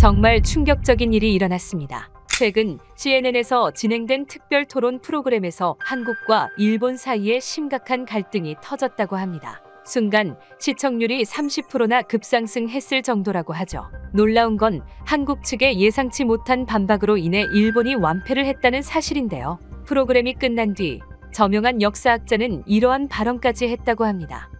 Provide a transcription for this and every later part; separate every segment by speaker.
Speaker 1: 정말 충격적인 일이 일어났습니다. 최근 CNN에서 진행된 특별 토론 프로그램에서 한국과 일본 사이에 심각한 갈등이 터졌다고 합니다. 순간 시청률이 30%나 급상승했을 정도라고 하죠. 놀라운 건 한국 측의 예상치 못한 반박으로 인해 일본이 완패를 했다는 사실인데요. 프로그램이 끝난 뒤 저명한 역사학자는 이러한 발언까지 했다고 합니다.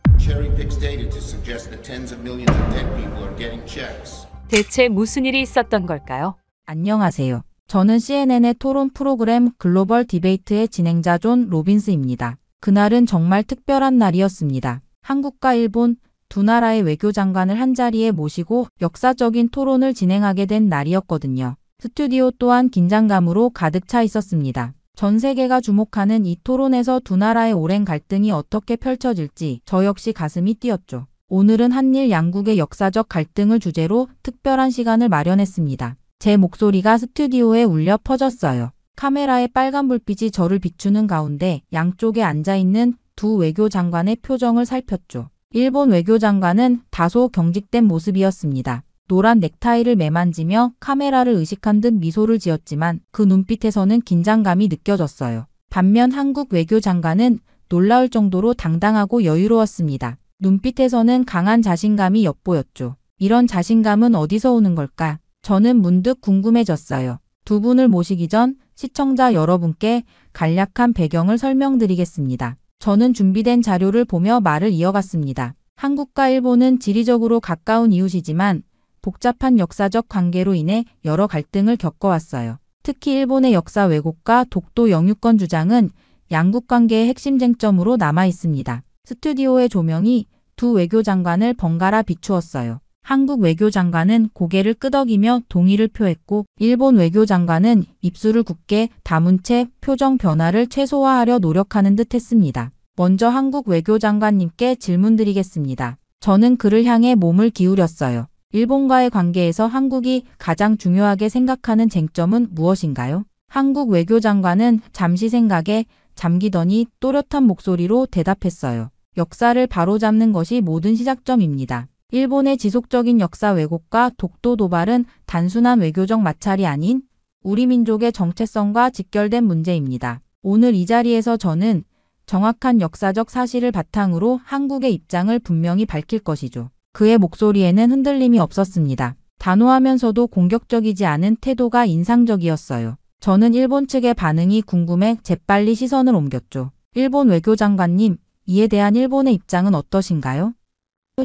Speaker 1: 대체 무슨 일이 있었던 걸까요?
Speaker 2: 안녕하세요. 저는 CNN의 토론 프로그램 글로벌 디베이트의 진행자 존 로빈스입니다. 그날은 정말 특별한 날이었습니다. 한국과 일본 두 나라의 외교장관을 한자리에 모시고 역사적인 토론을 진행하게 된 날이었거든요. 스튜디오 또한 긴장감으로 가득 차 있었습니다. 전 세계가 주목하는 이 토론에서 두 나라의 오랜 갈등이 어떻게 펼쳐질지 저 역시 가슴이 뛰었죠. 오늘은 한일 양국의 역사적 갈등을 주제로 특별한 시간을 마련했습니다. 제 목소리가 스튜디오에 울려 퍼졌어요. 카메라의 빨간 불빛이 저를 비추는 가운데 양쪽에 앉아있는 두 외교장관의 표정을 살폈죠. 일본 외교장관은 다소 경직된 모습이었습니다. 노란 넥타이를 매만지며 카메라를 의식한 듯 미소를 지었지만 그 눈빛에서는 긴장감이 느껴졌어요. 반면 한국 외교장관은 놀라울 정도로 당당하고 여유로웠습니다. 눈빛에서는 강한 자신감이 엿보였죠. 이런 자신감은 어디서 오는 걸까? 저는 문득 궁금해졌어요. 두 분을 모시기 전 시청자 여러분께 간략한 배경을 설명드리겠습니다. 저는 준비된 자료를 보며 말을 이어갔습니다. 한국과 일본은 지리적으로 가까운 이웃이지만 복잡한 역사적 관계로 인해 여러 갈등을 겪어왔어요. 특히 일본의 역사 왜곡과 독도 영유권 주장은 양국 관계의 핵심 쟁점으로 남아 있습니다. 스튜디오의 조명이 두 외교장관을 번갈아 비추었어요. 한국 외교장관은 고개를 끄덕이며 동의를 표했고 일본 외교장관은 입술을 굳게 다문 채 표정 변화를 최소화하려 노력하는 듯 했습니다. 먼저 한국 외교장관님께 질문드리겠습니다. 저는 그를 향해 몸을 기울였어요. 일본과의 관계에서 한국이 가장 중요하게 생각하는 쟁점은 무엇인가요? 한국 외교장관은 잠시 생각에 잠기더니 또렷한 목소리로 대답했어요. 역사를 바로잡는 것이 모든 시작점입니다. 일본의 지속적인 역사 왜곡과 독도 도발은 단순한 외교적 마찰이 아닌 우리 민족의 정체성과 직결된 문제입니다. 오늘 이 자리에서 저는 정확한 역사적 사실을 바탕으로 한국의 입장을 분명히 밝힐 것이죠. 그의 목소리에는 흔들림이 없었습니다. 단호하면서도 공격적이지 않은 태도가 인상적이었어요. 저는 일본 측의 반응이 궁금해 재빨리 시선을 옮겼죠. 일본 외교장관님, 이에 대한 일본의 입장은 어떠신가요?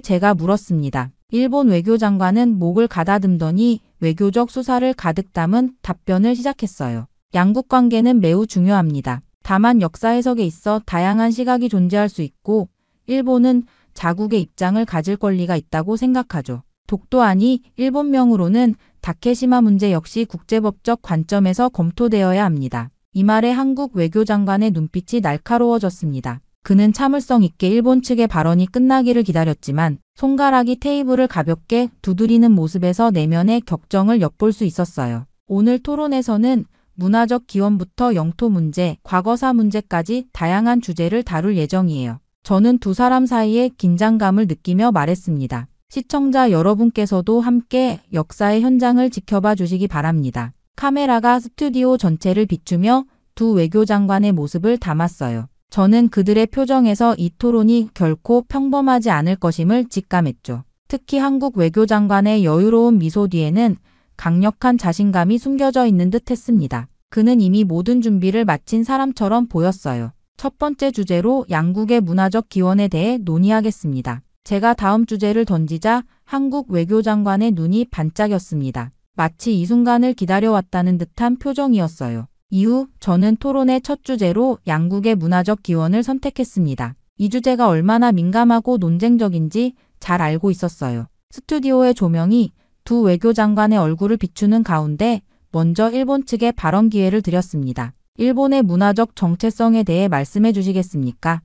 Speaker 2: 제가 물었습니다. 일본 외교장관은 목을 가다듬더니 외교적 수사를 가득 담은 답변을 시작했어요. 양국 관계는 매우 중요합니다. 다만 역사 해석에 있어 다양한 시각이 존재할 수 있고 일본은 자국의 입장을 가질 권리가 있다고 생각하죠. 독도안이 일본명으로는 다케시마 문제 역시 국제법적 관점에서 검토되어야 합니다. 이 말에 한국 외교장관의 눈빛이 날카로워졌습니다. 그는 참을성 있게 일본 측의 발언이 끝나기를 기다렸지만 손가락이 테이블을 가볍게 두드리는 모습에서 내면의 격정을 엿볼 수 있었어요. 오늘 토론에서는 문화적 기원부터 영토 문제, 과거사 문제까지 다양한 주제를 다룰 예정이에요. 저는 두 사람 사이의 긴장감을 느끼며 말했습니다. 시청자 여러분께서도 함께 역사의 현장을 지켜봐 주시기 바랍니다. 카메라가 스튜디오 전체를 비추며 두 외교장관의 모습을 담았어요. 저는 그들의 표정에서 이 토론이 결코 평범하지 않을 것임을 직감했죠. 특히 한국 외교장관의 여유로운 미소 뒤에는 강력한 자신감이 숨겨져 있는 듯 했습니다. 그는 이미 모든 준비를 마친 사람처럼 보였어요. 첫 번째 주제로 양국의 문화적 기원에 대해 논의하겠습니다. 제가 다음 주제를 던지자 한국 외교장관의 눈이 반짝였습니다. 마치 이 순간을 기다려왔다는 듯한 표정이었어요. 이후 저는 토론의 첫 주제로 양국의 문화적 기원을 선택했습니다. 이 주제가 얼마나 민감하고 논쟁적인지 잘 알고 있었어요. 스튜디오의 조명이 두 외교장관의 얼굴을 비추는 가운데 먼저 일본 측에 발언 기회를 드렸습니다. 일본의 문화적 정체성에 대해 말씀해 주시겠습니까?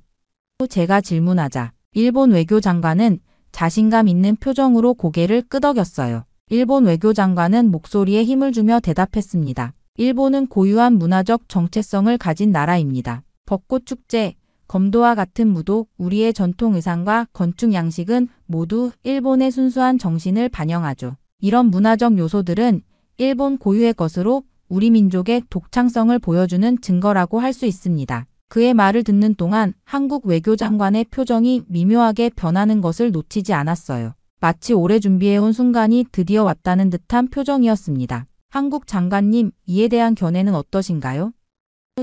Speaker 2: 제가 질문하자 일본 외교장관은 자신감 있는 표정으로 고개를 끄덕였어요. 일본 외교장관은 목소리에 힘을 주며 대답했습니다. 일본은 고유한 문화적 정체성을 가진 나라입니다. 벚꽃 축제, 검도와 같은 무도, 우리의 전통 의상과 건축 양식은 모두 일본의 순수한 정신을 반영하죠. 이런 문화적 요소들은 일본 고유의 것으로 우리 민족의 독창성을 보여주는 증거라고 할 수 있습니다. 그의 말을 듣는 동안 한국 외교장관의 표정이 미묘하게 변하는 것을 놓치지 않았어요. 마치 오래 준비해온 순간이 드디어 왔다는 듯한 표정이었습니다. 한국 장관님, 이에 대한 견해는 어떠신가요?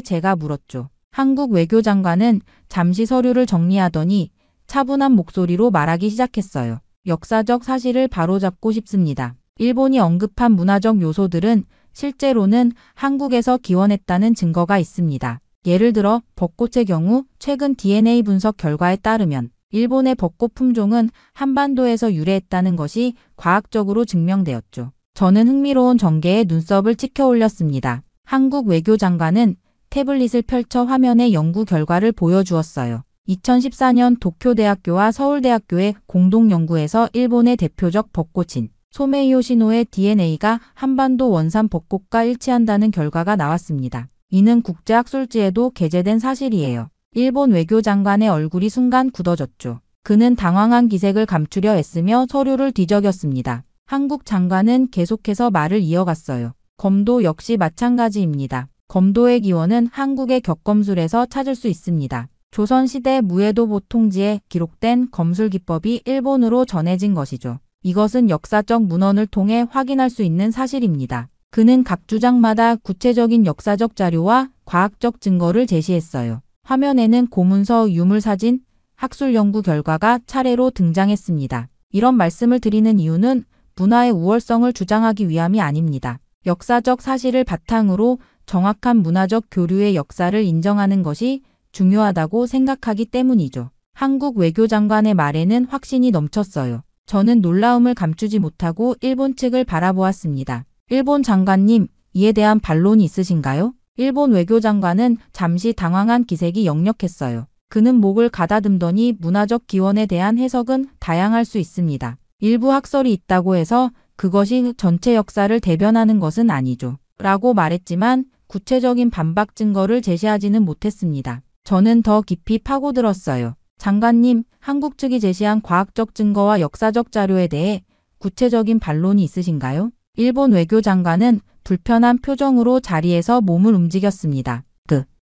Speaker 2: 제가 물었죠. 한국 외교장관은 잠시 서류를 정리하더니 차분한 목소리로 말하기 시작했어요. 역사적 사실을 바로잡고 싶습니다. 일본이 언급한 문화적 요소들은 실제로는 한국에서 기원했다는 증거가 있습니다. 예를 들어 벚꽃의 경우 최근 DNA 분석 결과에 따르면 일본의 벚꽃 품종은 한반도에서 유래했다는 것이 과학적으로 증명되었죠. 저는 흥미로운 전개에 눈썹을 찍혀 올렸습니다. 한국 외교장관은 태블릿을 펼쳐 화면에 연구 결과를 보여주었어요. 2014년 도쿄대학교와 서울대학교의 공동연구에서 일본의 대표적 벚꽃인 소메이요시노의 DNA가 한반도 원산 벚꽃과 일치한다는 결과가 나왔습니다. 이는 국제학술지에도 게재된 사실이에요. 일본 외교장관의 얼굴이 순간 굳어졌죠. 그는 당황한 기색을 감추려 애쓰며 서류를 뒤적였습니다. 한국 장관은 계속해서 말을 이어갔어요. 검도 역시 마찬가지입니다. 검도의 기원은 한국의 격검술에서 찾을 수 있습니다. 조선시대 무에도 보통지에 기록된 검술 기법이 일본으로 전해진 것이죠. 이것은 역사적 문헌을 통해 확인할 수 있는 사실입니다. 그는 각 주장마다 구체적인 역사적 자료와 과학적 증거를 제시했어요. 화면에는 고문서, 유물사진, 학술 연구 결과가 차례로 등장했습니다. 이런 말씀을 드리는 이유는 문화의 우월성을 주장하기 위함이 아닙니다. 역사적 사실을 바탕으로 정확한 문화적 교류의 역사를 인정하는 것이 중요하다고 생각하기 때문이죠. 한국 외교장관의 말에는 확신이 넘쳤어요. 저는 놀라움을 감추지 못하고 일본 측을 바라보았습니다. 일본 장관님, 이에 대한 반론이 있으신가요? 일본 외교장관은 잠시 당황한 기색이 역력했어요. 그는 목을 가다듬더니 문화적 기원에 대한 해석은 다양할 수 있습니다. 일부 학설이 있다고 해서 그것이 전체 역사를 대변하는 것은 아니죠. 라고 말했지만 구체적인 반박 증거를 제시하지는 못했습니다. 저는 더 깊이 파고들었어요. 장관님, 한국 측이 제시한 과학적 증거와 역사적 자료에 대해 구체적인 반론이 있으신가요? 일본 외교장관은 불편한 표정으로 자리에서 몸을 움직였습니다.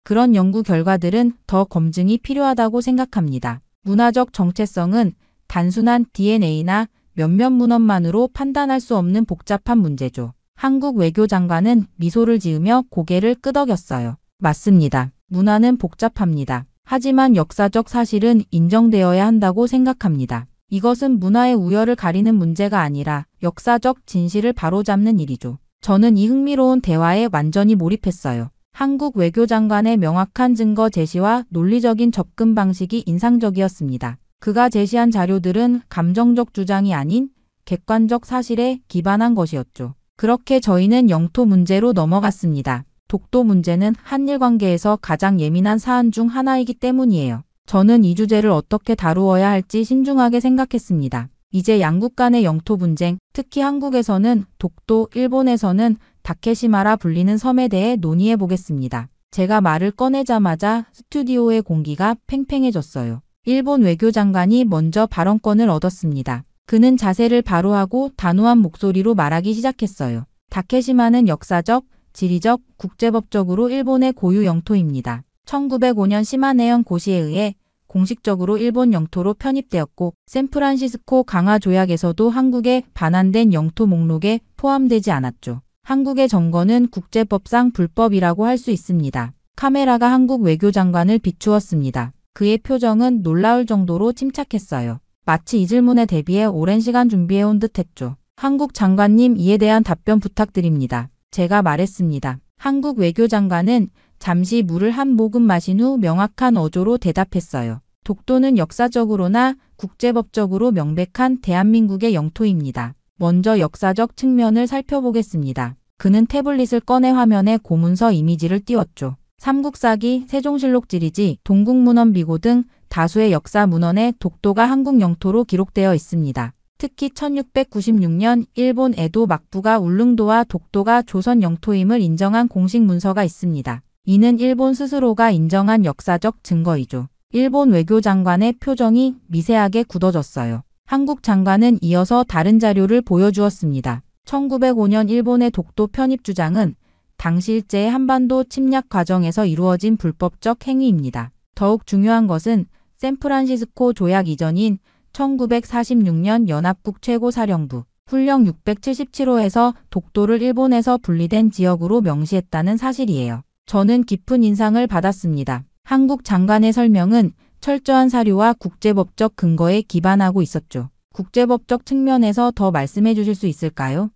Speaker 2: 그런 연구 결과들은 더 검증이 필요하다고 생각합니다. 문화적 정체성은 단순한 DNA나 몇몇 문헌만으로 판단할 수 없는 복잡한 문제죠. 한국 외교장관은 미소를 지으며 고개를 끄덕였어요. 맞습니다. 문화는 복잡합니다. 하지만 역사적 사실은 인정되어야 한다고 생각합니다. 이것은 문화의 우열을 가리는 문제가 아니라 역사적 진실을 바로잡는 일이죠. 저는 이 흥미로운 대화에 완전히 몰입했어요. 한국 외교장관의 명확한 증거 제시와 논리적인 접근 방식이 인상적이었습니다. 그가 제시한 자료들은 감정적 주장이 아닌 객관적 사실에 기반한 것이었죠. 그렇게 저희는 영토 문제로 넘어갔습니다. 독도 문제는 한일 관계에서 가장 예민한 사안 중 하나이기 때문이에요. 저는 이 주제를 어떻게 다루어야 할지 신중하게 생각했습니다. 이제 양국 간의 영토 분쟁, 특히 한국에서는 독도, 일본에서는 다케시마라 불리는 섬에 대해 논의해 보겠습니다. 제가 말을 꺼내자마자 스튜디오의 공기가 팽팽해졌어요. 일본 외교장관이 먼저 발언권을 얻었습니다. 그는 자세를 바로 하고 단호한 목소리로 말하기 시작했어요. 다케시마는 역사적, 지리적, 국제법적으로 일본의 고유 영토입니다. 1905년 시마네현 고시에 의해 공식적으로 일본 영토로 편입되었고 샌프란시스코 강화 조약에서도 한국에 반환된 영토 목록에 포함되지 않았죠. 한국의 점거는 국제법상 불법이라고 할 수 있습니다. 카메라가 한국 외교장관을 비추었습니다. 그의 표정은 놀라울 정도로 침착했어요. 마치 이 질문에 대비해 오랜 시간 준비해온 듯했죠. 한국 장관님, 이에 대한 답변 부탁드립니다. 제가 말했습니다. 한국 외교장관은 잠시 물을 한 모금 마신 후 명확한 어조로 대답했어요. 독도는 역사적으로나 국제법적으로 명백한 대한민국의 영토입니다. 먼저 역사적 측면을 살펴보겠습니다. 그는 태블릿을 꺼내 화면에 고문서 이미지를 띄웠죠. 삼국사기, 세종실록 지리지, 동국문헌 비고 등 다수의 역사 문헌에 독도가 한국 영토로 기록되어 있습니다. 특히 1696년 일본 에도 막부가 울릉도와 독도가 조선 영토임을 인정한 공식 문서가 있습니다. 이는 일본 스스로가 인정한 역사적 증거이죠. 일본 외교장관의 표정이 미세하게 굳어졌어요. 한국 장관은 이어서 다른 자료를 보여주었습니다. 1905년 일본의 독도 편입 주장은 당시 일제의 한반도 침략 과정에서 이루어진 불법적 행위입니다. 더욱 중요한 것은 샌프란시스코 조약 이전인 1946년 연합국 최고사령부 훈령 677호에서 독도를 일본에서 분리된 지역으로 명시했다는 사실이에요. 저는 깊은 인상을 받았습니다. 한국 장관의 설명은 철저한 사료와 국제법적 근거에 기반하고 있었죠. 국제법적 측면에서 더 말씀해 주실 수 있을까요?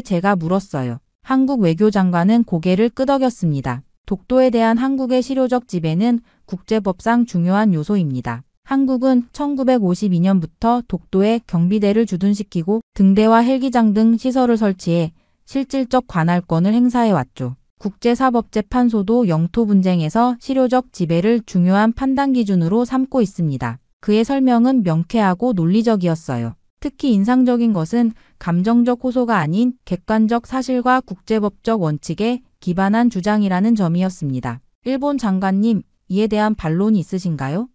Speaker 2: 제가 물었어요. 한국 외교장관은 고개를 끄덕였습니다. 독도에 대한 한국의 실효적 지배는 국제법상 중요한 요소입니다. 한국은 1952년부터 독도에 경비대를 주둔시키고 등대와 헬기장 등 시설을 설치해 실질적 관할권을 행사해왔죠. 국제사법재판소도 영토 분쟁에서 실효적 지배를 중요한 판단 기준으로 삼고 있습니다. 그의 설명은 명쾌하고 논리적이었어요. 특히 인상적인 것은 감정적 호소가 아닌 객관적 사실과 국제법적 원칙에 기반한 주장이라는 점이었습니다. 일본 장관님, 이에 대한 반론이 있으신가요?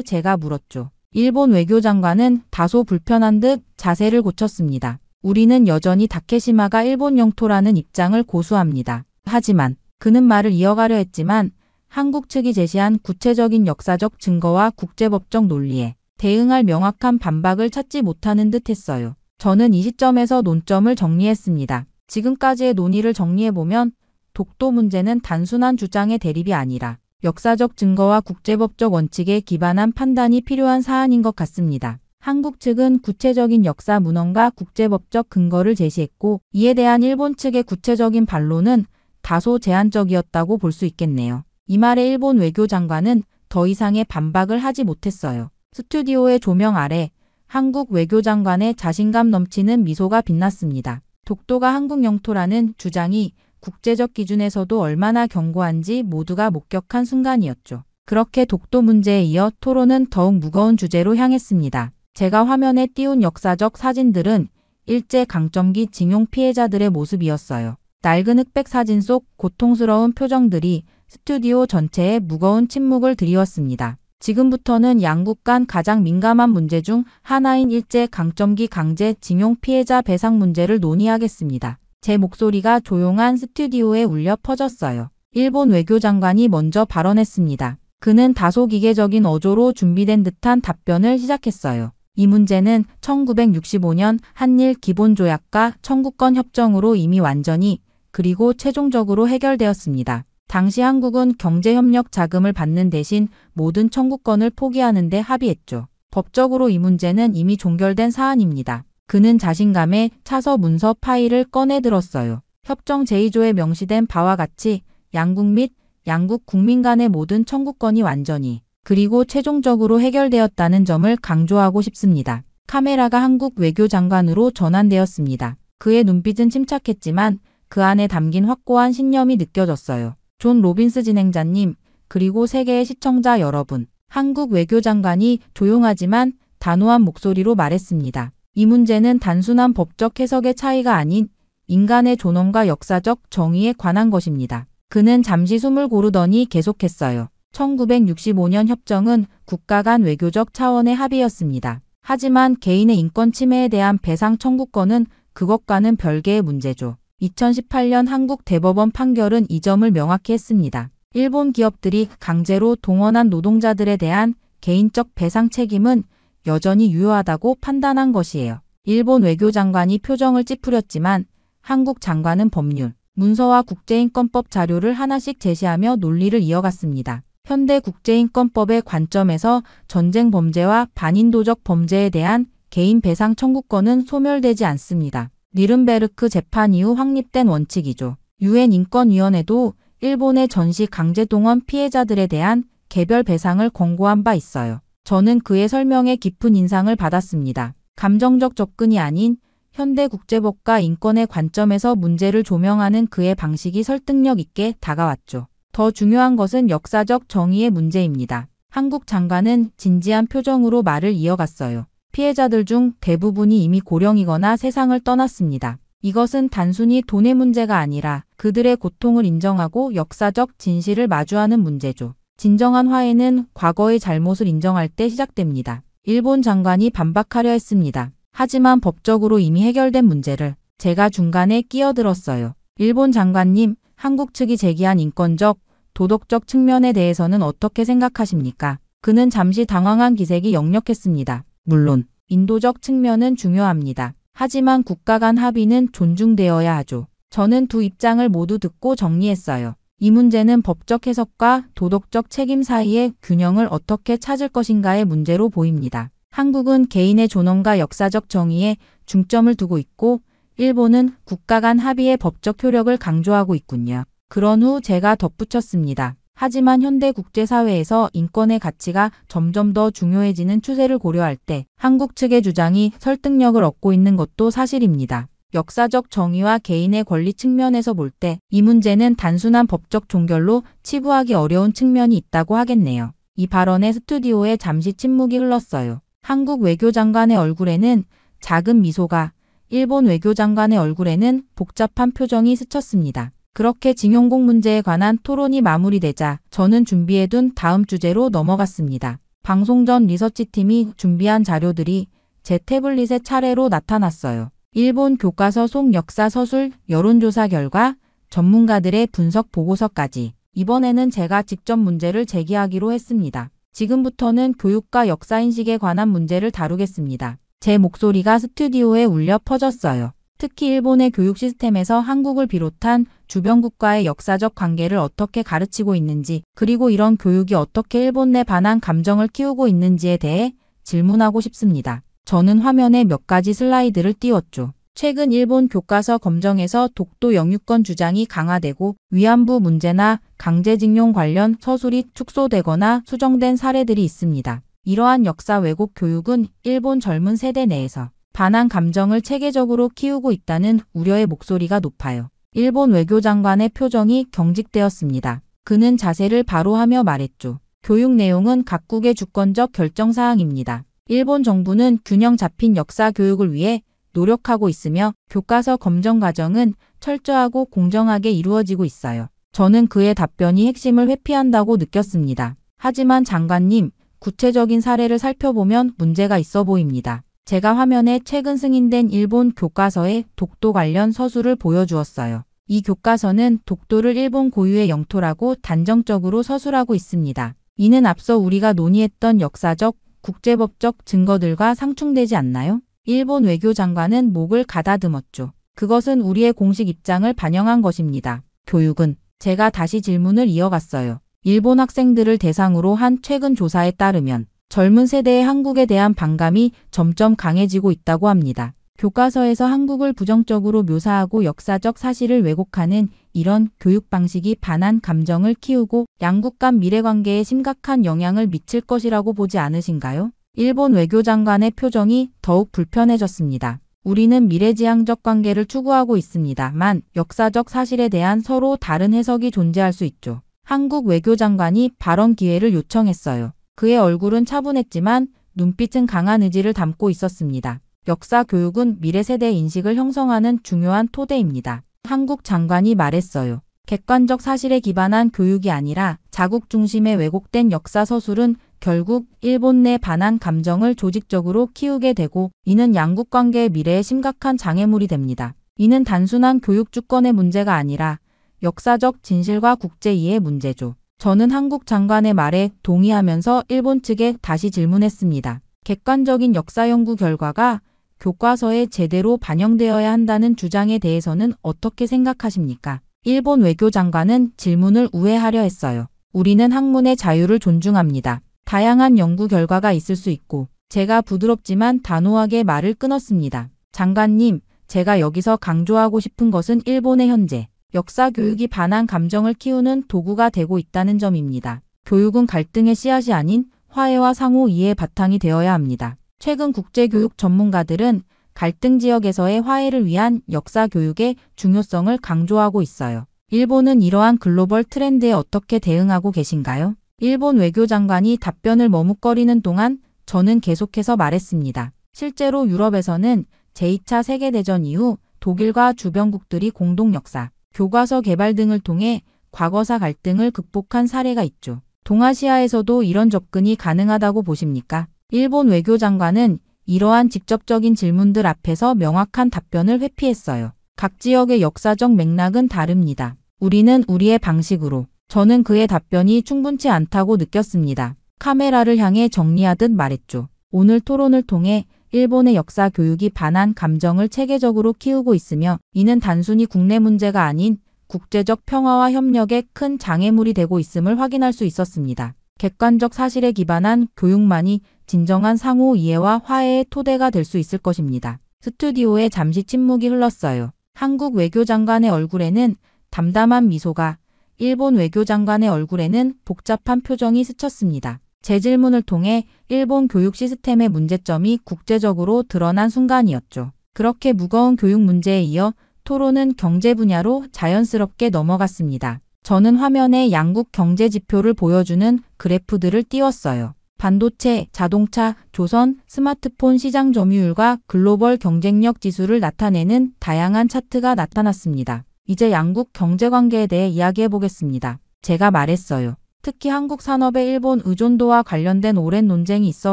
Speaker 2: 제가 물었죠. 일본 외교장관은 다소 불편한 듯 자세를 고쳤습니다. 우리는 여전히 다케시마가 일본 영토라는 입장을 고수합니다. 하지만 그는 말을 이어가려 했지만 한국 측이 제시한 구체적인 역사적 증거와 국제법적 논리에 대응할 명확한 반박을 찾지 못하는 듯 했어요. 저는 이 시점에서 논점을 정리했습니다. 지금까지의 논의를 정리해보면 독도 문제는 단순한 주장의 대립이 아니라 역사적 증거와 국제법적 원칙에 기반한 판단이 필요한 사안인 것 같습니다. 한국 측은 구체적인 역사 문헌과 국제법적 근거를 제시했고 이에 대한 일본 측의 구체적인 반론은 다소 제한적이었다고 볼 수 있겠네요. 이 말에 일본 외교장관은 더 이상의 반박을 하지 못했어요. 스튜디오의 조명 아래 한국 외교장관의 자신감 넘치는 미소가 빛났습니다. 독도가 한국 영토라는 주장이 국제적 기준에서도 얼마나 견고한지 모두가 목격한 순간이었죠. 그렇게 독도 문제에 이어 토론은 더욱 무거운 주제로 향했습니다. 제가 화면에 띄운 역사적 사진들은 일제 강점기 징용 피해자들의 모습이었어요. 낡은 흑백 사진 속 고통스러운 표정들이 스튜디오 전체에 무거운 침묵을 드리웠습니다. 지금부터는 양국 간 가장 민감한 문제 중 하나인 일제 강점기 강제 징용 피해자 배상 문제를 논의하겠습니다. 제 목소리가 조용한 스튜디오에 울려 퍼졌어요. 일본 외교장관이 먼저 발언했습니다. 그는 다소 기계적인 어조로 준비된 듯한 답변을 시작했어요. 이 문제는 1965년 한일 기본조약과 청구권 협정으로 이미 완전히 그리고 최종적으로 해결되었습니다. 당시 한국은 경제협력 자금을 받는 대신 모든 청구권을 포기하는 데 합의했죠. 법적으로 이 문제는 이미 종결된 사안입니다. 그는 자신감에 차서 문서 파일을 꺼내들었어요. 협정 제2조에 명시된 바와 같이 양국 및 양국 국민 간의 모든 청구권이 완전히 그리고 최종적으로 해결되었다는 점을 강조하고 싶습니다. 카메라가 한국 외교장관으로 전환되었습니다. 그의 눈빛은 침착했지만 그 안에 담긴 확고한 신념이 느껴졌어요. 존 로빈스 진행자님, 그리고 세계의 시청자 여러분, 한국 외교장관이 조용하지만 단호한 목소리로 말했습니다. 이 문제는 단순한 법적 해석의 차이가 아닌 인간의 존엄과 역사적 정의에 관한 것입니다. 그는 잠시 숨을 고르더니 계속했어요. 1965년 협정은 국가 간 외교적 차원의 합의였습니다. 하지만 개인의 인권 침해에 대한 배상 청구권은 그것과는 별개의 문제죠. 2018년 한국 대법원 판결은 이 점을 명확히 했습니다. 일본 기업들이 강제로 동원한 노동자들에 대한 개인적 배상 책임은 여전히 유효하다고 판단한 것이에요. 일본 외교장관이 표정을 찌푸렸지만 한국 장관은 법률, 문서와 국제인권법 자료를 하나씩 제시하며 논리를 이어갔습니다. 현대 국제인권법의 관점에서 전쟁 범죄와 반인도적 범죄에 대한 개인 배상 청구권은 소멸되지 않습니다. 니른베르크 재판 이후 확립된 원칙이죠. 유엔 인권위원회도 일본의 전시 강제동원 피해자들에 대한 개별 배상을 권고한 바 있어요. 저는 그의 설명에 깊은 인상을 받았습니다. 감정적 접근이 아닌 현대 국제법과 인권의 관점에서 문제를 조명하는 그의 방식이 설득력 있게 다가왔죠. 더 중요한 것은 역사적 정의의 문제입니다. 한국 장관은 진지한 표정으로 말을 이어갔어요. 피해자들 중 대부분이 이미 고령이거나 세상을 떠났습니다. 이것은 단순히 돈의 문제가 아니라 그들의 고통을 인정하고 역사적 진실을 마주하는 문제죠. 진정한 화해는 과거의 잘못을 인정할 때 시작됩니다. 일본 장관이 반박하려 했습니다. 하지만 법적으로 이미 해결된 문제를 제가 중간에 끼어들었어요. 일본 장관님, 한국 측이 제기한 인권적, 도덕적 측면에 대해서는 어떻게 생각하십니까? 그는 잠시 당황한 기색이 역력했습니다. 물론 인도적 측면은 중요합니다. 하지만 국가 간 합의는 존중되어야 하죠. 저는 두 입장을 모두 듣고 정리했어요. 이 문제는 법적 해석과 도덕적 책임 사이의 균형을 어떻게 찾을 것인가의 문제로 보입니다. 한국은 개인의 존엄과 역사적 정의에 중점을 두고 있고 일본은 국가 간 합의의 법적 효력을 강조하고 있군요. 그런 후 제가 덧붙였습니다. 하지만 현대 국제사회에서 인권의 가치가 점점 더 중요해지는 추세를 고려할 때 한국 측의 주장이 설득력을 얻고 있는 것도 사실입니다. 역사적 정의와 개인의 권리 측면에서 볼 때 이 문제는 단순한 법적 종결로 치부하기 어려운 측면이 있다고 하겠네요. 이 발언에 스튜디오에 잠시 침묵이 흘렀어요. 한국 외교장관의 얼굴에는 작은 미소가, 일본 외교장관의 얼굴에는 복잡한 표정이 스쳤습니다. 그렇게 징용공 문제에 관한 토론이 마무리되자 저는 준비해둔 다음 주제로 넘어갔습니다. 방송 전 리서치팀이 준비한 자료들이 제 태블릿에 차례로 나타났어요. 일본 교과서 속 역사 서술 여론조사 결과, 전문가들의 분석 보고서까지. 이번에는 제가 직접 문제를 제기하기로 했습니다. 지금부터는 교육과 역사인식에 관한 문제를 다루겠습니다. 제 목소리가 스튜디오에 울려 퍼졌어요. 특히 일본의 교육 시스템에서 한국을 비롯한 주변 국가의 역사적 관계를 어떻게 가르치고 있는지, 그리고 이런 교육이 어떻게 일본 내 반한 감정을 키우고 있는지에 대해 질문하고 싶습니다. 저는 화면에 몇 가지 슬라이드를 띄웠죠. 최근 일본 교과서 검정에서 독도 영유권 주장이 강화되고 위안부 문제나 강제징용 관련 서술이 축소되거나 수정된 사례들이 있습니다. 이러한 역사 왜곡 교육은 일본 젊은 세대 내에서 반한 감정을 체계적으로 키우고 있다는 우려의 목소리가 높아요. 일본 외교장관의 표정이 경직되었습니다. 그는 자세를 바로 하며 말했죠. 교육 내용은 각국의 주권적 결정사항입니다. 일본 정부는 균형 잡힌 역사 교육을 위해 노력하고 있으며 교과서 검정 과정은 철저하고 공정하게 이루어지고 있어요. 저는 그의 답변이 핵심을 회피한다고 느꼈습니다. 하지만 장관님, 구체적인 사례를 살펴보면 문제가 있어 보입니다. 제가 화면에 최근 승인된 일본 교과서의 독도 관련 서술을 보여주었어요. 이 교과서는 독도를 일본 고유의 영토라고 단정적으로 서술하고 있습니다. 이는 앞서 우리가 논의했던 역사적, 국제법적 증거들과 상충되지 않나요? 일본 외교장관은 목을 가다듬었죠. 그것은 우리의 공식 입장을 반영한 것입니다. 교육은. 제가 다시 질문을 이어갔어요. 일본 학생들을 대상으로 한 최근 조사에 따르면 젊은 세대의 한국에 대한 반감이 점점 강해지고 있다고 합니다. 교과서에서 한국을 부정적으로 묘사하고 역사적 사실을 왜곡하는 이런 교육 방식이 반한 감정을 키우고 양국 간 미래관계에 심각한 영향을 미칠 것이라고 보지 않으신가요? 일본 외교장관의 표정이 더욱 불편해졌습니다. 우리는 미래지향적 관계를 추구하고 있습니다만 역사적 사실에 대한 서로 다른 해석이 존재할 수 있죠. 한국 외교장관이 발언 기회를 요청했어요. 그의 얼굴은 차분했지만 눈빛은 강한 의지를 담고 있었습니다. 역사 교육은 미래 세대 인식을 형성하는 중요한 토대입니다. 한국 장관이 말했어요. 객관적 사실에 기반한 교육이 아니라 자국 중심의 왜곡된 역사 서술은 결국 일본 내 반한 감정을 조직적으로 키우게 되고 이는 양국 관계의 미래에 심각한 장애물이 됩니다. 이는 단순한 교육 주권의 문제가 아니라 역사적 진실과 국제이해의 문제죠. 저는 한국 장관의 말에 동의하면서 일본 측에 다시 질문했습니다. 객관적인 역사 연구 결과가 교과서에 제대로 반영되어야 한다는 주장에 대해서는 어떻게 생각하십니까? 일본 외교장관은 질문을 우회하려 했어요. 우리는 학문의 자유를 존중합니다. 다양한 연구 결과가 있을 수 있고 제가 부드럽지만 단호하게 말을 끊었습니다. 장관님, 제가 여기서 강조하고 싶은 것은 일본의 현재 역사 교육이 반한 감정을 키우는 도구가 되고 있다는 점입니다. 교육은 갈등의 씨앗이 아닌 화해와 상호 이해의 바탕이 되어야 합니다. 최근 국제교육 전문가들은 갈등 지역에서의 화해를 위한 역사 교육의 중요성을 강조하고 있어요. 일본은 이러한 글로벌 트렌드에 어떻게 대응하고 계신가요? 일본 외교장관이 답변을 머뭇거리는 동안 저는 계속해서 말했습니다. 실제로 유럽에서는 제2차 세계대전 이후 독일과 주변국들이 공동 역사, 교과서 개발 등을 통해 과거사 갈등을 극복한 사례가 있죠. 동아시아에서도 이런 접근이 가능하다고 보십니까? 일본 외교장관은 이러한 직접적인 질문들 앞에서 명확한 답변을 회피했어요. 각 지역의 역사적 맥락은 다릅니다. 우리는 우리의 방식으로. 저는 그의 답변이 충분치 않다고 느꼈습니다. 카메라를 향해 정리하듯 말했죠. 오늘 토론을 통해 일본의 역사 교육이 반한 감정을 체계적으로 키우고 있으며 이는 단순히 국내 문제가 아닌 국제적 평화와 협력에 큰 장애물이 되고 있음을 확인할 수 있었습니다. 객관적 사실에 기반한 교육만이 진정한 상호 이해와 화해의 토대가 될 수 있을 것입니다. 스튜디오에 잠시 침묵이 흘렀어요. 한국 외교장관의 얼굴에는 담담한 미소가, 일본 외교장관의 얼굴에는 복잡한 표정이 스쳤습니다. 제 질문을 통해 일본 교육 시스템의 문제점이 국제적으로 드러난 순간이었죠. 그렇게 무거운 교육 문제에 이어 토론은 경제 분야로 자연스럽게 넘어갔습니다. 저는 화면에 양국 경제 지표를 보여주는 그래프들을 띄웠어요. 반도체, 자동차, 조선, 스마트폰 시장 점유율과 글로벌 경쟁력 지수를 나타내는 다양한 차트가 나타났습니다. 이제 양국 경제관계에 대해 이야기해 보겠습니다. 제가 말했어요. 특히 한국 산업의 일본 의존도와 관련된 오랜 논쟁이 있어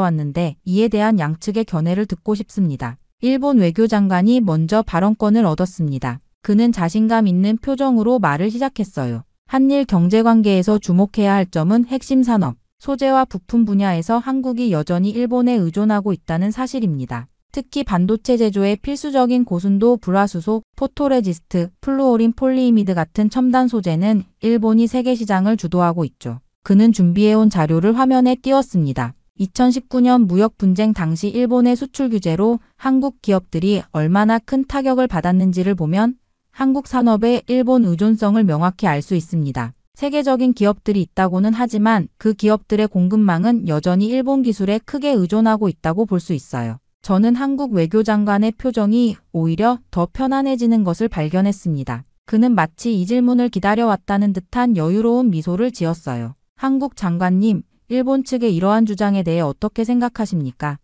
Speaker 2: 왔는데 이에 대한 양측의 견해를 듣고 싶습니다. 일본 외교장관이 먼저 발언권을 얻었습니다. 그는 자신감 있는 표정으로 말을 시작했어요. 한일 경제관계에서 주목해야 할 점은 핵심 산업, 소재와 부품 분야에서 한국이 여전히 일본에 의존하고 있다는 사실입니다. 특히 반도체 제조에 필수적인 고순도 불화수소, 포토레지스트, 플루오린 폴리이미드 같은 첨단 소재는 일본이 세계 시장을 주도하고 있죠. 그는 준비해온 자료를 화면에 띄웠습니다. 2019년 무역 분쟁 당시 일본의 수출 규제로 한국 기업들이 얼마나 큰 타격을 받았는지를 보면 한국 산업의 일본 의존성을 명확히 알 수 있습니다. 세계적인 기업들이 있다고는 하지만 그 기업들의 공급망은 여전히 일본 기술에 크게 의존하고 있다고 볼 수 있어요. 저는 한국 외교장관의 표정이 오히려 더 편안해지는 것을 발견했습니다. 그는 마치 이 질문을 기다려왔다는 듯한 여유로운 미소를 지었어요. 한국 장관님, 일본 측의 이러한 주장에 대해 어떻게 생각하십니까?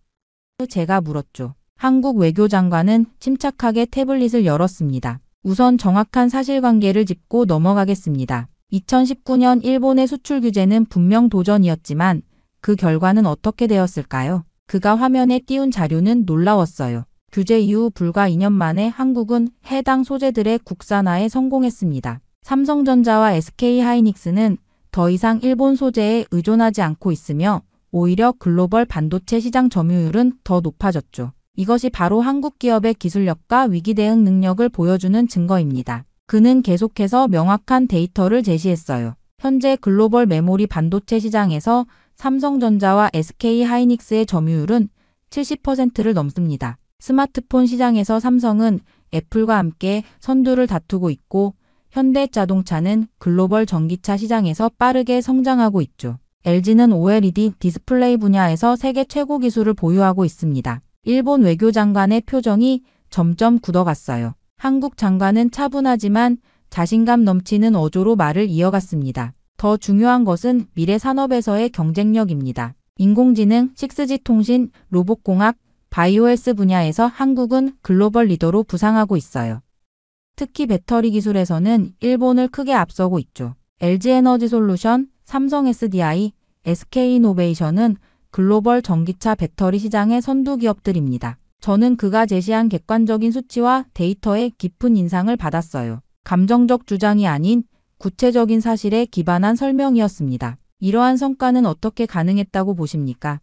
Speaker 2: 제가 물었죠. 한국 외교장관은 침착하게 태블릿을 열었습니다. 우선 정확한 사실관계를 짚고 넘어가겠습니다. 2019년 일본의 수출 규제는 분명 도전이었지만 그 결과는 어떻게 되었을까요? 그가 화면에 띄운 자료는 놀라웠어요. 규제 이후 불과 2년 만에 한국은 해당 소재들의 국산화에 성공했습니다. 삼성전자와 SK하이닉스는 더 이상 일본 소재에 의존하지 않고 있으며 오히려 글로벌 반도체 시장 점유율은 더 높아졌죠. 이것이 바로 한국 기업의 기술력과 위기 대응 능력을 보여주는 증거입니다. 그는 계속해서 명확한 데이터를 제시했어요. 현재 글로벌 메모리 반도체 시장에서 삼성전자와 SK하이닉스의 점유율은 70%를 넘습니다. 스마트폰 시장에서 삼성은 애플과 함께 선두를 다투고 있고 현대자동차는 글로벌 전기차 시장에서 빠르게 성장하고 있죠. LG는 OLED 디스플레이 분야에서 세계 최고 기술을 보유하고 있습니다. 일본 외교장관의 표정이 점점 굳어갔어요. 한국 장관은 차분하지만 자신감 넘치는 어조로 말을 이어갔습니다. 더 중요한 것은 미래 산업에서의 경쟁력입니다. 인공지능, 6G 통신, 로봇공학, 바이오헬스 분야에서 한국은 글로벌 리더로 부상하고 있어요. 특히 배터리 기술에서는 일본을 크게 앞서고 있죠. LG에너지솔루션, 삼성 SDI, SK이노베이션은 글로벌 전기차 배터리 시장의 선두 기업들입니다. 저는 그가 제시한 객관적인 수치와 데이터에 깊은 인상을 받았어요. 감정적 주장이 아닌 구체적인 사실에 기반한 설명이었습니다. 이러한 성과는 어떻게 가능했다고 보십니까?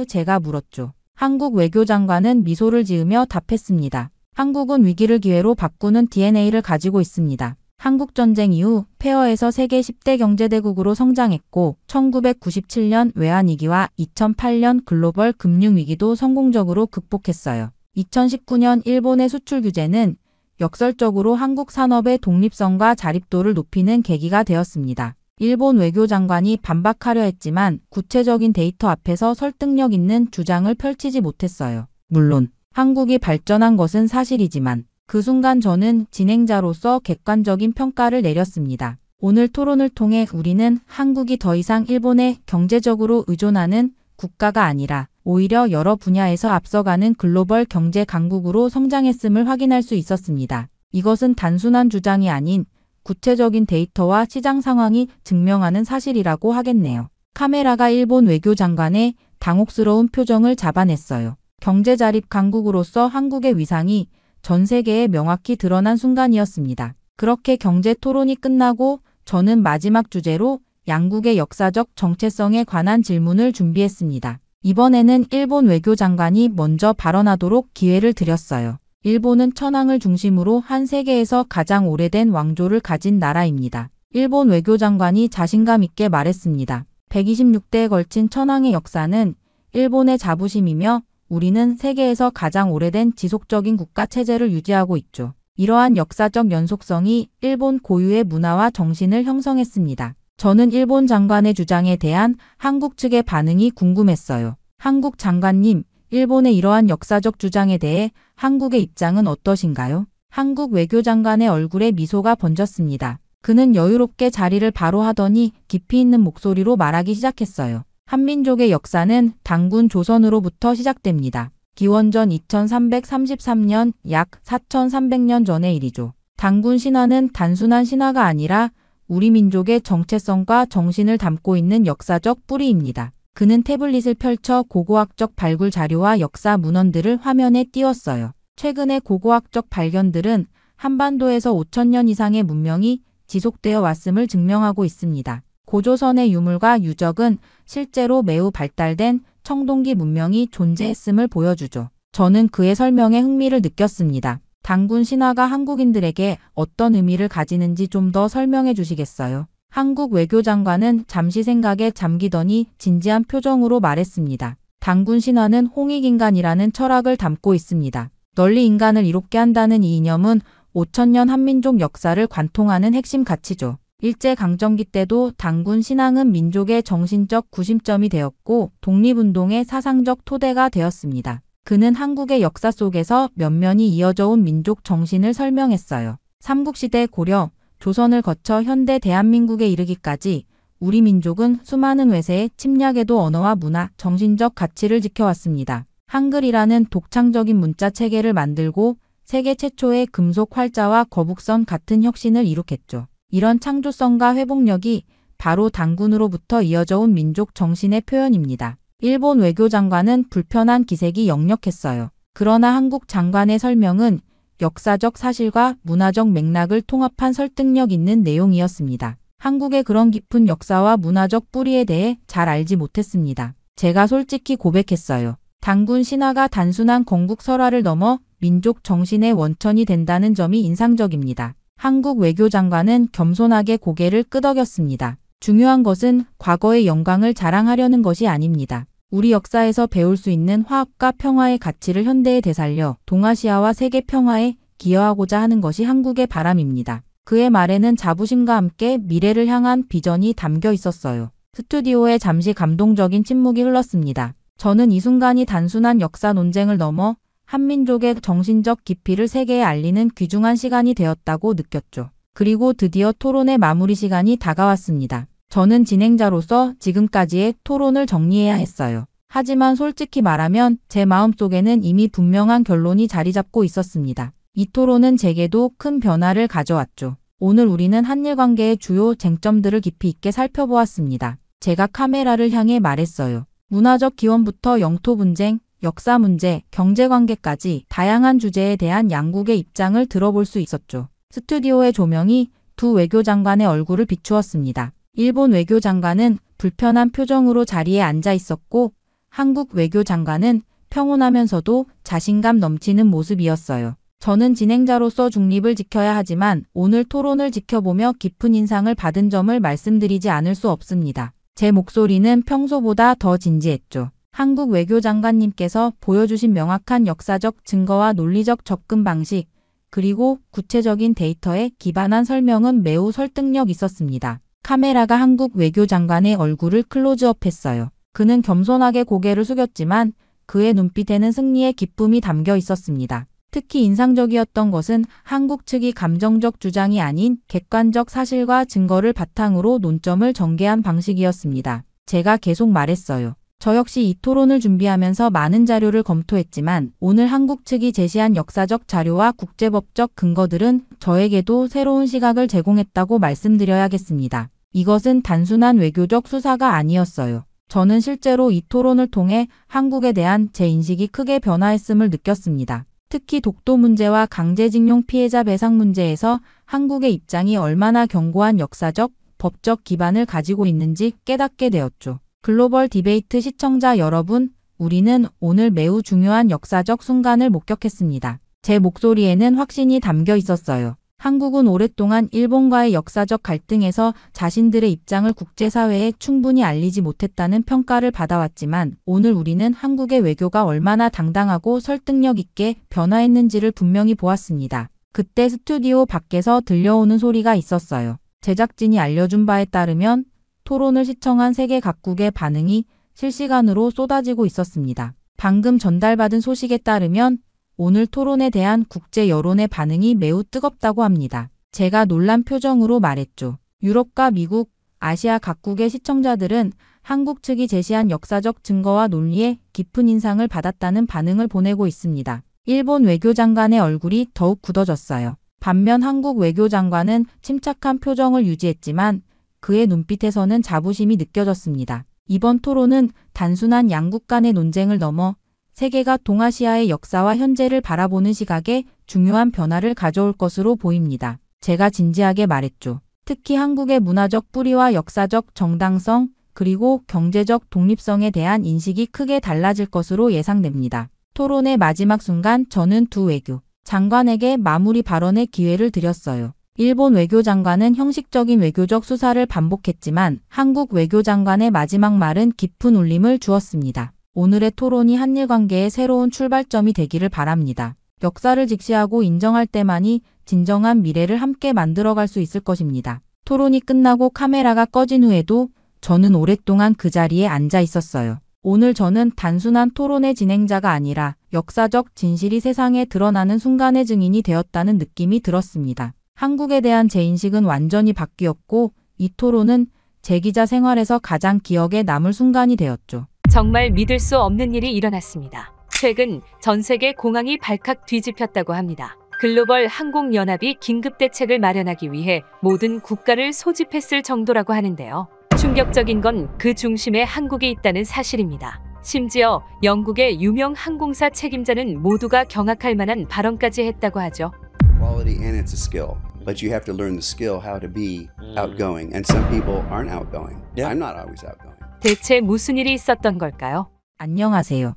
Speaker 2: 제가 물었죠. 한국 외교장관은 미소를 지으며 답했습니다. 한국은 위기를 기회로 바꾸는 DNA를 가지고 있습니다. 한국전쟁 이후 폐허에서 세계 10대 경제대국으로 성장했고 1997년 외환위기와 2008년 글로벌 금융위기도 성공적으로 극복했어요. 2019년 일본의 수출 규제는 역설적으로 한국 산업의 독립성과 자립도를 높이는 계기가 되었습니다. 일본 외교장관이 반박하려 했지만 구체적인 데이터 앞에서 설득력 있는 주장을 펼치지 못했어요. 물론 한국이 발전한 것은 사실이지만 그 순간 저는 진행자로서 객관적인 평가를 내렸습니다. 오늘 토론을 통해 우리는 한국이 더 이상 일본에 경제적으로 의존하는 국가가 아니라 오히려 여러 분야에서 앞서가는 글로벌 경제 강국으로 성장했음을 확인할 수 있었습니다. 이것은 단순한 주장이 아닌 구체적인 데이터와 시장 상황이 증명하는 사실이라고 하겠네요. 카메라가 일본 외교장관의 당혹스러운 표정을 잡아냈어요. 경제자립 강국으로서 한국의 위상이 전 세계에 명확히 드러난 순간이었습니다. 그렇게 경제 토론이 끝나고 저는 마지막 주제로 양국의 역사적 정체성에 관한 질문을 준비했습니다. 이번에는 일본 외교장관이 먼저 발언하도록 기회를 드렸어요. 일본은 천황을 중심으로 한 세계에서 가장 오래된 왕조를 가진 나라입니다. 일본 외교장관이 자신감 있게 말했습니다. 126대에 걸친 천황의 역사는 일본의 자부심이며 우리는 세계에서 가장 오래된 지속적인 국가 체제를 유지하고 있죠. 이러한 역사적 연속성이 일본 고유의 문화와 정신을 형성했습니다. 저는 일본 장관의 주장에 대한 한국 측의 반응이 궁금했어요. 한국 장관님, 일본의 이러한 역사적 주장에 대해 한국의 입장은 어떠신가요? 한국 외교장관의 얼굴에 미소가 번졌습니다. 그는 여유롭게 자리를 바로 하더니 깊이 있는 목소리로 말하기 시작했어요. 한민족의 역사는 단군 조선으로부터 시작됩니다. 기원전 2333년 약 4300년 전의 일이죠. 단군 신화는 단순한 신화가 아니라 우리 민족의 정체성과 정신을 담고 있는 역사적 뿌리입니다. 그는 태블릿을 펼쳐 고고학적 발굴 자료와 역사 문헌들을 화면에 띄웠어요. 최근의 고고학적 발견들은 한반도에서 5000년 이상의 문명이 지속되어 왔음을 증명하고 있습니다. 고조선의 유물과 유적은 실제로 매우 발달된 청동기 문명이 존재했음을 보여주죠. 저는 그의 설명에 흥미를 느꼈습니다. 단군 신화가 한국인들에게 어떤 의미를 가지는지 좀 더 설명해 주시겠어요? 한국 외교장관은 잠시 생각에 잠기더니 진지한 표정으로 말했습니다. 단군 신화는 홍익인간이라는 철학을 담고 있습니다. 널리 인간을 이롭게 한다는 이 이념은 5000년 한민족 역사를 관통하는 핵심 가치죠. 일제강점기 때도 단군 신앙은 민족의 정신적 구심점이 되었고 독립운동의 사상적 토대가 되었습니다. 그는 한국의 역사 속에서 면면이 이어져 온 민족 정신을 설명했어요. 삼국시대 고려, 조선을 거쳐 현대 대한민국에 이르기까지 우리 민족은 수많은 외세의 침략에도 언어와 문화, 정신적 가치를 지켜왔습니다. 한글이라는 독창적인 문자 체계를 만들고 세계 최초의 금속 활자와 거북선 같은 혁신을 이룩했죠. 이런 창조성과 회복력이 바로 단군으로부터 이어져 온 민족 정신의 표현입니다. 일본 외교장관은 불편한 기색이 역력했어요. 그러나 한국 장관의 설명은 역사적 사실과 문화적 맥락을 통합한 설득력 있는 내용이었습니다. 한국의 그런 깊은 역사와 문화적 뿌리에 대해 잘 알지 못했습니다. 제가 솔직히 고백했어요. 단군 신화가 단순한 건국 설화를 넘어 민족 정신의 원천이 된다는 점이 인상적입니다. 한국 외교장관은 겸손하게 고개를 끄덕였습니다. 중요한 것은 과거의 영광을 자랑하려는 것이 아닙니다. 우리 역사에서 배울 수 있는 화합과 평화의 가치를 현대에 되살려 동아시아와 세계 평화에 기여하고자 하는 것이 한국의 바람입니다. 그의 말에는 자부심과 함께 미래를 향한 비전이 담겨 있었어요. 스튜디오에 잠시 감동적인 침묵이 흘렀습니다. 저는 이 순간이 단순한 역사 논쟁을 넘어 한민족의 정신적 깊이를 세계에 알리는 귀중한 시간이 되었다고 느꼈죠. 그리고 드디어 토론의 마무리 시간이 다가왔습니다. 저는 진행자로서 지금까지의 토론을 정리해야 했어요. 하지만 솔직히 말하면 제 마음속에는 이미 분명한 결론이 자리 잡고 있었습니다. 이 토론은 제게도 큰 변화를 가져왔죠. 오늘 우리는 한일 관계의 주요 쟁점들을 깊이 있게 살펴보았습니다. 제가 카메라를 향해 말했어요. 문화적 기원부터 영토 분쟁, 역사 문제, 경제관계까지 다양한 주제에 대한 양국의 입장을 들어볼 수 있었죠. 스튜디오의 조명이 두 외교장관의 얼굴을 비추었습니다. 일본 외교장관은 불편한 표정으로 자리에 앉아 있었고 한국 외교장관은 평온하면서도 자신감 넘치는 모습이었어요. 저는 진행자로서 중립을 지켜야 하지만 오늘 토론을 지켜보며 깊은 인상을 받은 점을 말씀드리지 않을 수 없습니다. 제 목소리는 평소보다 더 진지했죠. 한국 외교장관님께서 보여주신 명확한 역사적 증거와 논리적 접근 방식, 그리고 구체적인 데이터에 기반한 설명은 매우 설득력 있었습니다. 카메라가 한국 외교장관의 얼굴을 클로즈업했어요. 그는 겸손하게 고개를 숙였지만 그의 눈빛에는 승리의 기쁨이 담겨 있었습니다. 특히 인상적이었던 것은 한국 측이 감정적 주장이 아닌 객관적 사실과 증거를 바탕으로 논점을 전개한 방식이었습니다. 제가 계속 말했어요. 저 역시 이 토론을 준비하면서 많은 자료를 검토했지만 오늘 한국 측이 제시한 역사적 자료와 국제법적 근거들은 저에게도 새로운 시각을 제공했다고 말씀드려야겠습니다. 이것은 단순한 외교적 수사가 아니었어요. 저는 실제로 이 토론을 통해 한국에 대한 제 인식이 크게 변화했음을 느꼈습니다. 특히 독도 문제와 강제징용 피해자 배상 문제에서 한국의 입장이 얼마나 견고한 역사적, 법적 기반을 가지고 있는지 깨닫게 되었죠. 글로벌 디베이트 시청자 여러분, 우리는 오늘 매우 중요한 역사적 순간을 목격했습니다. 제 목소리에는 확신이 담겨 있었어요. 한국은 오랫동안 일본과의 역사적 갈등에서 자신들의 입장을 국제사회에 충분히 알리지 못했다는 평가를 받아왔지만 오늘 우리는 한국의 외교가 얼마나 당당하고 설득력 있게 변화했는지를 분명히 보았습니다. 그때 스튜디오 밖에서 들려오는 소리가 있었어요. 제작진이 알려준 바에 따르면 토론을 시청한 세계 각국의 반응이 실시간으로 쏟아지고 있었습니다. 방금 전달받은 소식에 따르면 오늘 토론에 대한 국제 여론의 반응이 매우 뜨겁다고 합니다. 제가 놀란 표정으로 말했죠. 유럽과 미국, 아시아 각국의 시청자들은 한국 측이 제시한 역사적 증거와 논리에 깊은 인상을 받았다는 반응을 보내고 있습니다. 일본 외교장관의 얼굴이 더욱 굳어졌어요. 반면 한국 외교장관은 침착한 표정을 유지했지만 그의 눈빛에서는 자부심이 느껴졌습니다. 이번 토론은 단순한 양국 간의 논쟁을 넘어 세계가 동아시아의 역사와 현재를 바라보는 시각에 중요한 변화를 가져올 것으로 보입니다. 제가 진지하게 말했죠. 특히 한국의 문화적 뿌리와 역사적 정당성 그리고 경제적 독립성에 대한 인식이 크게 달라질 것으로 예상됩니다. 토론의 마지막 순간 저는 두 외교 장관에게 마무리 발언의 기회를 드렸어요. 일본 외교장관은 형식적인 외교적 수사를 반복했지만 한국 외교장관의 마지막 말은 깊은 울림을 주었습니다. 오늘의 토론이 한일 관계의 새로운 출발점이 되기를 바랍니다. 역사를 직시하고 인정할 때만이 진정한 미래를 함께 만들어갈 수 있을 것입니다. 토론이 끝나고 카메라가 꺼진 후에도 저는 오랫동안 그 자리에 앉아 있었어요. 오늘 저는 단순한 토론의 진행자가 아니라 역사적 진실이 세상에 드러나는 순간의 증인이 되었다는 느낌이 들었습니다. 한국에 대한 제 인식은 완전히 바뀌었고 이 토론은 제 기자 생활에서 가장 기억에 남을 순간이 되었죠.
Speaker 1: 정말 믿을 수 없는 일이 일어났습니다. 최근 전 세계 공항이 발칵 뒤집혔다고 합니다. 글로벌 항공연합이 긴급대책을 마련하기 위해 모든 국가를 소집했을 정도라고 하는데요. 충격적인 건 그 중심에 한국이 있다는 사실입니다. 심지어 영국의 유명 항공사 책임자는 모두가 경악할 만한 발언까지 했다고 하죠.
Speaker 3: Quality and it's a skill, but you have to learn the skill how to be outgoing, and some people aren't outgoing. I'm not always outgoing.
Speaker 1: 대체 무슨 일이 있었던 걸까요?
Speaker 2: 안녕하세요.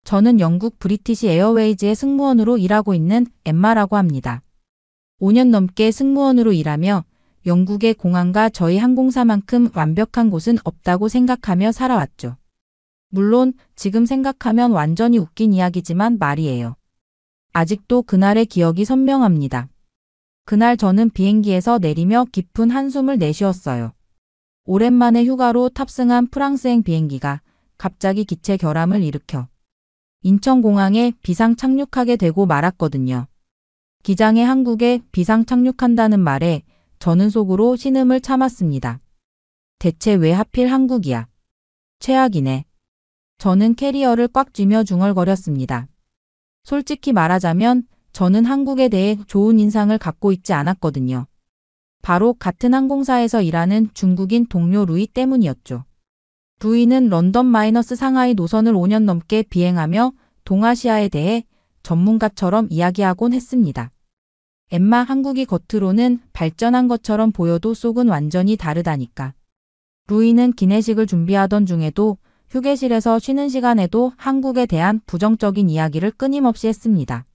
Speaker 2: 저는 영국 브리티시 에어웨이즈의 승무원으로 일하고 있는 엠마라고 합니다. 5년 넘게 승무원으로 일하며 영국의 공항과 저희 항공사만큼 완벽한 곳은 없다고 생각하며 살아왔죠. 물론 지금 생각하면 완전히 웃긴 이야기지만 말이에요. 아직도 그날의 기억이 선명합니다. 그날 저는 비행기에서 내리며 깊은 한숨을 내쉬었어요. 오랜만에 휴가로 탑승한 프랑스행 비행기가 갑자기 기체 결함을 일으켜 인천공항에 비상 착륙하게 되고 말았거든요. 기장의 한국에 비상 착륙한다는 말에 저는 속으로 신음을 참았습니다. 대체 왜 하필 한국이야? 최악이네. 저는 캐리어를 꽉 쥐며 중얼거렸습니다. 솔직히 말하자면 저는 한국에 대해 좋은 인상을 갖고 있지 않았거든요. 바로 같은 항공사에서 일하는 중국인 동료 루이 때문이었죠. 루이는 런던-상하이 노선을 5년 넘게 비행하며 동아시아에 대해 전문가처럼 이야기하곤 했습니다. 엠마, 한국이 겉으로는 발전한 것처럼 보여도 속은 완전히 다르다니까. 루이는 기내식을 준비하던 중에도 휴게실에서 쉬는 시간에도 한국에 대한 부정적인 이야기를 끊임없이 했습니다.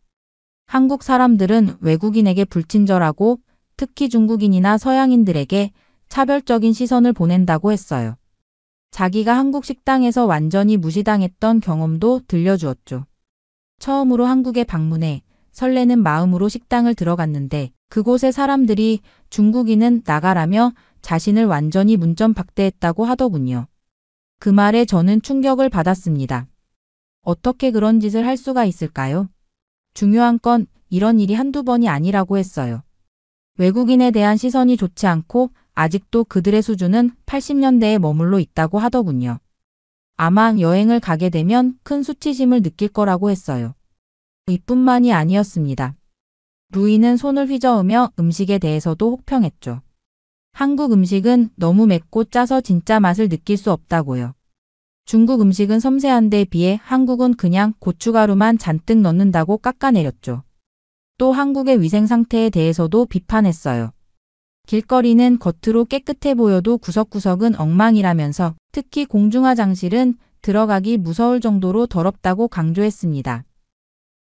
Speaker 2: 한국 사람들은 외국인에게 불친절하고 특히 중국인이나 서양인들에게 차별적인 시선을 보낸다고 했어요. 자기가 한국 식당에서 완전히 무시당했던 경험도 들려주었죠. 처음으로 한국에 방문해 설레는 마음으로 식당을 들어갔는데 그곳의 사람들이 중국인은 나가라며 자신을 완전히 문전박대했다고 하더군요. 그 말에 저는 충격을 받았습니다. 어떻게 그런 짓을 할 수가 있을까요? 중요한 건 이런 일이 한두 번이 아니라고 했어요. 외국인에 대한 시선이 좋지 않고 아직도 그들의 수준은 80년대에 머물러 있다고 하더군요. 아마 여행을 가게 되면 큰 수치심을 느낄 거라고 했어요. 이뿐만이 아니었습니다. 루이는 손을 휘저으며 음식에 대해서도 혹평했죠. 한국 음식은 너무 맵고 짜서 진짜 맛을 느낄 수 없다고요. 중국 음식은 섬세한데 비해 한국은 그냥 고춧가루만 잔뜩 넣는다고 깎아내렸죠. 또 한국의 위생 상태에 대해서도 비판했어요. 길거리는 겉으로 깨끗해 보여도 구석구석은 엉망이라면서 특히 공중화장실은 들어가기 무서울 정도로 더럽다고 강조했습니다.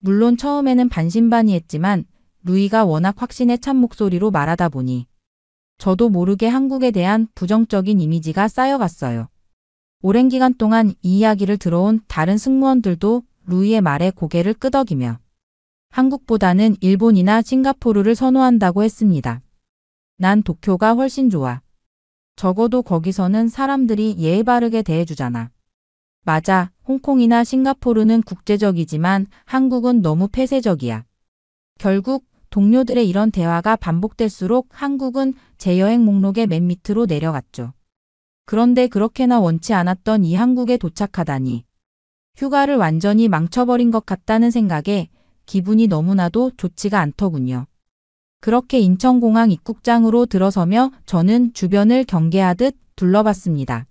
Speaker 2: 물론 처음에는 반신반의했지만 루이가 워낙 확신에 찬 목소리로 말하다 보니 저도 모르게 한국에 대한 부정적인 이미지가 쌓여갔어요. 오랜 기간 동안 이 이야기를 들어온 다른 승무원들도 루이의 말에 고개를 끄덕이며 한국보다는 일본이나 싱가포르를 선호한다고 했습니다. 난 도쿄가 훨씬 좋아. 적어도 거기서는 사람들이 예의 바르게 대해주잖아. 맞아, 홍콩이나 싱가포르는 국제적이지만 한국은 너무 폐쇄적이야. 결국 동료들의 이런 대화가 반복될수록 한국은 제 여행 목록의 맨 밑으로 내려갔죠. 그런데 그렇게나 원치 않았던 이 한국에 도착하다니. 휴가를 완전히 망쳐버린 것 같다는 생각에 기분이 너무나도 좋지가 않더군요. 그렇게 인천공항 입국장으로 들어서며 저는 주변을 경계하듯 둘러봤습니다.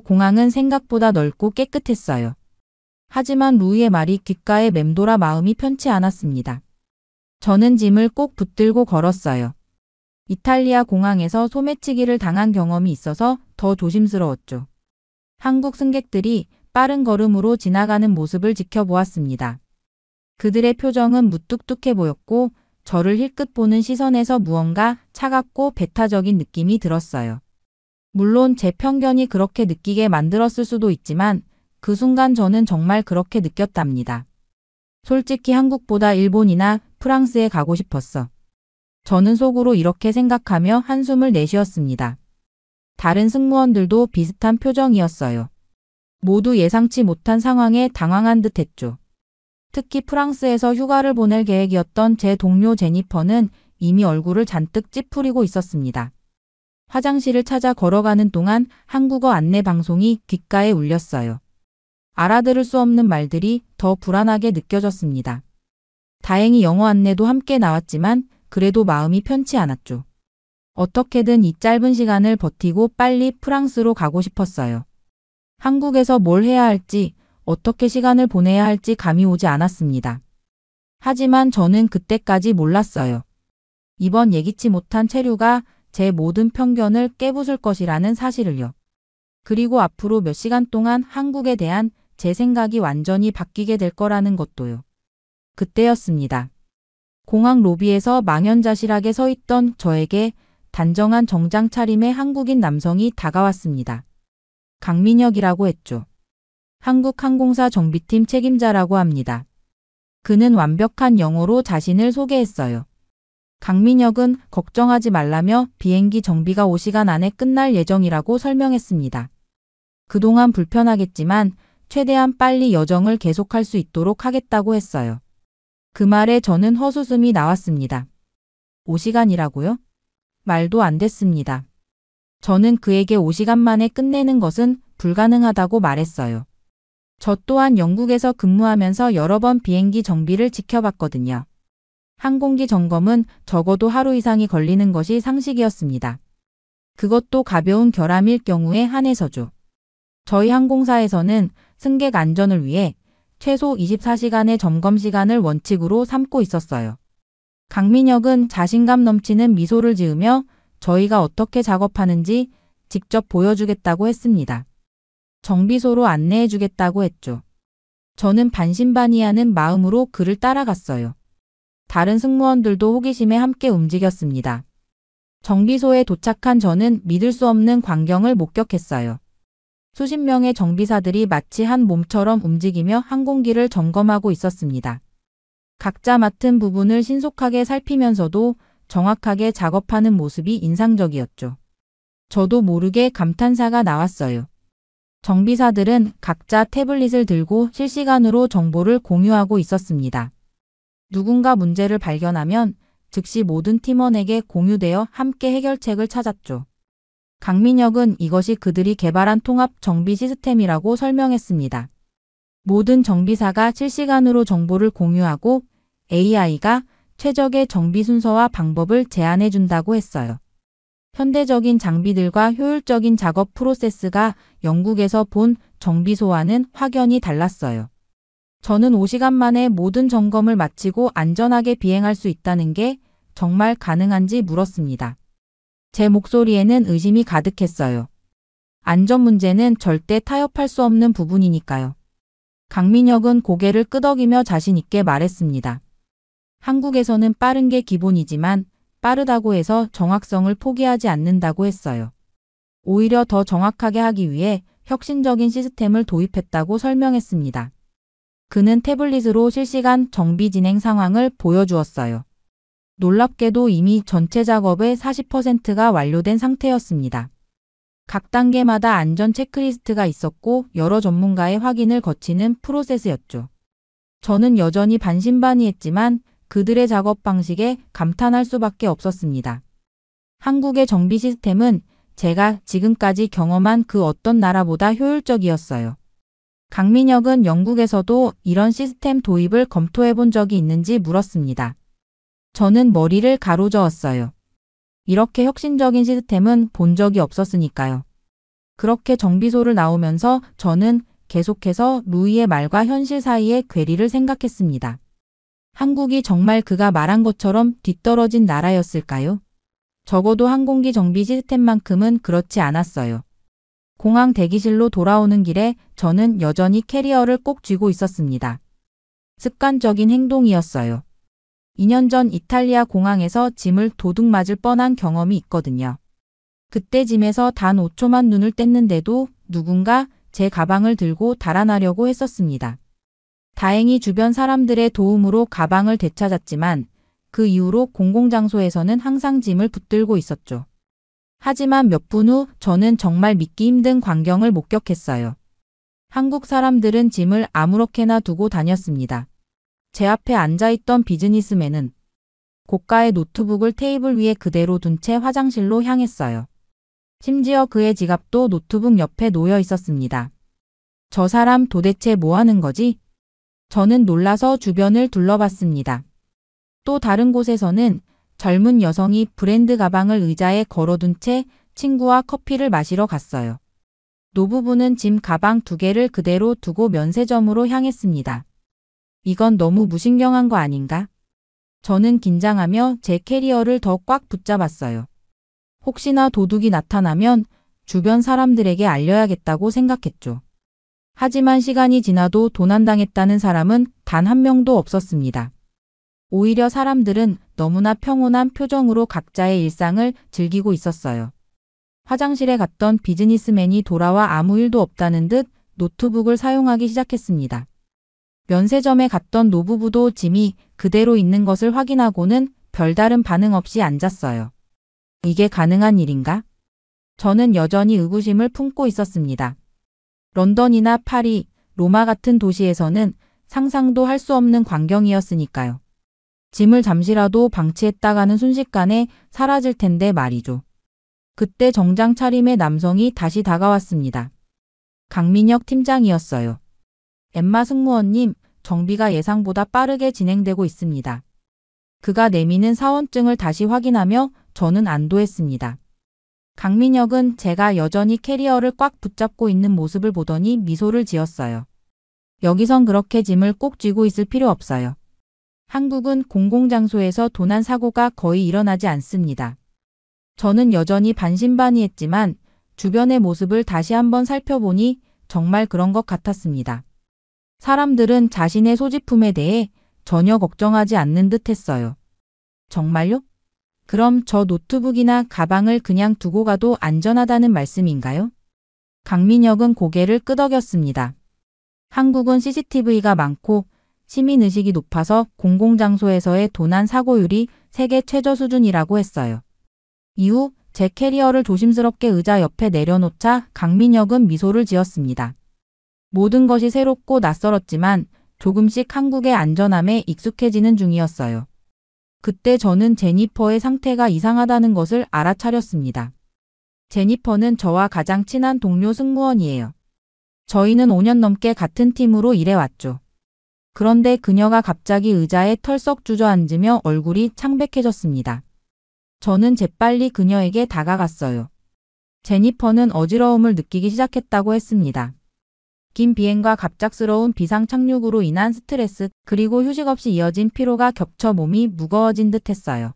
Speaker 2: 공항은 생각보다 넓고 깨끗했어요. 하지만 루이의 말이 귓가에 맴돌아 마음이 편치 않았습니다. 저는 짐을 꼭 붙들고 걸었어요. 이탈리아 공항에서 소매치기를 당한 경험이 있어서 더 조심스러웠죠. 한국 승객들이 빠른 걸음으로 지나가는 모습을 지켜보았습니다. 그들의 표정은 무뚝뚝해 보였고 저를 힐끗 보는 시선에서 무언가 차갑고 배타적인 느낌이 들었어요. 물론 제 편견이 그렇게 느끼게 만들었을 수도 있지만 그 순간 저는 정말 그렇게 느꼈답니다. 솔직히 한국보다 일본이나 프랑스에 가고 싶었어. 저는 속으로 이렇게 생각하며 한숨을 내쉬었습니다. 다른 승무원들도 비슷한 표정이었어요. 모두 예상치 못한 상황에 당황한 듯 했죠. 특히 프랑스에서 휴가를 보낼 계획이었던 제 동료 제니퍼는 이미 얼굴을 잔뜩 찌푸리고 있었습니다. 화장실을 찾아 걸어가는 동안 한국어 안내 방송이 귓가에 울렸어요. 알아들을 수 없는 말들이 더 불안하게 느껴졌습니다. 다행히 영어 안내도 함께 나왔지만 그래도 마음이 편치 않았죠. 어떻게든 이 짧은 시간을 버티고 빨리 프랑스로 가고 싶었어요. 한국에서 뭘 해야 할지, 어떻게 시간을 보내야 할지 감이 오지 않았습니다. 하지만 저는 그때까지 몰랐어요. 이번 예기치 못한 체류가 제 모든 편견을 깨부술 것이라는 사실을요. 그리고 앞으로 몇 시간 동안 한국에 대한 제 생각이 완전히 바뀌게 될 거라는 것도요. 그때였습니다. 공항 로비에서 망연자실하게 서 있던 저에게 단정한 정장 차림의 한국인 남성이 다가왔습니다. 강민혁이라고 했죠. 한국항공사 정비팀 책임자라고 합니다. 그는 완벽한 영어로 자신을 소개했어요. 강민혁은 걱정하지 말라며 비행기 정비가 5시간 안에 끝날 예정이라고 설명했습니다. 그동안 불편하겠지만 최대한 빨리 여정을 계속할 수 있도록 하겠다고 했어요. 그 말에 저는 헛웃음이 나왔습니다. 5시간이라고요? 말도 안 됐습니다. 저는 그에게 5시간 만에 끝내는 것은 불가능하다고 말했어요. 저 또한 영국에서 근무하면서 여러 번 비행기 정비를 지켜봤거든요. 항공기 점검은 적어도 하루 이상이 걸리는 것이 상식이었습니다. 그것도 가벼운 결함일 경우에 한해서죠. 저희 항공사에서는 승객 안전을 위해 최소 24시간의 점검 시간을 원칙으로 삼고 있었어요. 강민혁은 자신감 넘치는 미소를 지으며 저희가 어떻게 작업하는지 직접 보여주겠다고 했습니다. 정비소로 안내해주겠다고 했죠. 저는 반신반의하는 마음으로 그를 따라갔어요. 다른 승무원들도 호기심에 함께 움직였습니다. 정비소에 도착한 저는 믿을 수 없는 광경을 목격했어요. 수십 명의 정비사들이 마치 한 몸처럼 움직이며 항공기를 점검하고 있었습니다. 각자 맡은 부분을 신속하게 살피면서도 정확하게 작업하는 모습이 인상적이었죠. 저도 모르게 감탄사가 나왔어요. 정비사들은 각자 태블릿을 들고 실시간으로 정보를 공유하고 있었습니다. 누군가 문제를 발견하면 즉시 모든 팀원에게 공유되어 함께 해결책을 찾았죠. 강민혁은 이것이 그들이 개발한 통합 정비 시스템이라고 설명했습니다. 모든 정비사가 실시간으로 정보를 공유하고 AI가 최적의 정비 순서와 방법을 제안해 준다고 했어요. 현대적인 장비들과 효율적인 작업 프로세스가 영국에서 본 정비소와는 확연히 달랐어요. 저는 5시간 만에 모든 점검을 마치고 안전하게 비행할 수 있다는 게 정말 가능한지 물었습니다. 제 목소리에는 의심이 가득했어요. 안전 문제는 절대 타협할 수 없는 부분이니까요. 강민혁은 고개를 끄덕이며 자신 있게 말했습니다. 한국에서는 빠른 게 기본이지만 빠르다고 해서 정확성을 포기하지 않는다고 했어요. 오히려 더 정확하게 하기 위해 혁신적인 시스템을 도입했다고 설명했습니다. 그는 태블릿으로 실시간 정비 진행 상황을 보여주었어요. 놀랍게도 이미 전체 작업의 40%가 완료된 상태였습니다. 각 단계마다 안전 체크리스트가 있었고 여러 전문가의 확인을 거치는 프로세스였죠. 저는 여전히 반신반의했지만 그들의 작업 방식에 감탄할 수밖에 없었습니다. 한국의 정비 시스템은 제가 지금까지 경험한 그 어떤 나라보다 효율적이었어요. 강민혁은 영국에서도 이런 시스템 도입을 검토해 본 적이 있는지 물었습니다. 저는 머리를 가로저었어요. 이렇게 혁신적인 시스템은 본 적이 없었으니까요. 그렇게 정비소를 나오면서 저는 계속해서 루이의 말과 현실 사이의 괴리를 생각했습니다. 한국이 정말 그가 말한 것처럼 뒤떨어진 나라였을까요? 적어도 항공기 정비 시스템만큼은 그렇지 않았어요. 공항 대기실로 돌아오는 길에 저는 여전히 캐리어를 꼭 쥐고 있었습니다. 습관적인 행동이었어요. 2년 전 이탈리아 공항에서 짐을 도둑 맞을 뻔한 경험이 있거든요. 그때 짐에서 단 5초만 눈을 뗐는데도 누군가 제 가방을 들고 달아나려고 했었습니다. 다행히 주변 사람들의 도움으로 가방을 되찾았지만 그 이후로 공공장소에서는 항상 짐을 붙들고 있었죠. 하지만 몇 분 후 저는 정말 믿기 힘든 광경을 목격했어요. 한국 사람들은 짐을 아무렇게나 두고 다녔습니다. 제 앞에 앉아있던 비즈니스맨은 고가의 노트북을 테이블 위에 그대로 둔 채 화장실로 향했어요. 심지어 그의 지갑도 노트북 옆에 놓여 있었습니다. 저 사람 도대체 뭐 하는 거지? 저는 놀라서 주변을 둘러봤습니다. 또 다른 곳에서는 젊은 여성이 브랜드 가방을 의자에 걸어둔 채 친구와 커피를 마시러 갔어요. 노부부는 짐 가방 2개를 그대로 두고 면세점으로 향했습니다. 이건 너무 무신경한 거 아닌가? 저는 긴장하며 제 캐리어를 더 꽉 붙잡았어요. 혹시나 도둑이 나타나면 주변 사람들에게 알려야겠다고 생각했죠. 하지만 시간이 지나도 도난당했다는 사람은 단 한 명도 없었습니다. 오히려 사람들은 너무나 평온한 표정으로 각자의 일상을 즐기고 있었어요. 화장실에 갔던 비즈니스맨이 돌아와 아무 일도 없다는 듯 노트북을 사용하기 시작했습니다. 면세점에 갔던 노부부도 짐이 그대로 있는 것을 확인하고는 별다른 반응 없이 앉았어요. 이게 가능한 일인가? 저는 여전히 의구심을 품고 있었습니다. 런던이나 파리, 로마 같은 도시에서는 상상도 할 수 없는 광경이었으니까요. 짐을 잠시라도 방치했다가는 순식간에 사라질 텐데 말이죠. 그때 정장 차림의 남성이 다시 다가왔습니다. 강민혁 팀장이었어요. 엠마 승무원님, 정비가 예상보다 빠르게 진행되고 있습니다. 그가 내미는 사원증을 다시 확인하며 저는 안도했습니다. 강민혁은 제가 여전히 캐리어를 꽉 붙잡고 있는 모습을 보더니 미소를 지었어요. 여기선 그렇게 짐을 꼭 쥐고 있을 필요 없어요. 한국은 공공장소에서 도난 사고가 거의 일어나지 않습니다. 저는 여전히 반신반의했지만 주변의 모습을 다시 한번 살펴보니 정말 그런 것 같았습니다. 사람들은 자신의 소지품에 대해 전혀 걱정하지 않는 듯 했어요. 정말요? 그럼 저 노트북이나 가방을 그냥 두고 가도 안전하다는 말씀인가요? 강민혁은 고개를 끄덕였습니다. 한국은 CCTV가 많고 시민의식이 높아서 공공장소에서의 도난 사고율이 세계 최저 수준이라고 했어요. 이후 제 캐리어를 조심스럽게 의자 옆에 내려놓자 강민혁은 미소를 지었습니다. 모든 것이 새롭고 낯설었지만 조금씩 한국의 안전함에 익숙해지는 중이었어요. 그때 저는 제니퍼의 상태가 이상하다는 것을 알아차렸습니다. 제니퍼는 저와 가장 친한 동료 승무원이에요. 저희는 5년 넘게 같은 팀으로 일해왔죠. 그런데 그녀가 갑자기 의자에 털썩 주저앉으며 얼굴이 창백해졌습니다. 저는 재빨리 그녀에게 다가갔어요. 제니퍼는 어지러움을 느끼기 시작했다고 했습니다. 긴 비행과 갑작스러운 비상 착륙으로 인한 스트레스 그리고 휴식 없이 이어진 피로가 겹쳐 몸이 무거워진 듯 했어요.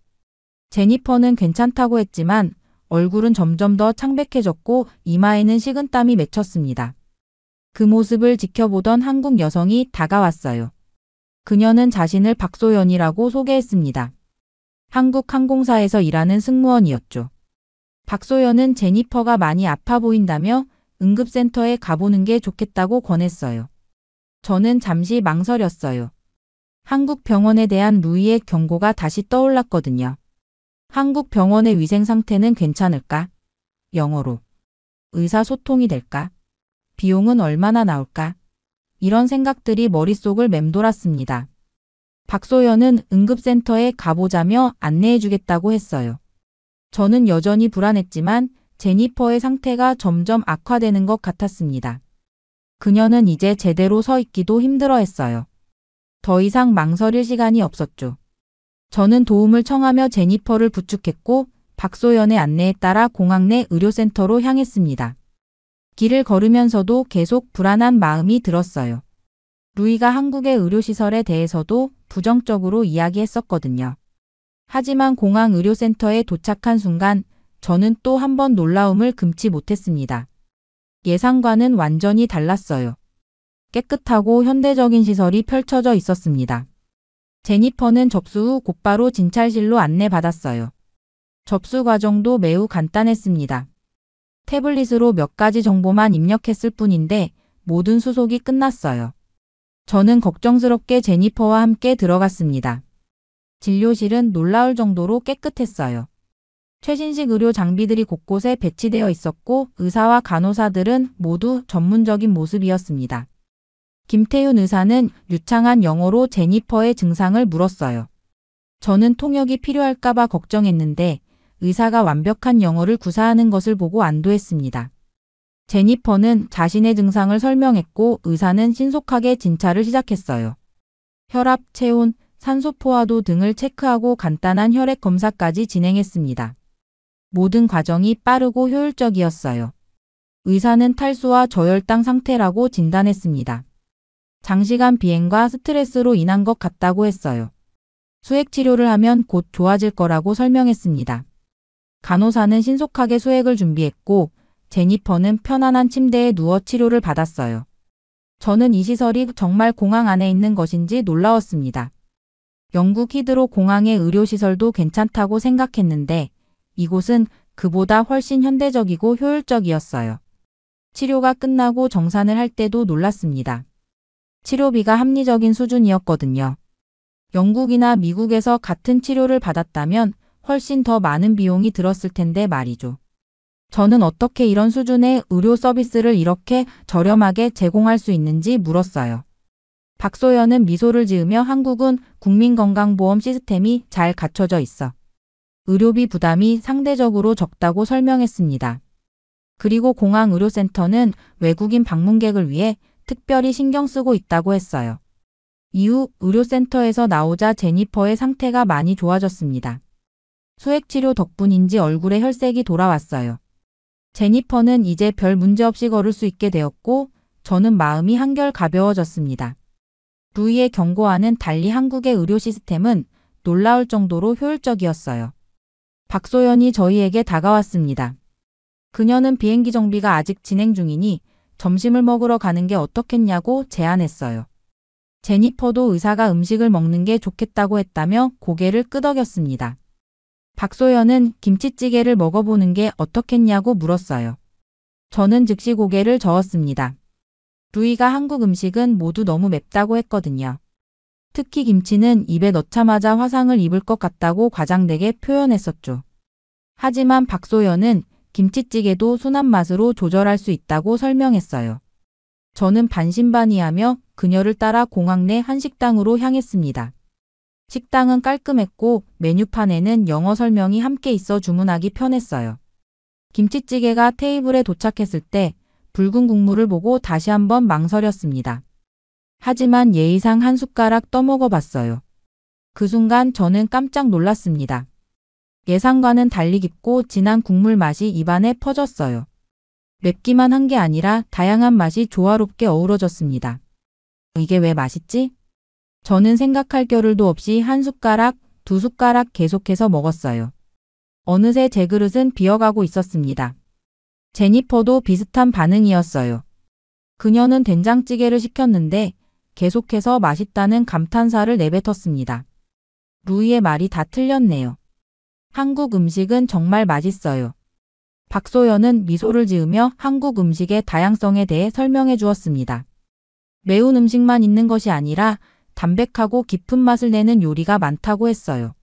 Speaker 2: 제니퍼는 괜찮다고 했지만 얼굴은 점점 더 창백해졌고 이마에는 식은땀이 맺혔습니다. 그 모습을 지켜보던 한국 여성이 다가왔어요. 그녀는 자신을 박소연이라고 소개했습니다. 한국 항공사에서 일하는 승무원이었죠. 박소연은 제니퍼가 많이 아파 보인다며 응급센터에 가보는 게 좋겠다고 권했어요. 저는 잠시 망설였어요. 한국 병원에 대한 루이의 경고가 다시 떠올랐거든요. 한국 병원의 위생 상태는 괜찮을까? 영어로. 의사소통이 될까? 비용은 얼마나 나올까? 이런 생각들이 머릿속을 맴돌았습니다. 박소연은 응급센터에 가보자며 안내해주겠다고 했어요. 저는 여전히 불안했지만 제니퍼의 상태가 점점 악화되는 것 같았습니다. 그녀는 이제 제대로 서 있기도 힘들어했어요. 더 이상 망설일 시간이 없었죠. 저는 도움을 청하며 제니퍼를 부축했고 박소연의 안내에 따라 공항 내 의료센터로 향했습니다. 길을 걸으면서도 계속 불안한 마음이 들었어요. 루이가 한국의 의료시설에 대해서도 부정적으로 이야기했었거든요. 하지만 공항 의료센터에 도착한 순간 저는 또 한 번 놀라움을 금치 못했습니다. 예상과는 완전히 달랐어요. 깨끗하고 현대적인 시설이 펼쳐져 있었습니다. 제니퍼는 접수 후 곧바로 진찰실로 안내받았어요. 접수 과정도 매우 간단했습니다. 태블릿으로 몇 가지 정보만 입력했을 뿐인데 모든 수속이 끝났어요. 저는 걱정스럽게 제니퍼와 함께 들어갔습니다. 진료실은 놀라울 정도로 깨끗했어요. 최신식 의료 장비들이 곳곳에 배치되어 있었고 의사와 간호사들은 모두 전문적인 모습이었습니다. 김태윤 의사는 유창한 영어로 제니퍼의 증상을 물었어요. 저는 통역이 필요할까봐 걱정했는데 의사가 완벽한 영어를 구사하는 것을 보고 안도했습니다. 제니퍼는 자신의 증상을 설명했고 의사는 신속하게 진찰을 시작했어요. 혈압, 체온, 산소 포화도 등을 체크하고 간단한 혈액 검사까지 진행했습니다. 모든 과정이 빠르고 효율적이었어요. 의사는 탈수와 저혈당 상태라고 진단했습니다. 장시간 비행과 스트레스로 인한 것 같다고 했어요. 수액 치료를 하면 곧 좋아질 거라고 설명했습니다. 간호사는 신속하게 수액을 준비했고 제니퍼는 편안한 침대에 누워 치료를 받았어요. 저는 이 시설이 정말 공항 안에 있는 것인지 놀라웠습니다. 영국 히드로 공항의 의료시설도 괜찮다고 생각했는데 이곳은 그보다 훨씬 현대적이고 효율적이었어요. 치료가 끝나고 정산을 할 때도 놀랐습니다. 치료비가 합리적인 수준이었거든요. 영국이나 미국에서 같은 치료를 받았다면 훨씬 더 많은 비용이 들었을 텐데 말이죠. 저는 어떻게 이런 수준의 의료 서비스를 이렇게 저렴하게 제공할 수 있는지 물었어요. 박소연은 미소를 지으며 한국은 국민건강보험 시스템이 잘 갖춰져 있어 의료비 부담이 상대적으로 적다고 설명했습니다. 그리고 공항 의료센터는 외국인 방문객을 위해 특별히 신경 쓰고 있다고 했어요. 이후 의료센터에서 나오자 제니퍼의 상태가 많이 좋아졌습니다. 수액치료 덕분인지 얼굴에 혈색이 돌아왔어요. 제니퍼는 이제 별 문제 없이 걸을 수 있게 되었고 저는 마음이 한결 가벼워졌습니다. 루이의 경고와는 달리 한국의 의료 시스템은 놀라울 정도로 효율적이었어요. 박소연이 저희에게 다가왔습니다. 그녀는 비행기 정비가 아직 진행 중이니 점심을 먹으러 가는 게 어떻겠냐고 제안했어요. 제니퍼도 의사가 음식을 먹는 게 좋겠다고 했다며 고개를 끄덕였습니다. 박소연은 김치찌개를 먹어보는 게 어떻겠냐고 물었어요. 저는 즉시 고개를 저었습니다. 루이가 한국 음식은 모두 너무 맵다고 했거든요. 특히 김치는 입에 넣자마자 화상을 입을 것 같다고 과장되게 표현했었죠. 하지만 박소연은 김치찌개도 순한 맛으로 조절할 수 있다고 설명했어요. 저는 반신반의하며 그녀를 따라 공항 내 한식당으로 향했습니다. 식당은 깔끔했고 메뉴판에는 영어 설명이 함께 있어 주문하기 편했어요. 김치찌개가 테이블에 도착했을 때 붉은 국물을 보고 다시 한번 망설였습니다. 하지만 예의상 한 숟가락 떠먹어 봤어요. 그 순간 저는 깜짝 놀랐습니다. 예상과는 달리 깊고 진한 국물 맛이 입안에 퍼졌어요. 맵기만 한 게 아니라 다양한 맛이 조화롭게 어우러졌습니다. 이게 왜 맛있지? 저는 생각할 겨를도 없이 한 숟가락, 두 숟가락 계속해서 먹었어요. 어느새 제 그릇은 비어가고 있었습니다. 제니퍼도 비슷한 반응이었어요. 그녀는 된장찌개를 시켰는데 계속해서 맛있다는 감탄사를 내뱉었습니다. 루이의 말이 다 틀렸네요. 한국 음식은 정말 맛있어요. 박소연은 미소를 지으며 한국 음식의 다양성에 대해 설명해 주었습니다. 매운 음식만 있는 것이 아니라 담백하고 깊은 맛을 내는 요리가 많다고 했어요.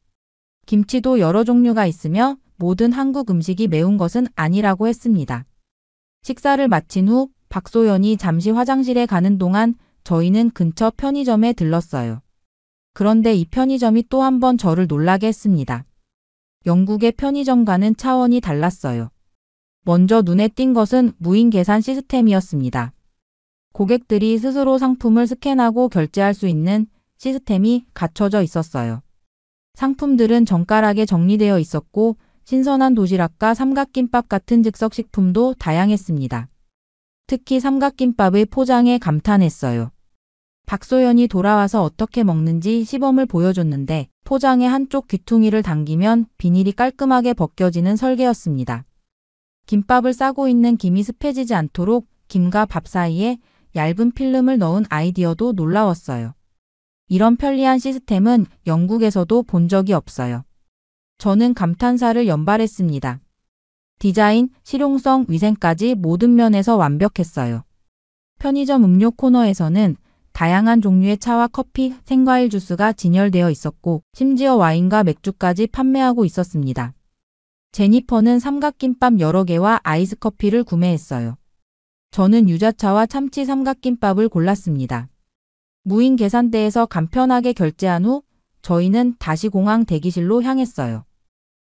Speaker 2: 김치도 여러 종류가 있으며 모든 한국 음식이 매운 것은 아니라고 했습니다. 식사를 마친 후 박소연이 잠시 화장실에 가는 동안 저희는 근처 편의점에 들렀어요. 그런데 이 편의점이 또 한 번 저를 놀라게 했습니다. 영국의 편의점과는 차원이 달랐어요. 먼저 눈에 띈 것은 무인 계산 시스템이었습니다. 고객들이 스스로 상품을 스캔하고 결제할 수 있는 시스템이 갖춰져 있었어요. 상품들은 정갈하게 정리되어 있었고 신선한 도시락과 삼각김밥 같은 즉석식품도 다양했습니다. 특히 삼각김밥의 포장에 감탄했어요. 박소연이 돌아와서 어떻게 먹는지 시범을 보여줬는데 포장의 한쪽 귀퉁이를 당기면 비닐이 깔끔하게 벗겨지는 설계였습니다. 김밥을 싸고 있는 김이 습해지지 않도록 김과 밥 사이에 얇은 필름을 넣은 아이디어도 놀라웠어요. 이런 편리한 시스템은 영국에서도 본 적이 없어요. 저는 감탄사를 연발했습니다. 디자인, 실용성, 위생까지 모든 면에서 완벽했어요. 편의점 음료 코너에서는 다양한 종류의 차와 커피, 생과일 주스가 진열되어 있었고 심지어 와인과 맥주까지 판매하고 있었습니다. 제니퍼는 삼각김밥 여러 개와 아이스 커피를 구매했어요. 저는 유자차와 참치 삼각김밥을 골랐습니다. 무인 계산대에서 간편하게 결제한 후 저희는 다시 공항 대기실로 향했어요.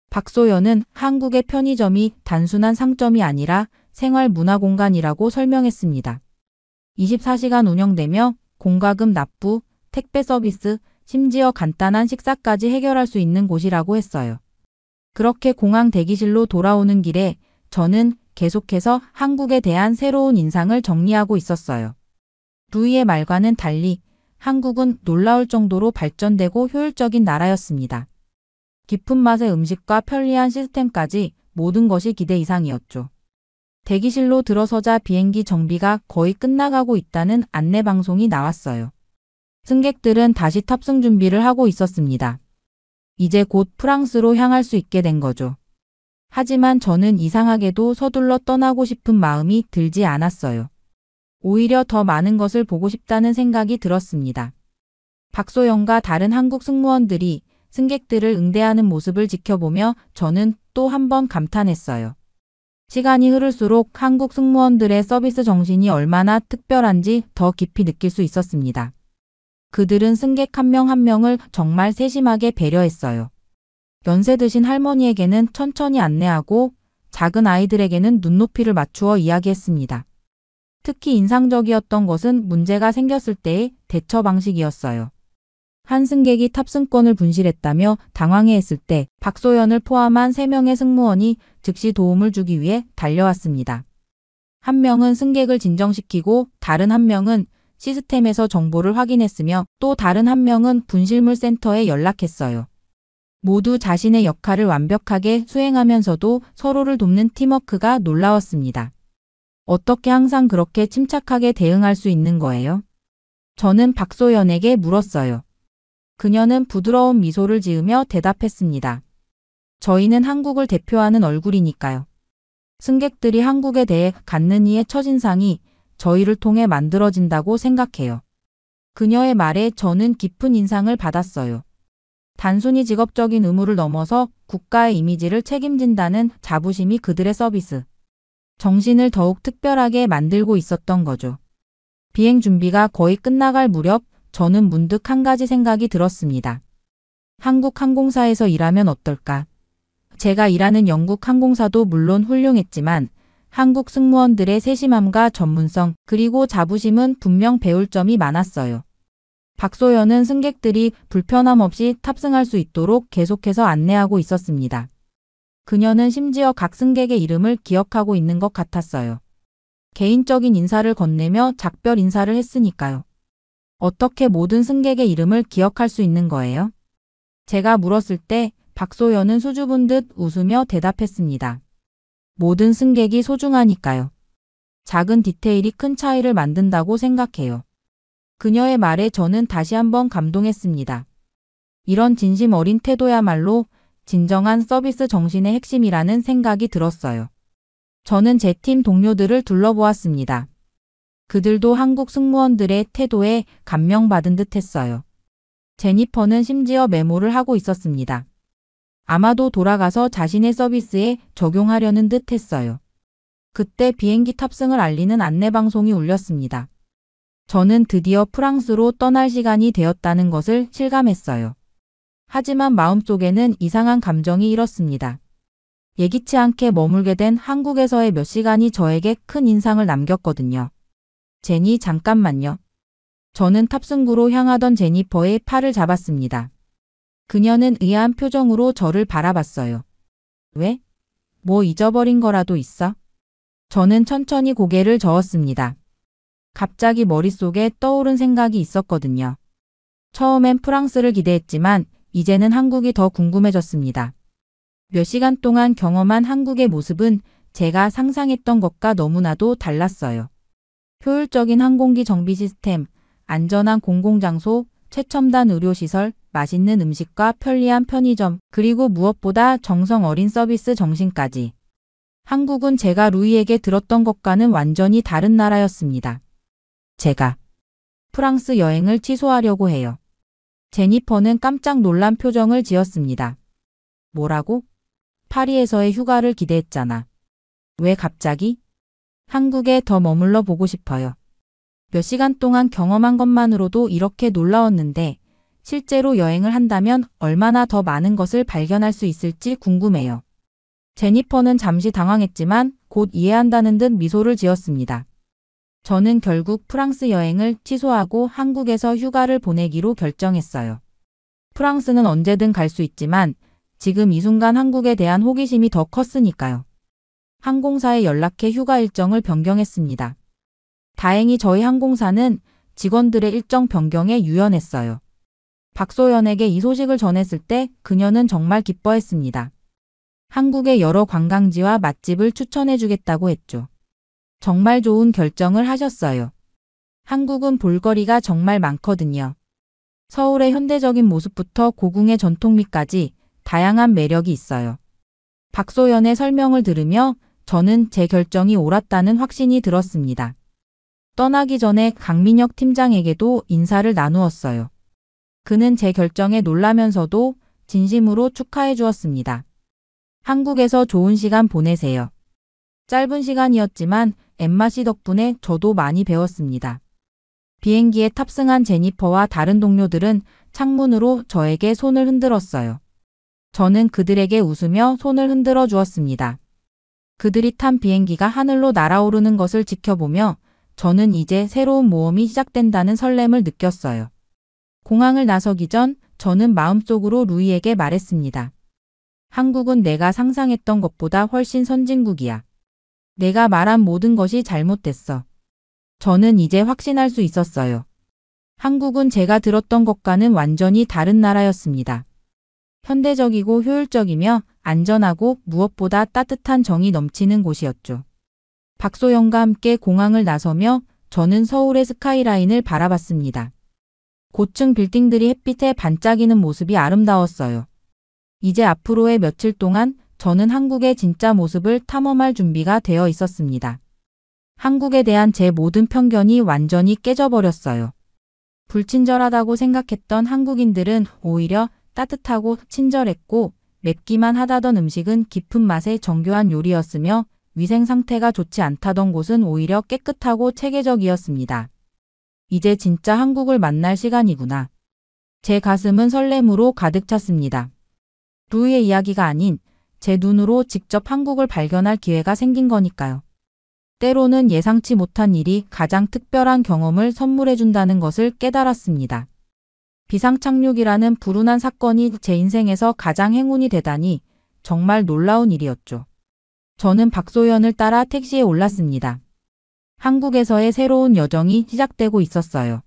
Speaker 2: 박소연은 한국의 편의점이 단순한 상점이 아니라 생활 문화 공간이라고 설명했습니다. 24시간 운영되며 공과금 납부, 택배 서비스, 심지어 간단한 식사까지 해결할 수 있는 곳이라고 했어요. 그렇게 공항 대기실로 돌아오는 길에 저는 계속해서 한국에 대한 새로운 인상을 정리하고 있었어요. 루이의 말과는 달리 한국은 놀라울 정도로 발전되고 효율적인 나라였습니다. 깊은 맛의 음식과 편리한 시스템까지 모든 것이 기대 이상이었죠. 대기실로 들어서자 비행기 정비가 거의 끝나가고 있다는 안내 방송이 나왔어요. 승객들은 다시 탑승 준비를 하고 있었습니다. 이제 곧 프랑스로 향할 수 있게 된 거죠. 하지만 저는 이상하게도 서둘러 떠나고 싶은 마음이 들지 않았어요. 오히려 더 많은 것을 보고 싶다는 생각이 들었습니다. 박소영과 다른 한국 승무원들이 승객들을 응대하는 모습을 지켜보며 저는 또 한 번 감탄했어요. 시간이 흐를수록 한국 승무원들의 서비스 정신이 얼마나 특별한지 더 깊이 느낄 수 있었습니다. 그들은 승객 한 명 한 명을 정말 세심하게 배려했어요. 연세 드신 할머니에게는 천천히 안내하고 작은 아이들에게는 눈높이를 맞추어 이야기했습니다. 특히 인상적이었던 것은 문제가 생겼을 때의 대처 방식이었어요. 한 승객이 탑승권을 분실했다며 당황해했을 때 박소연을 포함한 3명의 승무원이 즉시 도움을 주기 위해 달려왔습니다. 한 명은 승객을 진정시키고 다른 한 명은 시스템에서 정보를 확인했으며 또 다른 한 명은 분실물 센터에 연락했어요. 모두 자신의 역할을 완벽하게 수행하면서도 서로를 돕는 팀워크가 놀라웠습니다. 어떻게 항상 그렇게 침착하게 대응할 수 있는 거예요? 저는 박소연에게 물었어요. 그녀는 부드러운 미소를 지으며 대답했습니다. 저희는 한국을 대표하는 얼굴이니까요. 승객들이 한국에 대해 갖는 이의 첫인상이 저희를 통해 만들어진다고 생각해요. 그녀의 말에 저는 깊은 인상을 받았어요. 단순히 직업적인 의무를 넘어서 국가의 이미지를 책임진다는 자부심이 그들의 서비스 정신을 더욱 특별하게 만들고 있었던 거죠. 비행 준비가 거의 끝나갈 무렵 저는 문득 한 가지 생각이 들었습니다. 한국 항공사에서 일하면 어떨까? 제가 일하는 영국 항공사도 물론 훌륭했지만 한국 승무원들의 세심함과 전문성 그리고 자부심은 분명 배울 점이 많았어요. 박소연은 승객들이 불편함 없이 탑승할 수 있도록 계속해서 안내하고 있었습니다. 그녀는 심지어 각 승객의 이름을 기억하고 있는 것 같았어요. 개인적인 인사를 건네며 작별 인사를 했으니까요. 어떻게 모든 승객의 이름을 기억할 수 있는 거예요? 제가 물었을 때 박소연은 수줍은 듯 웃으며 대답했습니다. 모든 승객이 소중하니까요. 작은 디테일이 큰 차이를 만든다고 생각해요. 그녀의 말에 저는 다시 한번 감동했습니다. 이런 진심 어린 태도야말로 진정한 서비스 정신의 핵심이라는 생각이 들었어요. 저는 제 팀 동료들을 둘러보았습니다. 그들도 한국 승무원들의 태도에 감명받은 듯 했어요. 제니퍼는 심지어 메모를 하고 있었습니다. 아마도 돌아가서 자신의 서비스에 적용하려는 듯 했어요. 그때 비행기 탑승을 알리는 안내방송이 울렸습니다. 저는 드디어 프랑스로 떠날 시간이 되었다는 것을 실감했어요. 하지만 마음속에는 이상한 감정이 일었습니다. 예기치 않게 머물게 된 한국에서의 몇 시간이 저에게 큰 인상을 남겼거든요. 제니, 잠깐만요. 저는 탑승구로 향하던 제니퍼의 팔을 잡았습니다. 그녀는 의아한 표정으로 저를 바라봤어요. 왜? 뭐 잊어버린 거라도 있어? 저는 천천히 고개를 저었습니다. 갑자기 머릿속에 떠오른 생각이 있었거든요. 처음엔 프랑스를 기대했지만 이제는 한국이 더 궁금해졌습니다. 몇 시간 동안 경험한 한국의 모습은 제가 상상했던 것과 너무나도 달랐어요. 효율적인 항공기 정비 시스템, 안전한 공공장소, 최첨단 의료시설, 맛있는 음식과 편리한 편의점, 그리고 무엇보다 정성 어린 서비스 정신까지. 한국은 제가 루이에게 들었던 것과는 완전히 다른 나라였습니다. 제가 프랑스 여행을 취소하려고 해요. 제니퍼는 깜짝 놀란 표정을 지었습니다. 뭐라고? 파리에서의 휴가를 기대했잖아. 왜 갑자기? 한국에 더 머물러 보고 싶어요. 몇 시간 동안 경험한 것만으로도 이렇게 놀라웠는데 실제로 여행을 한다면 얼마나 더 많은 것을 발견할 수 있을지 궁금해요. 제니퍼는 잠시 당황했지만 곧 이해한다는 듯 미소를 지었습니다. 저는 결국 프랑스 여행을 취소하고 한국에서 휴가를 보내기로 결정했어요. 프랑스는 언제든 갈 수 있지만 지금 이 순간 한국에 대한 호기심이 더 컸으니까요. 항공사에 연락해 휴가 일정을 변경했습니다. 다행히 저희 항공사는 직원들의 일정 변경에 유연했어요. 박소연에게 이 소식을 전했을 때 그녀는 정말 기뻐했습니다. 한국의 여러 관광지와 맛집을 추천해주겠다고 했죠. 정말 좋은 결정을 하셨어요. 한국은 볼거리가 정말 많거든요. 서울의 현대적인 모습부터 고궁의 전통미까지 다양한 매력이 있어요. 박소연의 설명을 들으며 저는 제 결정이 옳았다는 확신이 들었습니다. 떠나기 전에 강민혁 팀장에게도 인사를 나누었어요. 그는 제 결정에 놀라면서도 진심으로 축하해 주었습니다. 한국에서 좋은 시간 보내세요. 짧은 시간이었지만 엠마 씨 덕분에 저도 많이 배웠습니다. 비행기에 탑승한 제니퍼와 다른 동료들은 창문으로 저에게 손을 흔들었어요. 저는 그들에게 웃으며 손을 흔들어 주었습니다. 그들이 탄 비행기가 하늘로 날아오르는 것을 지켜보며 저는 이제 새로운 모험이 시작된다는 설렘을 느꼈어요. 공항을 나서기 전 저는 마음속으로 루이에게 말했습니다. 한국은 내가 상상했던 것보다 훨씬 선진국이야. 내가 말한 모든 것이 잘못됐어. 저는 이제 확신할 수 있었어요. 한국은 제가 들었던 것과는 완전히 다른 나라였습니다. 현대적이고 효율적이며 안전하고 무엇보다 따뜻한 정이 넘치는 곳이었죠. 박소영과 함께 공항을 나서며 저는 서울의 스카이라인을 바라봤습니다. 고층 빌딩들이 햇빛에 반짝이는 모습이 아름다웠어요. 이제 앞으로의 며칠 동안 저는 한국의 진짜 모습을 탐험할 준비가 되어 있었습니다. 한국에 대한 제 모든 편견이 완전히 깨져버렸어요. 불친절하다고 생각했던 한국인들은 오히려 따뜻하고 친절했고 맵기만 하다던 음식은 깊은 맛의 정교한 요리였으며 위생 상태가 좋지 않다던 곳은 오히려 깨끗하고 체계적이었습니다. 이제 진짜 한국을 만날 시간이구나. 제 가슴은 설렘으로 가득 찼습니다. 루이의 이야기가 아닌 제 눈으로 직접 한국을 발견할 기회가 생긴 거니까요. 때로는 예상치 못한 일이 가장 특별한 경험을 선물해준다는 것을 깨달았습니다. 비상착륙이라는 불운한 사건이 제 인생에서 가장 행운이 되다니 정말 놀라운 일이었죠. 저는 박소연을 따라 택시에 올랐습니다. 한국에서의 새로운 여정이 시작되고 있었어요.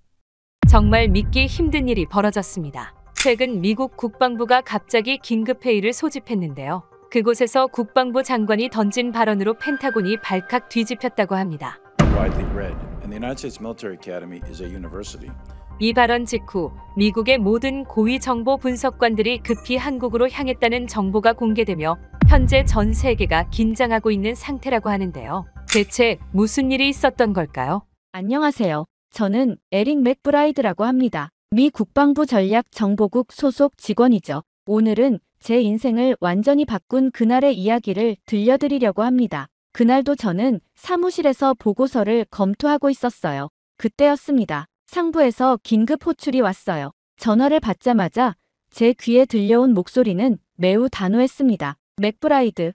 Speaker 1: 정말 믿기 힘든 일이 벌어졌습니다. 최근 미국 국방부가 갑자기 긴급회의를 소집했는데요. 그곳에서 국방부 장관이 던진 발언으로 펜타곤이 발칵 뒤집혔다고 합니다.
Speaker 4: Widely read, and the United States Military Academy is a university.
Speaker 1: 이 발언 직후 미국의 모든 고위 정보 분석관들이 급히 한국으로 향했다는 정보가 공개되며 현재 전 세계가 긴장하고 있는 상태라고 하는데요. 대체 무슨 일이 있었던 걸까요?
Speaker 5: 안녕하세요. 저는 에릭 맥브라이드라고 합니다. 미 국방부 전략정보국 소속 직원이죠. 오늘은 제 인생을 완전히 바꾼 그날의 이야기를 들려드리려고 합니다. 그날도 저는 사무실에서 보고서를 검토하고 있었어요. 그때였습니다. 상부에서 긴급 호출이 왔어요. 전화를 받자마자 제 귀에 들려온 목소리는 매우 단호했습니다. 맥브라이드,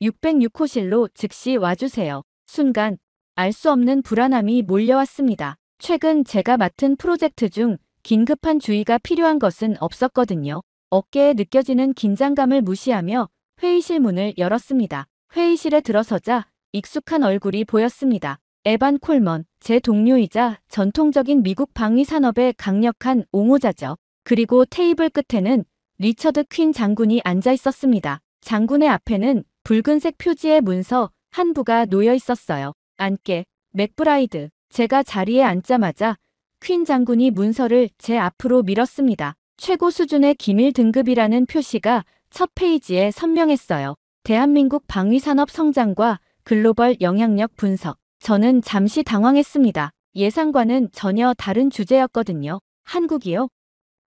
Speaker 5: 606호실로 즉시 와주세요. 순간 알 수 없는 불안함이 몰려왔습니다. 최근 제가 맡은 프로젝트 중 긴급한 주의가 필요한 것은 없었거든요. 어깨에 느껴지는 긴장감을 무시하며 회의실 문을 열었습니다. 회의실에 들어서자 익숙한 얼굴이 보였습니다. 에반 콜먼, 제 동료이자 전통적인 미국 방위 산업의 강력한 옹호자죠. 그리고 테이블 끝에는 리처드 퀸 장군이 앉아 있었습니다. 장군의 앞에는 붉은색 표지의 문서 한 부가 놓여 있었어요. 앉게, 맥브라이드. 제가 자리에 앉자마자 퀸 장군이 문서를 제 앞으로 밀었습니다. 최고 수준의 기밀 등급이라는 표시가 첫 페이지에 선명했어요. 대한민국 방위산업 성장과 글로벌 영향력 분석. 저는 잠시 당황했습니다. 예상과는 전혀 다른 주제였거든요. 한국이요?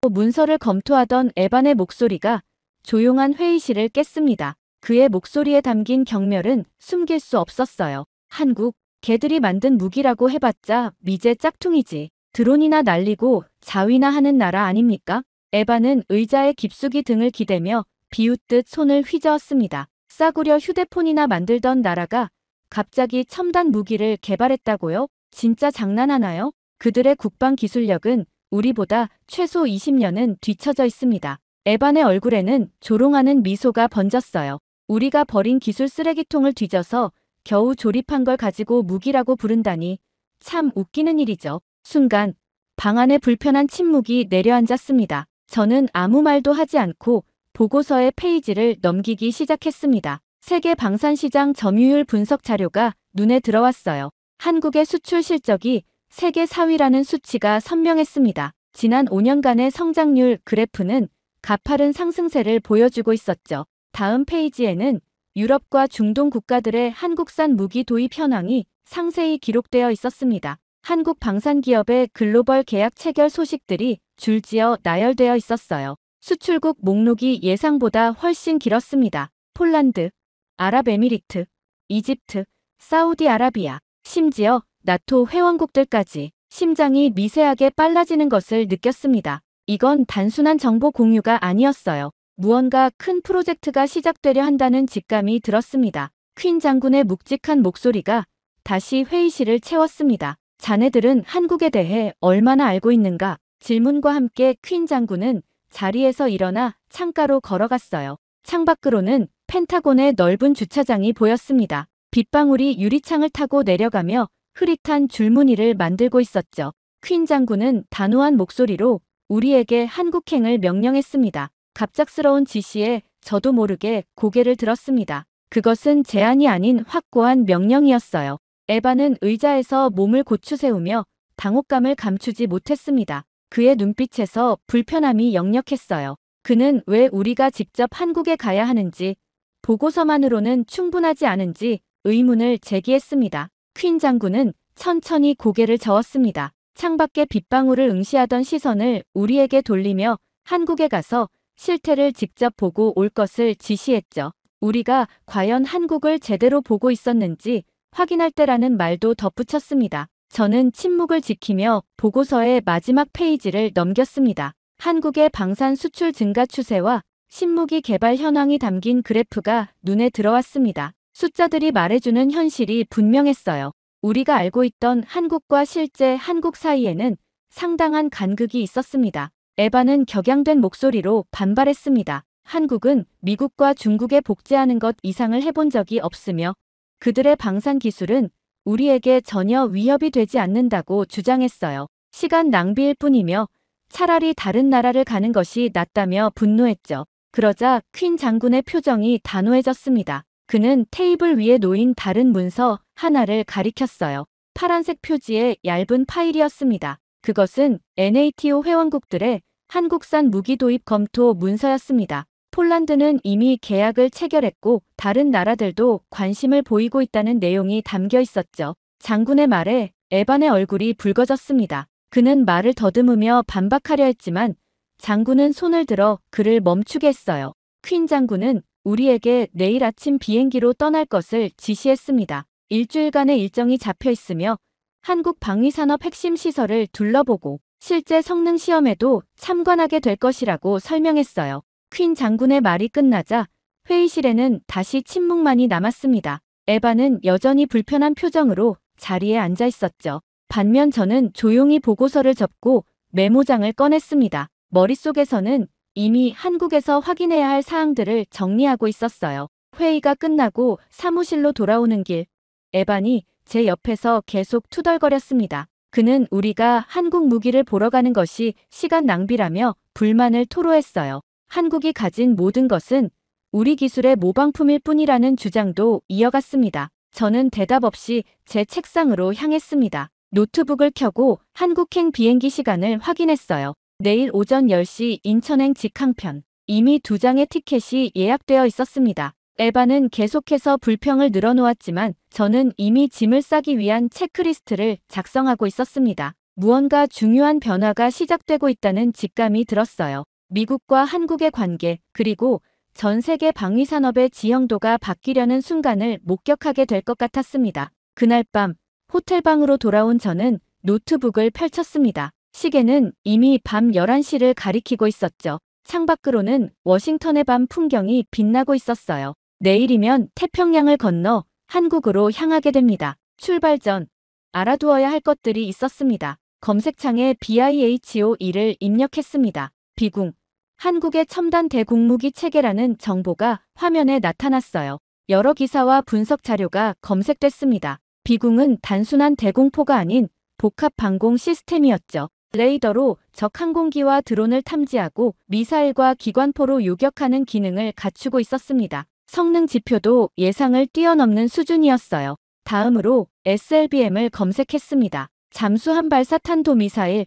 Speaker 5: 문서를 검토하던 에반의 목소리가 조용한 회의실을 깼습니다. 그의 목소리에 담긴 경멸은 숨길 수 없었어요. 한국, 걔들이 만든 무기라고 해봤자 미제 짝퉁이지. 드론이나 날리고 자위나 하는 나라 아닙니까? 에반은 의자에 깊숙이 등을 기대며 비웃듯 손을 휘저었습니다. 싸구려 휴대폰이나 만들던 나라가 갑자기 첨단 무기를 개발했다고요? 진짜 장난하나요? 그들의 국방 기술력은 우리보다 최소 20년은 뒤처져 있습니다. 에반의 얼굴에는 조롱하는 미소가 번졌어요. 우리가 버린 기술 쓰레기통을 뒤져서 겨우 조립한 걸 가지고 무기라고 부른다니 참 웃기는 일이죠. 순간 방 안에 불편한 침묵이 내려앉았습니다. 저는 아무 말도 하지 않고 보고서의 페이지를 넘기기 시작했습니다. 세계 방산시장 점유율 분석 자료가 눈에 들어왔어요. 한국의 수출 실적이 세계 4위라는 수치가 선명했습니다. 지난 5년간의 성장률 그래프는 가파른 상승세를 보여주고 있었죠. 다음 페이지에는 유럽과 중동 국가들의 한국산 무기 도입 현황이 상세히 기록되어 있었습니다. 한국 방산기업의 글로벌 계약 체결 소식들이 줄지어 나열되어 있었어요. 수출국 목록이 예상보다 훨씬 길었습니다. 폴란드, 아랍에미리트, 이집트, 사우디아라비아, 심지어 나토 회원국들까지. 심장이 미세하게 빨라지는 것을 느꼈습니다. 이건 단순한 정보 공유가 아니었어요. 무언가 큰 프로젝트가 시작되려 한다는 직감이 들었습니다. 퀸 장군의 묵직한 목소리가 다시 회의실을 채웠습니다. 자네들은 한국에 대해 얼마나 알고 있는가? 질문과 함께 퀸 장군은 자리에서 일어나 창가로 걸어갔어요. 창밖으로는 펜타곤의 넓은 주차장이 보였습니다. 빗방울이 유리창을 타고 내려가며 흐릿한 줄무늬를 만들고 있었죠. 퀸 장군은 단호한 목소리로 우리에게 한국행을 명령했습니다. 갑작스러운 지시에 저도 모르게 고개를 들었습니다. 그것은 제안이 아닌 확고한 명령이었어요. 에반은 의자에서 몸을 고추 세우며 당혹감을 감추지 못했습니다. 그의 눈빛에서 불편함이 역력했어요. 그는 왜 우리가 직접 한국에 가야 하는지, 보고서만으로는 충분하지 않은지 의문을 제기했습니다. 퀸 장군은 천천히 고개를 저었습니다. 창밖의 빗방울을 응시하던 시선을 우리에게 돌리며 한국에 가서 실태를 직접 보고 올 것을 지시했죠. 우리가 과연 한국을 제대로 보고 있었는지 확인할 때라는 말도 덧붙였습니다. 저는 침묵을 지키며 보고서의 마지막 페이지를 넘겼습니다. 한국의 방산 수출 증가 추세와 신무기 개발 현황이 담긴 그래프가 눈에 들어왔습니다. 숫자들이 말해주는 현실이 분명했어요. 우리가 알고 있던 한국과 실제 한국 사이에는 상당한 간극이 있었습니다. 에반은 격양된 목소리로 반발했습니다. 한국은 미국과 중국에 복제하는 것 이상을 해본 적이 없으며 그들의 방산 기술은 우리에게 전혀 위협이 되지 않는다고 주장했어요. 시간 낭비일 뿐이며 차라리 다른 나라를 가는 것이 낫다며 분노했죠. 그러자 퀸 장군의 표정이 단호해졌습니다. 그는 테이블 위에 놓인 다른 문서 하나를 가리켰어요. 파란색 표지의 얇은 파일이었습니다. 그것은 NATO 회원국들의 한국산 무기 도입 검토 문서였습니다. 폴란드는 이미 계약을 체결했고 다른 나라들도 관심을 보이고 있다는 내용이 담겨 있었죠. 장군의 말에 에반의 얼굴이 붉어졌습니다. 그는 말을 더듬으며 반박하려 했지만 장군은 손을 들어 그를 멈추게 했어요. 퀸 장군은 우리에게 내일 아침 비행기로 떠날 것을 지시했습니다. 일주일간의 일정이 잡혀 있으며 한국 방위산업 핵심 시설을 둘러보고 실제 성능 시험에도 참관하게 될 것이라고 설명했어요. 퀸 장군의 말이 끝나자 회의실에는 다시 침묵만이 남았습니다. 에바는 여전히 불편한 표정으로 자리에 앉아 있었죠. 반면 저는 조용히 보고서를 접고 메모장을 꺼냈습니다. 머릿속에서는 이미 한국에서 확인해야 할 사항들을 정리하고 있었어요. 회의가 끝나고 사무실로 돌아오는 길, 에반이 제 옆에서 계속 투덜거렸습니다. 그는 우리가 한국 무기를 보러 가는 것이 시간 낭비라며 불만을 토로했어요. 한국이 가진 모든 것은 우리 기술의 모방품일 뿐이라는 주장도 이어갔습니다. 저는 대답 없이 제 책상으로 향했습니다. 노트북을 켜고 한국행 비행기 시간을 확인했어요. 내일 오전 10시 인천행 직항편. 이미 2장의 티켓이 예약되어 있었습니다. 에바는 계속해서 불평을 늘어놓았지만 저는 이미 짐을 싸기 위한 체크리스트를 작성하고 있었습니다. 무언가 중요한 변화가 시작되고 있다는 직감이 들었어요. 미국과 한국의 관계, 그리고 전 세계 방위산업의 지형도가 바뀌려는 순간을 목격하게 될 것 같았습니다. 그날 밤 호텔방으로 돌아온 저는 노트북을 펼쳤습니다. 시계는 이미 밤 11시를 가리키고 있었죠. 창밖으로는 워싱턴의 밤 풍경이 빛나고 있었어요. 내일이면 태평양을 건너 한국으로 향하게 됩니다. 출발 전 알아두어야 할 것들이 있었습니다. 검색창에 BIHO2를 입력했습니다. 비궁, 한국의 첨단 대공무기 체계라는 정보가 화면에 나타났어요. 여러 기사와 분석 자료가 검색됐습니다. 비궁은 단순한 대공포가 아닌 복합 방공 시스템이었죠. 레이더로 적 항공기와 드론을 탐지하고 미사일과 기관포로 요격하는 기능을 갖추고 있었습니다. 성능 지표도 예상을 뛰어넘는 수준이었어요. 다음으로 SLBM을 검색했습니다. 잠수함 발사 탄도미사일,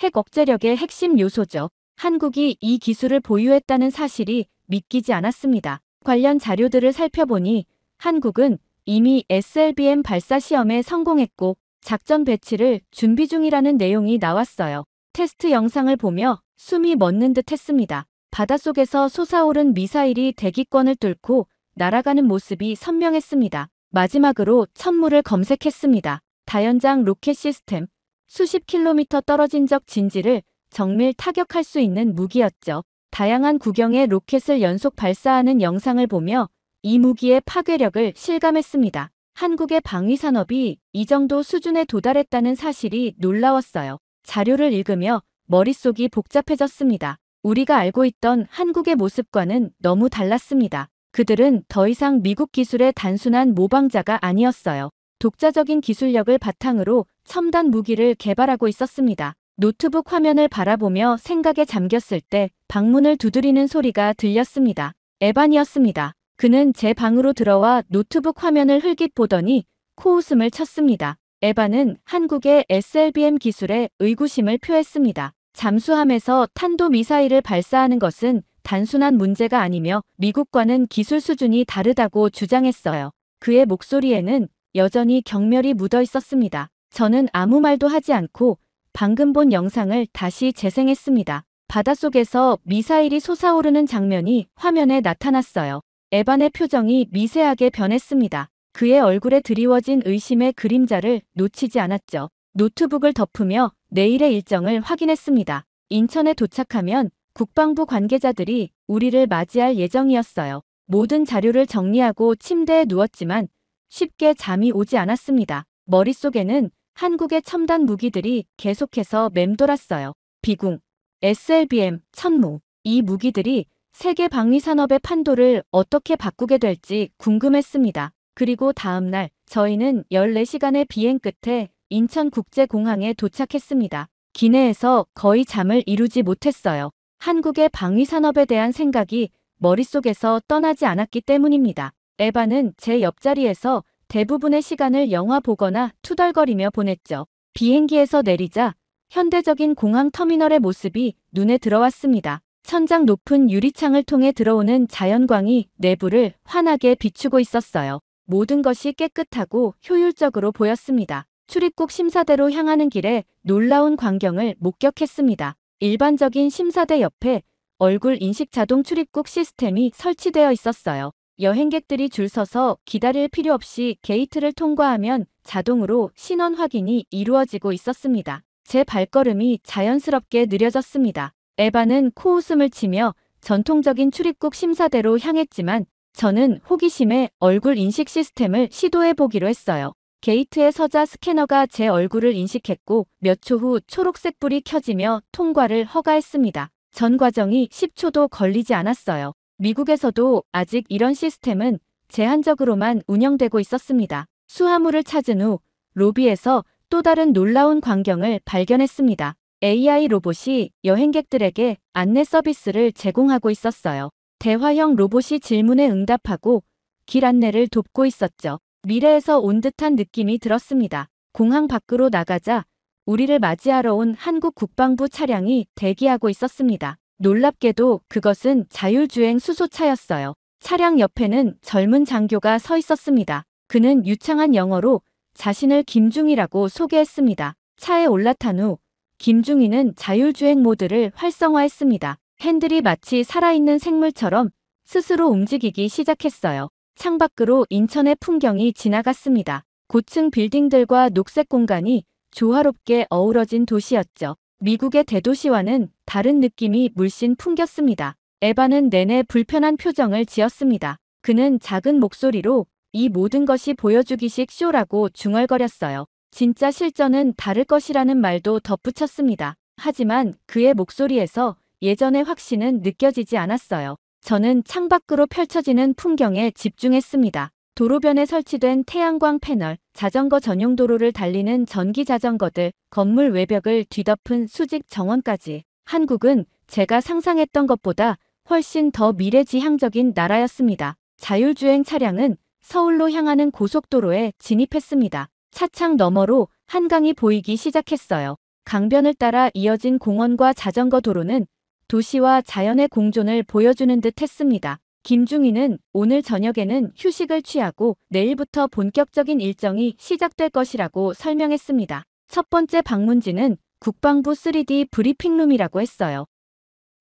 Speaker 5: 핵 억제력의 핵심 요소죠. 한국이 이 기술을 보유했다는 사실이 믿기지 않았습니다. 관련 자료들을 살펴보니 한국은 이미 SLBM 발사 시험에 성공했고 작전 배치를 준비 중이라는 내용이 나왔어요. 테스트 영상을 보며 숨이 멎는 듯 했습니다. 바닷속에서 솟아오른 미사일이 대기권을 뚫고 날아가는 모습이 선명했습니다. 마지막으로 천무를 검색했습니다. 다연장 로켓 시스템, 수십 킬로미터 떨어진 적 진지를 정밀 타격할 수 있는 무기였죠. 다양한 구경의 로켓을 연속 발사하는 영상을 보며 이 무기의 파괴력을 실감했습니다. 한국의 방위산업이 이 정도 수준에 도달했다는 사실이 놀라웠어요. 자료를 읽으며 머릿속이 복잡해졌습니다. 우리가 알고 있던 한국의 모습과는 너무 달랐습니다. 그들은 더 이상 미국 기술의 단순한 모방자가 아니었어요. 독자적인 기술력을 바탕으로 첨단 무기를 개발하고 있었습니다. 노트북 화면을 바라보며 생각에 잠겼을 때 방문을 두드리는 소리가 들렸습니다. 에반이었습니다. 그는 제 방으로 들어와 노트북 화면을 흘깃 보더니 코웃음을 쳤습니다. 에반은 한국의 SLBM 기술에 의구심을 표했습니다. 잠수함에서 탄도미사일을 발사하는 것은 단순한 문제가 아니며 미국과는 기술 수준이 다르다고 주장했어요. 그의 목소리에는 여전히 경멸이 묻어 있었습니다. 저는 아무 말도 하지 않고 방금 본 영상을 다시 재생했습니다. 바닷속에서 미사일이 솟아오르는 장면이 화면에 나타났어요. 에반의 표정이 미세하게 변했습니다. 그의 얼굴에 드리워진 의심의 그림자를 놓치지 않았죠. 노트북을 덮으며 내일의 일정을 확인했습니다. 인천에 도착하면 국방부 관계자들이 우리를 맞이할 예정이었어요. 모든 자료를 정리하고 침대에 누웠지만 쉽게 잠이 오지 않았습니다. 머릿속에는 한국의 첨단 무기들이 계속해서 맴돌았어요. 비궁, SLBM, 천무. 이 무기들이 세계 방위 산업의 판도를 어떻게 바꾸게 될지 궁금했습니다. 그리고 다음 날 저희는 14시간의 비행 끝에 인천국제공항에 도착했습니다. 기내에서 거의 잠을 이루지 못했어요. 한국의 방위 산업에 대한 생각이 머릿속에서 떠나지 않았기 때문입니다. 에바는 제 옆자리에서 대부분의 시간을 영화 보거나 투덜거리며 보냈죠. 비행기에서 내리자 현대적인 공항 터미널의 모습이 눈에 들어왔습니다. 천장 높은 유리창을 통해 들어오는 자연광이 내부를 환하게 비추고 있었어요. 모든 것이 깨끗하고 효율적으로 보였습니다. 출입국 심사대로 향하는 길에 놀라운 광경을 목격했습니다. 일반적인 심사대 옆에 얼굴 인식 자동 출입국 시스템이 설치되어 있었어요. 여행객들이 줄 서서 기다릴 필요 없이 게이트를 통과하면 자동으로 신원 확인이 이루어지고 있었습니다. 제 발걸음이 자연스럽게 느려졌습니다. 에바는 코웃음을 치며 전통적인 출입국 심사대로 향했지만 저는 호기심에 얼굴 인식 시스템을 시도해 보기로 했어요. 게이트에 서자 스캐너가 제 얼굴을 인식했고 몇 초 후 초록색 불이 켜지며 통과를 허가했습니다. 전 과정이 10초도 걸리지 않았어요. 미국에서도 아직 이런 시스템은 제한적으로만 운영되고 있었습니다. 수화물을 찾은 후 로비에서 또 다른 놀라운 광경을 발견했습니다. AI 로봇이 여행객들에게 안내 서비스를 제공하고 있었어요. 대화형 로봇이 질문에 응답하고 길 안내를 돕고 있었죠. 미래에서 온 듯한 느낌이 들었습니다. 공항 밖으로 나가자 우리를 맞이하러 온 한국 국방부 차량이 대기하고 있었습니다. 놀랍게도 그것은 자율주행 수소차였어요. 차량 옆에는 젊은 장교가 서 있었습니다. 그는 유창한 영어로 자신을 김중희라고 소개했습니다. 차에 올라탄 후 김중희는 자율주행 모드를 활성화했습니다. 핸들이 마치 살아있는 생물처럼 스스로 움직이기 시작했어요. 창밖으로 인천의 풍경이 지나갔습니다. 고층 빌딩들과 녹색 공간이 조화롭게 어우러진 도시였죠. 미국의 대도시와는 다른 느낌이 물씬 풍겼습니다. 에바는 내내 불편한 표정을 지었습니다. 그는 작은 목소리로 이 모든 것이 보여주기식 쇼라고 중얼거렸어요. 진짜 실전은 다를 것이라는 말도 덧붙였습니다. 하지만 그의 목소리에서 예전의 확신은 느껴지지 않았어요. 저는 창밖으로 펼쳐지는 풍경에 집중했습니다. 도로변에 설치된 태양광 패널, 자전거 전용 도로를 달리는 전기 자전거들, 건물 외벽을 뒤덮은 수직 정원까지. 한국은 제가 상상했던 것보다 훨씬 더 미래지향적인 나라였습니다. 자율주행 차량은 서울로 향하는 고속도로에 진입했습니다. 차창 너머로 한강이 보이기 시작했어요. 강변을 따라 이어진 공원과 자전거 도로는 도시와 자연의 공존을 보여주는 듯 했습니다. 김중희는 오늘 저녁에는 휴식을 취하고 내일부터 본격적인 일정이 시작될 것이라고 설명했습니다. 첫 번째 방문지는 국방부 3D 브리핑룸이라고 했어요.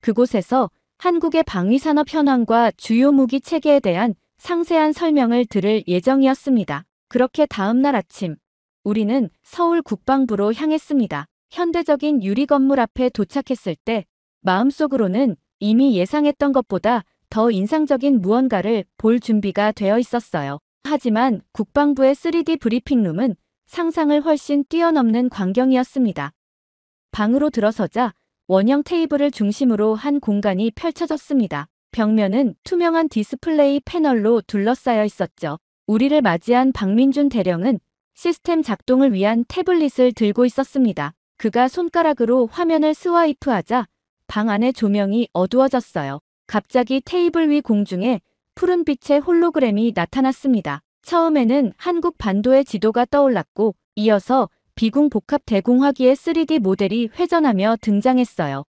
Speaker 5: 그곳에서 한국의 방위산업 현황과 주요 무기 체계에 대한 상세한 설명을 들을 예정이었습니다. 그렇게 다음 날 아침, 우리는 서울 국방부로 향했습니다. 현대적인 유리 건물 앞에 도착했을 때 마음속으로는 이미 예상했던 것보다 더 인상적인 무언가를 볼 준비가 되어 있었어요. 하지만 국방부의 3D 브리핑룸은 상상을 훨씬 뛰어넘는 광경이었습니다. 방으로 들어서자 원형 테이블을 중심으로 한 공간이 펼쳐졌습니다. 벽면은 투명한 디스플레이 패널로 둘러싸여 있었죠. 우리를 맞이한 박민준 대령은 시스템 작동을 위한 태블릿을 들고 있었습니다. 그가 손가락으로 화면을 스와이프하자 방 안의 조명이 어두워졌어요. 갑자기 테이블 위 공중에 푸른빛의 홀로그램이 나타났습니다. 처음에는 한국 반도의 지도가 떠올랐고 이어서 비궁 복합 대공화기의 3D 모델이 회전하며 등장했어요.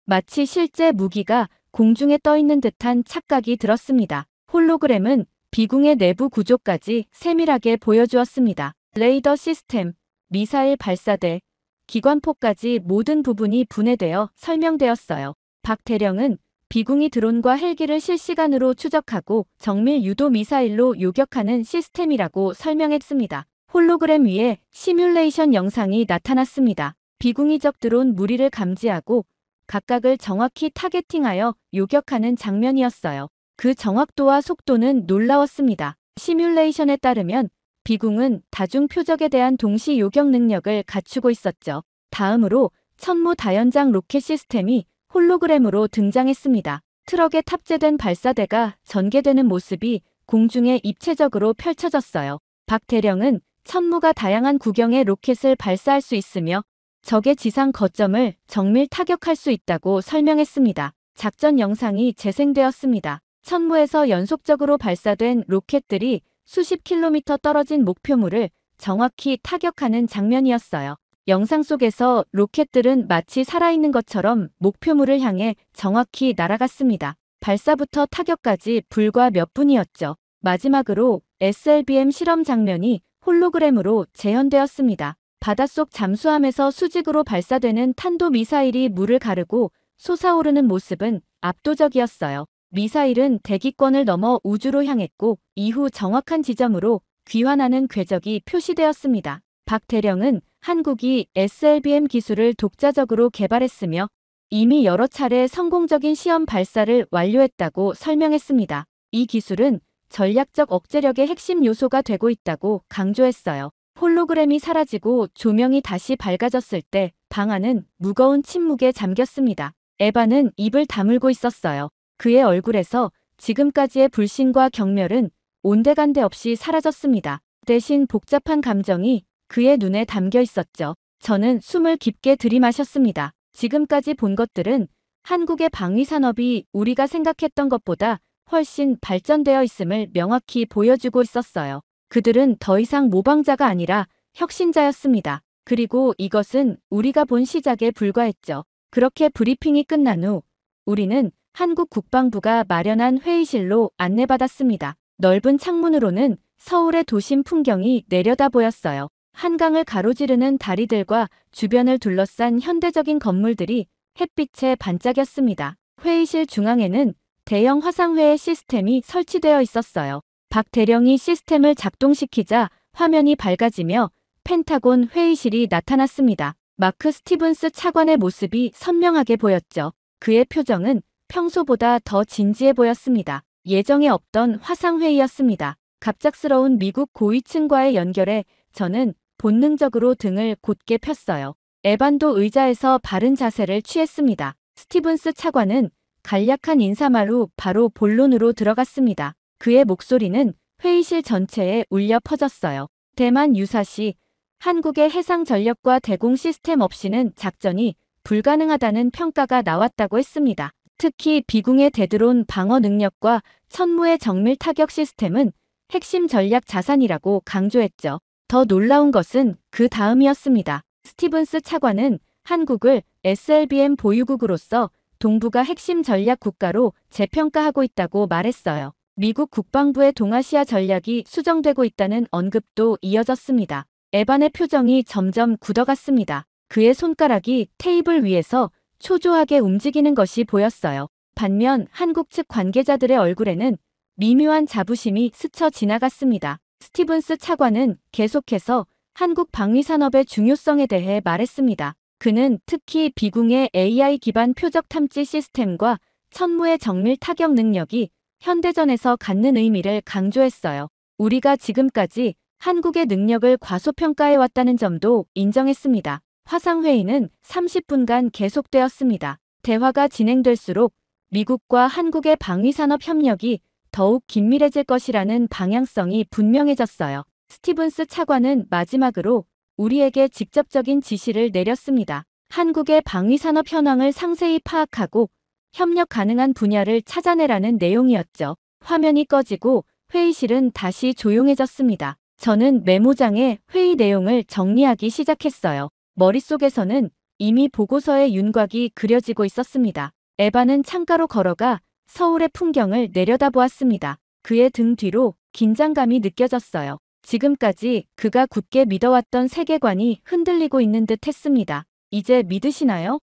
Speaker 5: 마치 실제 무기가 공중에 떠 있는 듯한 착각이 들었습니다. 홀로그램은 비궁의 내부 구조까지 세밀하게 보여주었습니다. 레이더 시스템, 미사일 발사대, 기관포까지 모든 부분이 분해되어 설명되었어요. 박 대령은 비궁이 드론과 헬기를 실시간으로 추적하고 정밀 유도 미사일로 요격하는 시스템이라고 설명했습니다. 홀로그램 위에 시뮬레이션 영상이 나타났습니다. 비궁이 적 드론 무리를 감지하고 각각을 정확히 타겟팅하여 요격하는 장면이었어요. 그 정확도와 속도는 놀라웠습니다. 시뮬레이션에 따르면 비궁은 다중 표적에 대한 동시 요격 능력을 갖추고 있었죠. 다음으로 천무 다연장 로켓 시스템이 홀로그램으로 등장했습니다. 트럭에 탑재된 발사대가 전개되는 모습이 공중에 입체적으로 펼쳐졌어요. 박 대령은 천무가 다양한 구경의 로켓을 발사할 수 있으며 적의 지상 거점을 정밀 타격할 수 있다고 설명했습니다. 작전 영상이 재생되었습니다. 천무에서 연속적으로 발사된 로켓들이 수십 킬로미터 떨어진 목표물을 정확히 타격하는 장면이었어요. 영상 속에서 로켓들은 마치 살아있는 것처럼 목표물을 향해 정확히 날아갔습니다. 발사부터 타격까지 불과 몇 분이었죠. 마지막으로 SLBM 실험 장면이 홀로그램으로 재현되었습니다. 바닷속 잠수함에서 수직으로 발사되는 탄도미사일이 물을 가르고 솟아오르는 모습은 압도적이었어요. 미사일은 대기권을 넘어 우주로 향했고 이후 정확한 지점으로 귀환하는 궤적이 표시되었습니다. 박 대령은 한국이 SLBM 기술을 독자적으로 개발했으며 이미 여러 차례 성공적인 시험 발사를 완료했다고 설명했습니다. 이 기술은 전략적 억제력의 핵심 요소가 되고 있다고 강조했어요. 홀로그램이 사라지고 조명이 다시 밝아졌을 때 방 안은 무거운 침묵에 잠겼습니다. 에바는 입을 다물고 있었어요. 그의 얼굴에서 지금까지의 불신과 경멸은 온데간데 없이 사라졌습니다. 대신 복잡한 감정이 그의 눈에 담겨 있었죠. 저는 숨을 깊게 들이마셨습니다. 지금까지 본 것들은 한국의 방위 산업이 우리가 생각했던 것보다 훨씬 발전되어 있음을 명확히 보여주고 있었어요. 그들은 더 이상 모방자가 아니라 혁신자였습니다. 그리고 이것은 우리가 본 시작에 불과했죠. 그렇게 브리핑이 끝난 후 우리는 한국 국방부가 마련한 회의실로 안내받았습니다. 넓은 창문으로는 서울의 도심 풍경이 내려다 보였어요. 한강을 가로지르는 다리들과 주변을 둘러싼 현대적인 건물들이 햇빛에 반짝였습니다. 회의실 중앙에는 대형 화상회의 시스템이 설치되어 있었어요. 박 대령이 시스템을 작동시키자 화면이 밝아지며 펜타곤 회의실이 나타났습니다. 마크 스티븐스 차관의 모습이 선명하게 보였죠. 그의 표정은 평소보다 더 진지해 보였습니다. 예정에 없던 화상회의였습니다. 갑작스러운 미국 고위층과의 연결에 저는 본능적으로 등을 곧게 폈어요. 에반도 의자에서 바른 자세를 취했습니다. 스티븐스 차관은 간략한 인사말 후 바로 본론으로 들어갔습니다. 그의 목소리는 회의실 전체에 울려 퍼졌어요. 대만 유사시 한국의 해상 전력과 대공 시스템 없이는 작전이 불가능하다는 평가가 나왔다고 했습니다. 특히 비궁의 대드론 방어 능력과 천무의 정밀 타격 시스템은 핵심 전략 자산이라고 강조했죠. 더 놀라운 것은 그 다음이었습니다. 스티븐스 차관은 한국을 SLBM 보유국으로서 동북아 핵심 전략 국가로 재평가하고 있다고 말했어요. 미국 국방부의 동아시아 전략이 수정되고 있다는 언급도 이어졌습니다. 에반의 표정이 점점 굳어갔습니다. 그의 손가락이 테이블 위에서 초조하게 움직이는 것이 보였어요. 반면 한국 측 관계자들의 얼굴에는 미묘한 자부심이 스쳐 지나갔습니다. 스티븐스 차관은 계속해서 한국 방위산업의 중요성에 대해 말했습니다. 그는 특히 비궁의 AI 기반 표적 탐지 시스템과 천무의 정밀 타격 능력이 현대전에서 갖는 의미를 강조했어요. 우리가 지금까지 한국의 능력을 과소평가해왔다는 점도 인정했습니다. 화상회의는 30분간 계속되었습니다. 대화가 진행될수록 미국과 한국의 방위산업 협력이 더욱 긴밀해질 것이라는 방향성이 분명해졌어요. 스티븐스 차관은 마지막으로 우리에게 직접적인 지시를 내렸습니다. 한국의 방위산업 현황을 상세히 파악하고 협력 가능한 분야를 찾아내라는 내용이었죠. 화면이 꺼지고 회의실은 다시 조용해졌습니다. 저는 메모장에 회의 내용을 정리하기 시작했어요. 머릿속에서는 이미 보고서의 윤곽이 그려지고 있었습니다. 에바는 창가로 걸어가 서울의 풍경을 내려다보았습니다. 그의 등 뒤로 긴장감이 느껴졌어요. 지금까지 그가 굳게 믿어왔던 세계관이 흔들리고 있는 듯 했습니다. 이제 믿으시나요?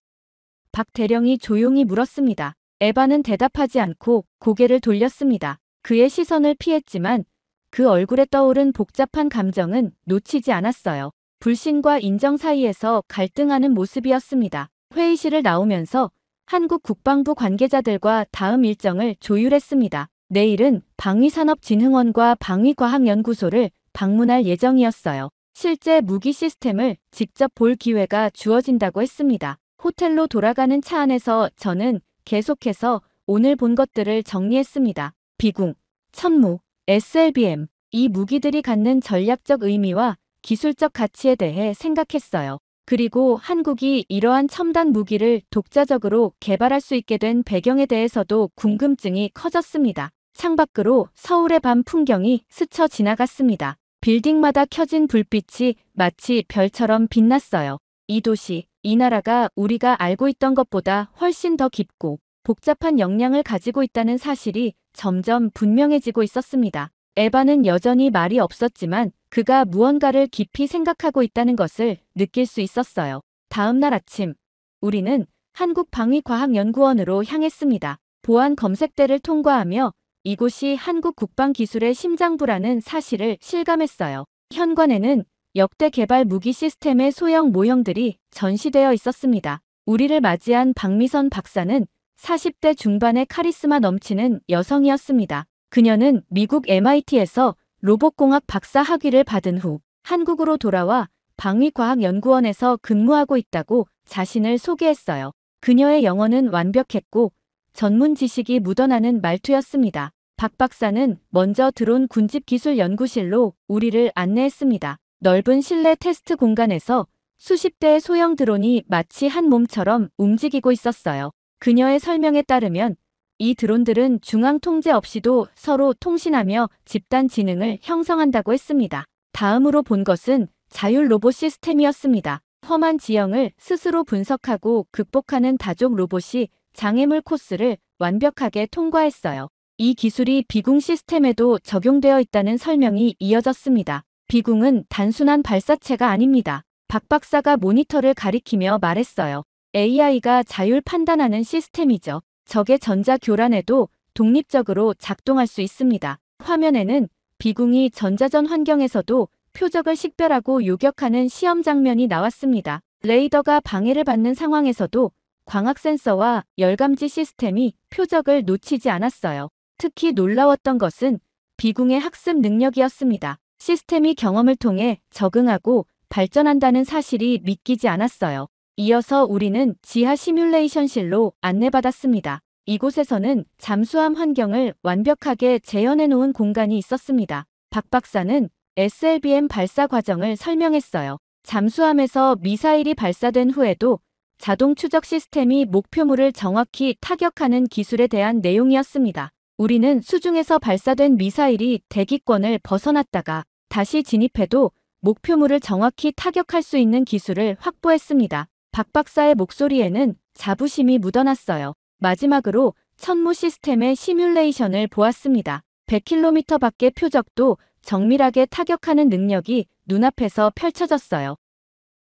Speaker 5: 박 대령이 조용히 물었습니다. 에바는 대답하지 않고 고개를 돌렸습니다. 그의 시선을 피했지만 그 얼굴에 떠오른 복잡한 감정은 놓치지 않았어요. 불신과 인정 사이에서 갈등하는 모습이었습니다. 회의실을 나오면서 한국 국방부 관계자들과 다음 일정을 조율했습니다. 내일은 방위산업진흥원과 방위과학연구소를 방문할 예정이었어요. 실제 무기 시스템을 직접 볼 기회가 주어진다고 했습니다. 호텔로 돌아가는 차 안에서 저는 계속해서 오늘 본 것들을 정리했습니다. 비궁, 천무, SLBM. 이 무기들이 갖는 전략적 의미와 기술적 가치에 대해 생각했어요. 그리고 한국이 이러한 첨단 무기를 독자적으로 개발할 수 있게 된 배경에 대해서도 궁금증이 커졌습니다. 창밖으로 서울의 밤 풍경이 스쳐 지나갔습니다. 빌딩마다 켜진 불빛이 마치 별처럼 빛났어요. 이 도시, 이 나라가 우리가 알고 있던 것보다 훨씬 더 깊고 복잡한 역량을 가지고 있다는 사실이 점점 분명해지고 있었습니다. 에바는 여전히 말이 없었지만 그가 무언가를 깊이 생각하고 있다는 것을 느낄 수 있었어요. 다음 날 아침, 우리는 한국방위과학연구원으로 향했습니다. 보안 검색대를 통과하며 이곳이 한국 국방기술의 심장부라는 사실을 실감했어요. 현관에는 역대 개발 무기 시스템의 소형 모형들이 전시되어 있었습니다. 우리를 맞이한 박미선 박사는 40대 중반의 카리스마 넘치는 여성이었습니다. 그녀는 미국 MIT에서 로봇공학 박사 학위를 받은 후 한국으로 돌아와 방위과학연구원에서 근무하고 있다고 자신을 소개했어요. 그녀의 영어는 완벽했고 전문 지식이 묻어나는 말투였습니다. 박 박사는 먼저 드론 군집기술연구실로 우리를 안내했습니다. 넓은 실내 테스트 공간에서 수십 대의 소형 드론이 마치 한 몸처럼 움직이고 있었어요. 그녀의 설명에 따르면 이 드론들은 중앙 통제 없이도 서로 통신하며 집단 지능을 형성한다고 했습니다. 다음으로 본 것은 자율 로봇 시스템이었습니다. 험한 지형을 스스로 분석하고 극복하는 다족 로봇이 장애물 코스를 완벽하게 통과했어요. 이 기술이 비궁 시스템에도 적용되어 있다는 설명이 이어졌습니다. 비궁은 단순한 발사체가 아닙니다. 박 박사가 모니터를 가리키며 말했어요. AI가 자율 판단하는 시스템이죠. 적의 전자 교란에도 독립적으로 작동할 수 있습니다. 화면에는 비궁이 전자전 환경에서도 표적을 식별하고 요격하는 시험 장면이 나왔습니다. 레이더가 방해를 받는 상황에서도 광학 센서와 열감지 시스템이 표적을 놓치지 않았어요. 특히 놀라웠던 것은 비궁의 학습 능력이었습니다. 시스템이 경험을 통해 적응하고 발전한다는 사실이 믿기지 않았어요. 이어서 우리는 지하 시뮬레이션실로 안내받았습니다. 이곳에서는 잠수함 환경을 완벽하게 재현해 놓은 공간이 있었습니다. 박 박사는 SLBM 발사 과정을 설명했어요. 잠수함에서 미사일이 발사된 후에도 자동 추적 시스템이 목표물을 정확히 타격하는 기술에 대한 내용이었습니다. 우리는 수중에서 발사된 미사일이 대기권을 벗어났다가 다시 진입해도 목표물을 정확히 타격할 수 있는 기술을 확보했습니다. 박 박사의 목소리에는 자부심이 묻어났어요. 마지막으로 천무 시스템의 시뮬레이션을 보았습니다. 100km 밖의 표적도 정밀하게 타격하는 능력이 눈앞에서 펼쳐졌어요.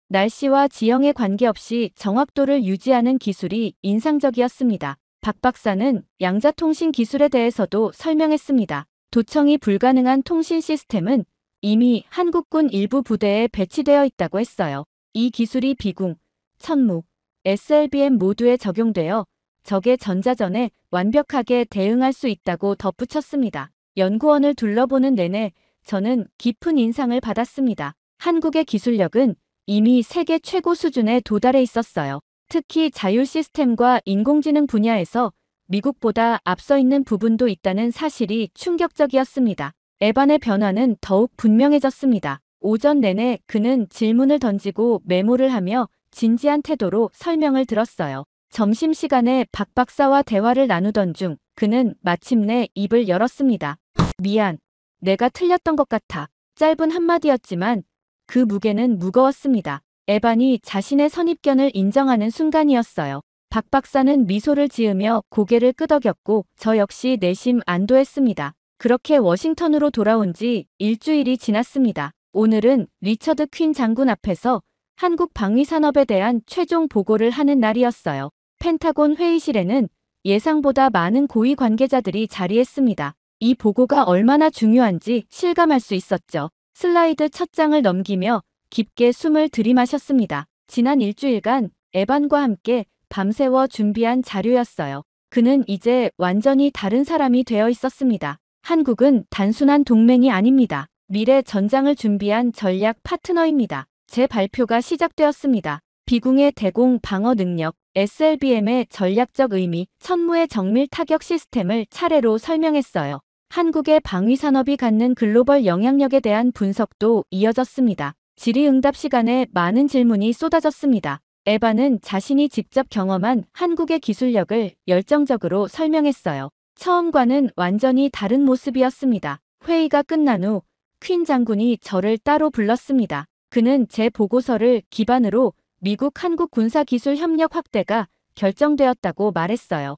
Speaker 5: 날씨와 지형에 관계없이 정확도를 유지하는 기술이 인상적이었습니다. 박 박사는 양자통신 기술에 대해서도 설명했습니다. 도청이 불가능한 통신 시스템은 이미 한국군 일부 부대에 배치되어 있다고 했어요. 이 기술이 비궁, 천무, SLBM 모두에 적용되어 적의 전자전에 완벽하게 대응할 수 있다고 덧붙였습니다. 연구원을 둘러보는 내내 저는 깊은 인상을 받았습니다. 한국의 기술력은 이미 세계 최고 수준에 도달해 있었어요. 특히 자율 시스템과 인공지능 분야에서 미국보다 앞서 있는 부분도 있다는 사실이 충격적이었습니다. 에반의 변화는 더욱 분명해졌습니다. 오전 내내 그는 질문을 던지고 메모를 하며 진지한 태도로 설명을 들었어요. 점심시간에 박 박사와 대화를 나누던 중 그는 마침내 입을 열었습니다. 미안. 내가 틀렸던 것 같아. 짧은 한마디였지만 그 무게는 무거웠습니다. 에반이 자신의 선입견을 인정하는 순간이었어요. 박 박사는 미소를 지으며 고개를 끄덕였고 저 역시 내심 안도했습니다. 그렇게 워싱턴으로 돌아온 지 일주일이 지났습니다. 오늘은 리처드 퀸 장군 앞에서 한국 방위산업에 대한 최종 보고를 하는 날이었어요. 펜타곤 회의실에는 예상보다 많은 고위 관계자들이 자리했습니다. 이 보고가 얼마나 중요한지 실감할 수 있었죠. 슬라이드 첫 장을 넘기며 깊게 숨을 들이마셨습니다. 지난 일주일간 에반과 함께 밤새워 준비한 자료였어요. 그는 이제 완전히 다른 사람이 되어 있었습니다. 한국은 단순한 동맹이 아닙니다. 미래 전장을 준비한 전략 파트너입니다. 제 발표가 시작되었습니다. 비궁의 대공 방어 능력, SLBM의 전략적 의미, 천무의 정밀 타격 시스템을 차례로 설명했어요. 한국의 방위 산업이 갖는 글로벌 영향력에 대한 분석도 이어졌습니다. 질의응답 시간에 많은 질문이 쏟아졌습니다. 에바는 자신이 직접 경험한 한국의 기술력을 열정적으로 설명했어요. 처음과는 완전히 다른 모습이었습니다. 회의가 끝난 후 퀸 장군이 저를 따로 불렀습니다. 그는 제 보고서를 기반으로 미국 한국 군사기술 협력 확대가 결정되었다고 말했어요.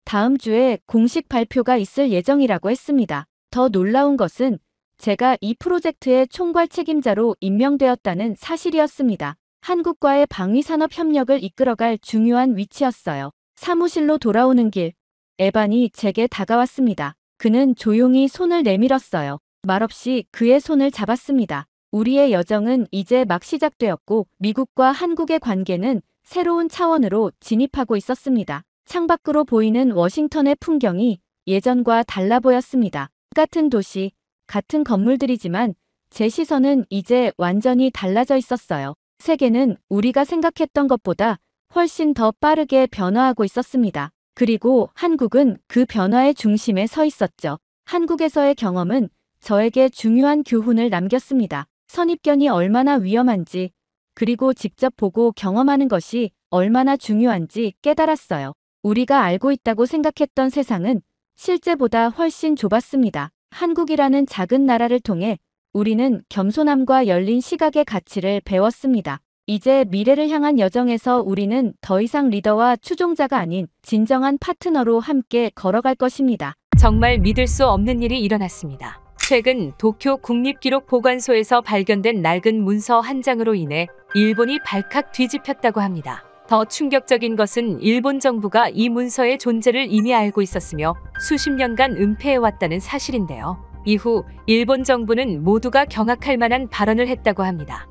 Speaker 5: 다음 주에 공식 발표가 있을 예정이라고 했습니다. 더 놀라운 것은 제가 이 프로젝트의 총괄 책임자로 임명되었다는 사실이었습니다. 한국과의 방위산업 협력을 이끌어갈 중요한 위치였어요. 사무실로 돌아오는 길, 에반이 제게 다가왔습니다. 그는 조용히 손을 내밀었어요. 말없이 그의 손을 잡았습니다. 우리의 여정은 이제 막 시작되었고 미국과 한국의 관계는 새로운 차원으로 진입하고 있었습니다. 창밖으로 보이는 워싱턴의 풍경이 예전과 달라 보였습니다. 같은 도시, 같은 건물들이지만 제 시선은 이제 완전히 달라져 있었어요. 세계는 우리가 생각했던 것보다 훨씬 더 빠르게 변화하고 있었습니다. 그리고 한국은 그 변화의 중심에 서 있었죠. 한국에서의 경험은 저에게 중요한 교훈을 남겼습니다. 선입견이 얼마나 위험한지, 그리고 직접 보고 경험하는 것이 얼마나 중요한지 깨달았어요. 우리가 알고 있다고 생각했던 세상은 실제보다 훨씬 좁았습니다. 한국이라는 작은 나라를 통해 우리는 겸손함과 열린 시각의 가치를 배웠습니다. 이제 미래를 향한 여정에서 우리는 더 이상 리더와 추종자가 아닌 진정한 파트너로 함께 걸어갈 것입니다.
Speaker 1: 정말 믿을 수 없는 일이 일어났습니다. 최근 도쿄 국립기록보관소에서 발견된 낡은 문서 한 장으로 인해 일본이 발칵 뒤집혔다고 합니다. 더 충격적인 것은 일본 정부가 이 문서의 존재를 이미 알고 있었으며 수십 년간 은폐해왔다는 사실인데요. 이후 일본 정부는 모두가 경악할 만한 발언을 했다고 합니다.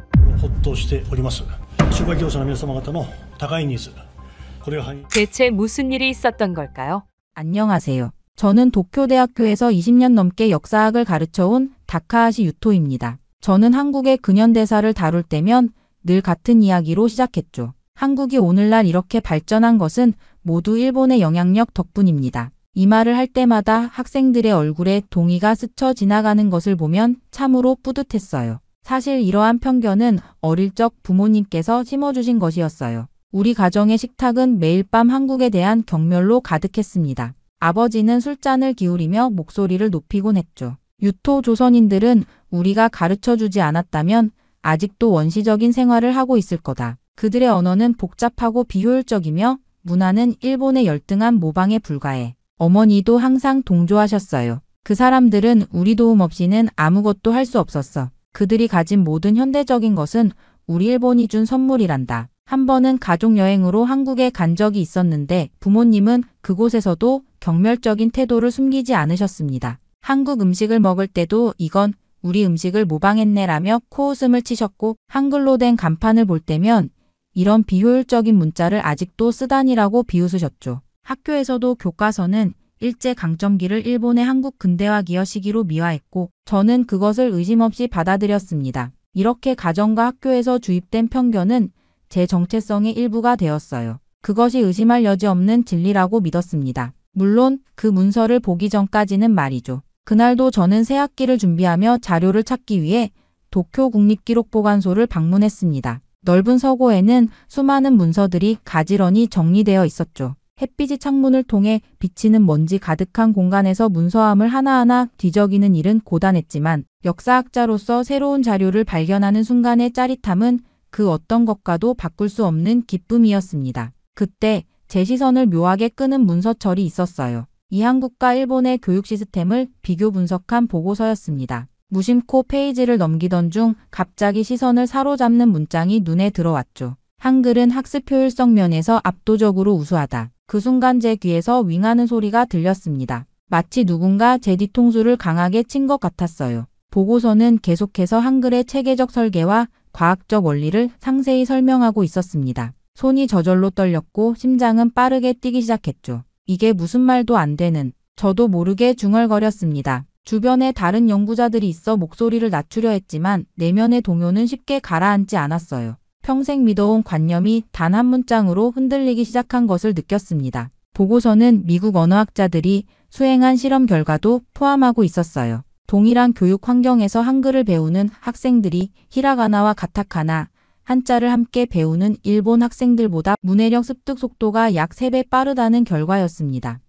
Speaker 1: 대체 무슨 일이 있었던 걸까요?
Speaker 2: 안녕하세요. 저는 도쿄대학교에서 20년 넘게 역사학을 가르쳐온 다카하시 유토입니다. 저는 한국의 근현대사를 다룰 때면 늘 같은 이야기로 시작했죠. 한국이 오늘날 이렇게 발전한 것은 모두 일본의 영향력 덕분입니다. 이 말을 할 때마다 학생들의 얼굴에 동의가 스쳐 지나가는 것을 보면 참으로 뿌듯했어요. 사실 이러한 편견은 어릴 적 부모님께서 심어주신 것이었어요. 우리 가정의 식탁은 매일 밤 한국에 대한 경멸로 가득했습니다. 아버지는 술잔을 기울이며 목소리를 높이곤 했죠. 유토 조선인들은 우리가 가르쳐주지 않았다면 아직도 원시적인 생활을 하고 있을 거다. 그들의 언어는 복잡하고 비효율적이며 문화는 일본의 열등한 모방에 불과해. 어머니도 항상 동조하셨어요. 그 사람들은 우리 도움 없이는 아무것도 할 수 없었어. 그들이 가진 모든 현대적인 것은 우리 일본이 준 선물이란다. 한 번은 가족여행으로 한국에 간 적이 있었는데 부모님은 그곳에서도 경멸적인 태도를 숨기지 않으셨습니다. 한국 음식을 먹을 때도 이건 우리 음식을 모방했네라며 코웃음을 치셨고 한글로 된 간판을 볼 때면 이런 비효율적인 문자를 아직도 쓰다니라고 비웃으셨죠. 학교에서도 교과서는 일제강점기를 일본의 한국 근대화 기여 시기로 미화했고 저는 그것을 의심 없이 받아들였습니다. 이렇게 가정과 학교에서 주입된 편견은 제 정체성의 일부가 되었어요. 그것이 의심할 여지 없는 진리라고 믿었습니다. 물론 그 문서를 보기 전까지는 말이죠. 그날도 저는 새 학기를 준비하며 자료를 찾기 위해 도쿄 국립기록보관소를 방문했습니다. 넓은 서고에는 수많은 문서들이 가지런히 정리되어 있었죠. 햇빛이 창문을 통해 비치는 먼지 가득한 공간에서 문서함을 하나하나 뒤적이는 일은 고단했지만 역사학자로서 새로운 자료를 발견하는 순간의 짜릿함은 그 어떤 것과도 바꿀 수 없는 기쁨이었습니다. 그때 제 시선을 묘하게 끄는 문서철이 있었어요. 이 한국과 일본의 교육 시스템을 비교 분석한 보고서였습니다. 무심코 페이지를 넘기던 중 갑자기 시선을 사로잡는 문장이 눈에 들어왔죠. 한글은 학습 효율성 면에서 압도적으로 우수하다. 그 순간 제 귀에서 윙하는 소리가 들렸습니다. 마치 누군가 제 뒤통수를 강하게 친 것 같았어요. 보고서는 계속해서 한글의 체계적 설계와 과학적 원리를 상세히 설명하고 있었습니다. 손이 저절로 떨렸고 심장은 빠르게 뛰기 시작했죠. 이게 무슨 말도 안 되는, 저도 모르게 중얼거렸습니다. 주변에 다른 연구자들이 있어 목소리를 낮추려 했지만 내면의 동요는 쉽게 가라앉지 않았어요. 평생 믿어온 관념이 단 한 문장으로 흔들리기 시작한 것을 느꼈습니다. 보고서는 미국 언어학자들이 수행한 실험 결과도 포함하고 있었어요. 동일한 교육 환경에서 한글을 배우는 학생들이 히라가나와 가타카나, 한자를 함께 배우는 일본 학생들보다 문해력 습득 속도가 약 3배 빠르다는 결과였습니다.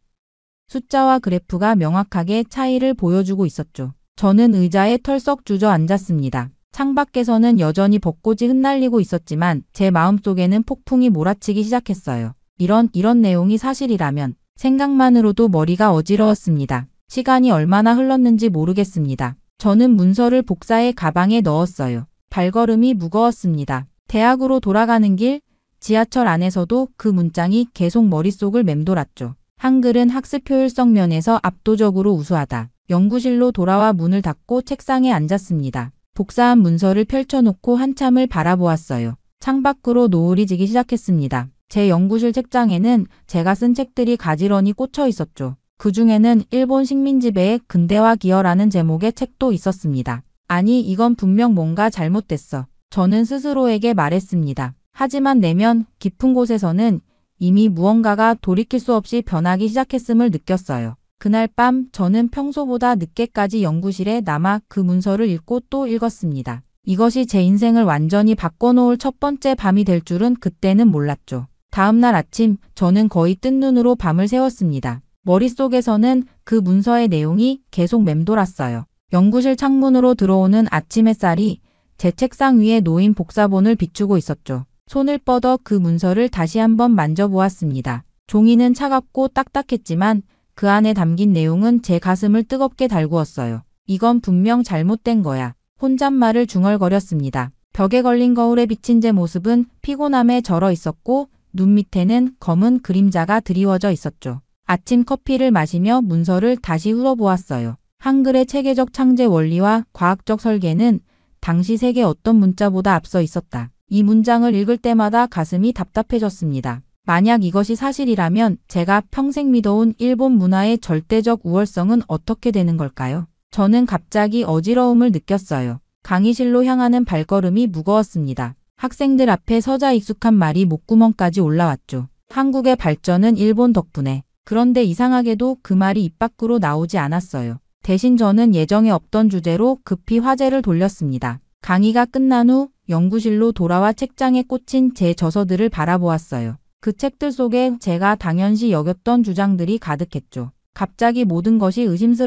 Speaker 2: 숫자와 그래프가 명확하게 차이를 보여주고 있었죠. 저는 의자에 털썩 주저앉았습니다. 창밖에서는 여전히 벚꽃이 흩날리고 있었지만 제 마음속에는 폭풍이 몰아치기 시작했어요. 이런 내용이 사실이라면 생각만으로도 머리가 어지러웠습니다. 시간이 얼마나 흘렀는지 모르겠습니다. 저는 문서를 복사해 가방에 넣었어요. 발걸음이 무거웠습니다. 대학으로 돌아가는 길, 지하철 안에서도 그 문장이 계속 머릿속을 맴돌았죠. 한글은 학습 효율성 면에서 압도적으로 우수하다. 연구실로 돌아와 문을 닫고 책상에 앉았습니다. 복사한 문서를 펼쳐놓고 한참을 바라보았어요. 창밖으로 노을이 지기 시작했습니다. 제 연구실 책장에는 제가 쓴 책들이 가지런히 꽂혀 있었죠. 그 중에는 일본 식민지배의 근대화 기여라는 제목의 책도 있었습니다. 아니, 이건 분명 뭔가 잘못됐어. 저는 스스로에게 말했습니다. 하지만 내면 깊은 곳에서는 이미 무언가가 돌이킬 수 없이 변하기 시작했음을 느꼈어요. 그날 밤 저는 평소보다 늦게까지 연구실에 남아 그 문서를 읽고 또 읽었습니다. 이것이 제 인생을 완전히 바꿔놓을 첫 번째 밤이 될 줄은 그때는 몰랐죠. 다음날 아침 저는 거의 뜬 눈으로 밤을 새웠습니다. 머릿속에서는 그 문서의 내용이 계속 맴돌았어요. 연구실 창문으로 들어오는 아침 햇살이 제 책상 위에 놓인 복사본을 비추고 있었죠. 손을 뻗어 그 문서를 다시 한번 만져보았습니다. 종이는 차갑고 딱딱했지만 그 안에 담긴 내용은 제 가슴을 뜨겁게 달구었어요. 이건 분명 잘못된 거야. 혼잣말을 중얼거렸습니다. 벽에 걸린 거울에 비친 제 모습은 피곤함에 절어 있었고 눈 밑에는 검은 그림자가 드리워져 있었죠. 아침 커피를 마시며 문서를 다시 훑어보았어요. 한글의 체계적 창제 원리와 과학적 설계는 당시 세계 어떤 문자보다 앞서 있었다. 이 문장을 읽을 때마다 가슴이 답답해졌습니다. 만약 이것이 사실이라면 제가 평생 믿어온 일본 문화의 절대적 우월성은 어떻게 되는 걸까요? 저는 갑자기 어지러움을 느꼈어요. 강의실로 향하는 발걸음이 무거웠습니다. 학생들 앞에 서자 익숙한 말이 목구멍까지 올라왔죠. 한국의 발전은 일본 덕분에. 그런데 이상하게도 그 말이 입 밖으로 나오지 않았어요. 대신 저는 예정에 없던 주제로 급히 화제를 돌렸습니다. 강의가 끝난 후 연구실로 돌아와 책장에 꽂힌 제 저서들을 바라보았어요. 그 책들 속에 제가 당연시 여겼던 주장들이 가득했죠. 갑자기 모든 것이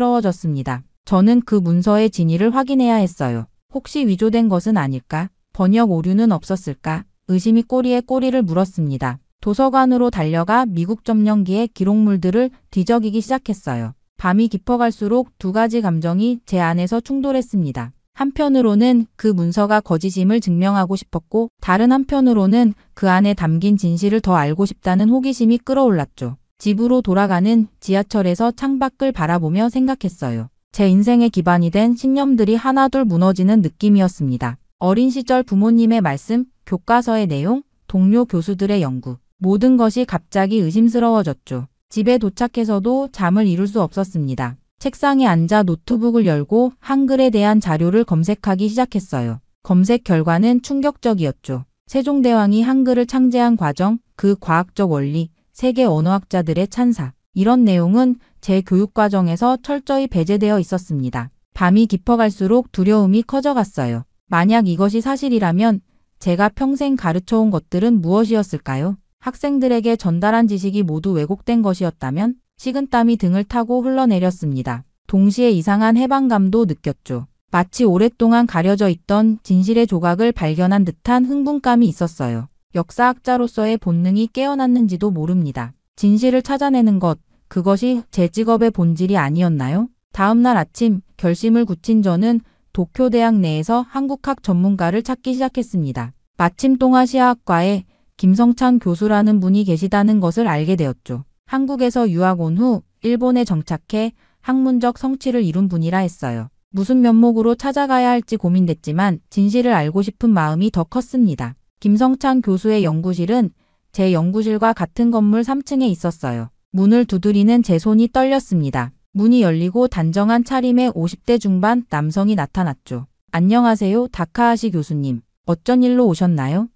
Speaker 2: 의심스러워졌습니다. 저는 그 문서의 진위를 확인해야 했어요. 혹시 위조된 것은 아닐까? 번역 오류는 없었을까? 의심이 꼬리에 꼬리를 물었습니다. 도서관으로 달려가 미국 점령기의 기록물들을 뒤적이기 시작했어요. 밤이 깊어갈수록 두 가지 감정이 제 안에서 충돌했습니다. 한편으로는 그 문서가 거짓임을 증명하고 싶었고 다른 한편으로는 그 안에 담긴 진실을 더 알고 싶다는 호기심이 끌어올랐죠. 집으로 돌아가는 지하철에서 창밖을 바라보며 생각했어요. 제 인생의 기반이 된 신념들이 하나둘 무너지는 느낌이었습니다. 어린 시절 부모님의 말씀, 교과서의 내용, 동료 교수들의 연구, 모든 것이 갑자기 의심스러워졌죠. 집에 도착해서도 잠을 이룰 수 없었습니다. 책상에 앉아 노트북을 열고 한글에 대한 자료를 검색하기 시작했어요. 검색 결과는 충격적이었죠. 세종대왕이 한글을 창제한 과정, 그 과학적 원리, 세계 언어학자들의 찬사. 이런 내용은 제 교육과정에서 철저히 배제되어 있었습니다. 밤이 깊어갈수록 두려움이 커져갔어요. 만약 이것이 사실이라면 제가 평생 가르쳐온 것들은 무엇이었을까요? 학생들에게 전달한 지식이 모두 왜곡된 것이었다면? 식은땀이 등을 타고 흘러내렸습니다. 동시에 이상한 해방감도 느꼈죠. 마치 오랫동안 가려져 있던 진실의 조각을 발견한 듯한 흥분감이 있었어요. 역사학자로서의 본능이 깨어났는지도 모릅니다. 진실을 찾아내는 것, 그것이 제 직업의 본질이 아니었나요? 다음날 아침 결심을 굳힌 저는 도쿄대학 내에서 한국학 전문가를 찾기 시작했습니다. 마침 동아시아학과에 김성찬 교수라는 분이 계시다는 것을 알게 되었죠. 한국에서 유학 온 후 일본에 정착해 학문적 성취를 이룬 분이라 했어요. 무슨 면목으로 찾아가야 할지 고민됐지만 진실을 알고 싶은 마음이 더 컸습니다. 김성찬 교수의 연구실은 제 연구실과 같은 건물 3층에 있었어요. 문을 두드리는 제 손이 떨렸습니다. 문이 열리고 단정한 차림의 50대 중반 남성이 나타났죠. 안녕하세요, 다카하시 교수님. 어쩐 일로 오셨나요?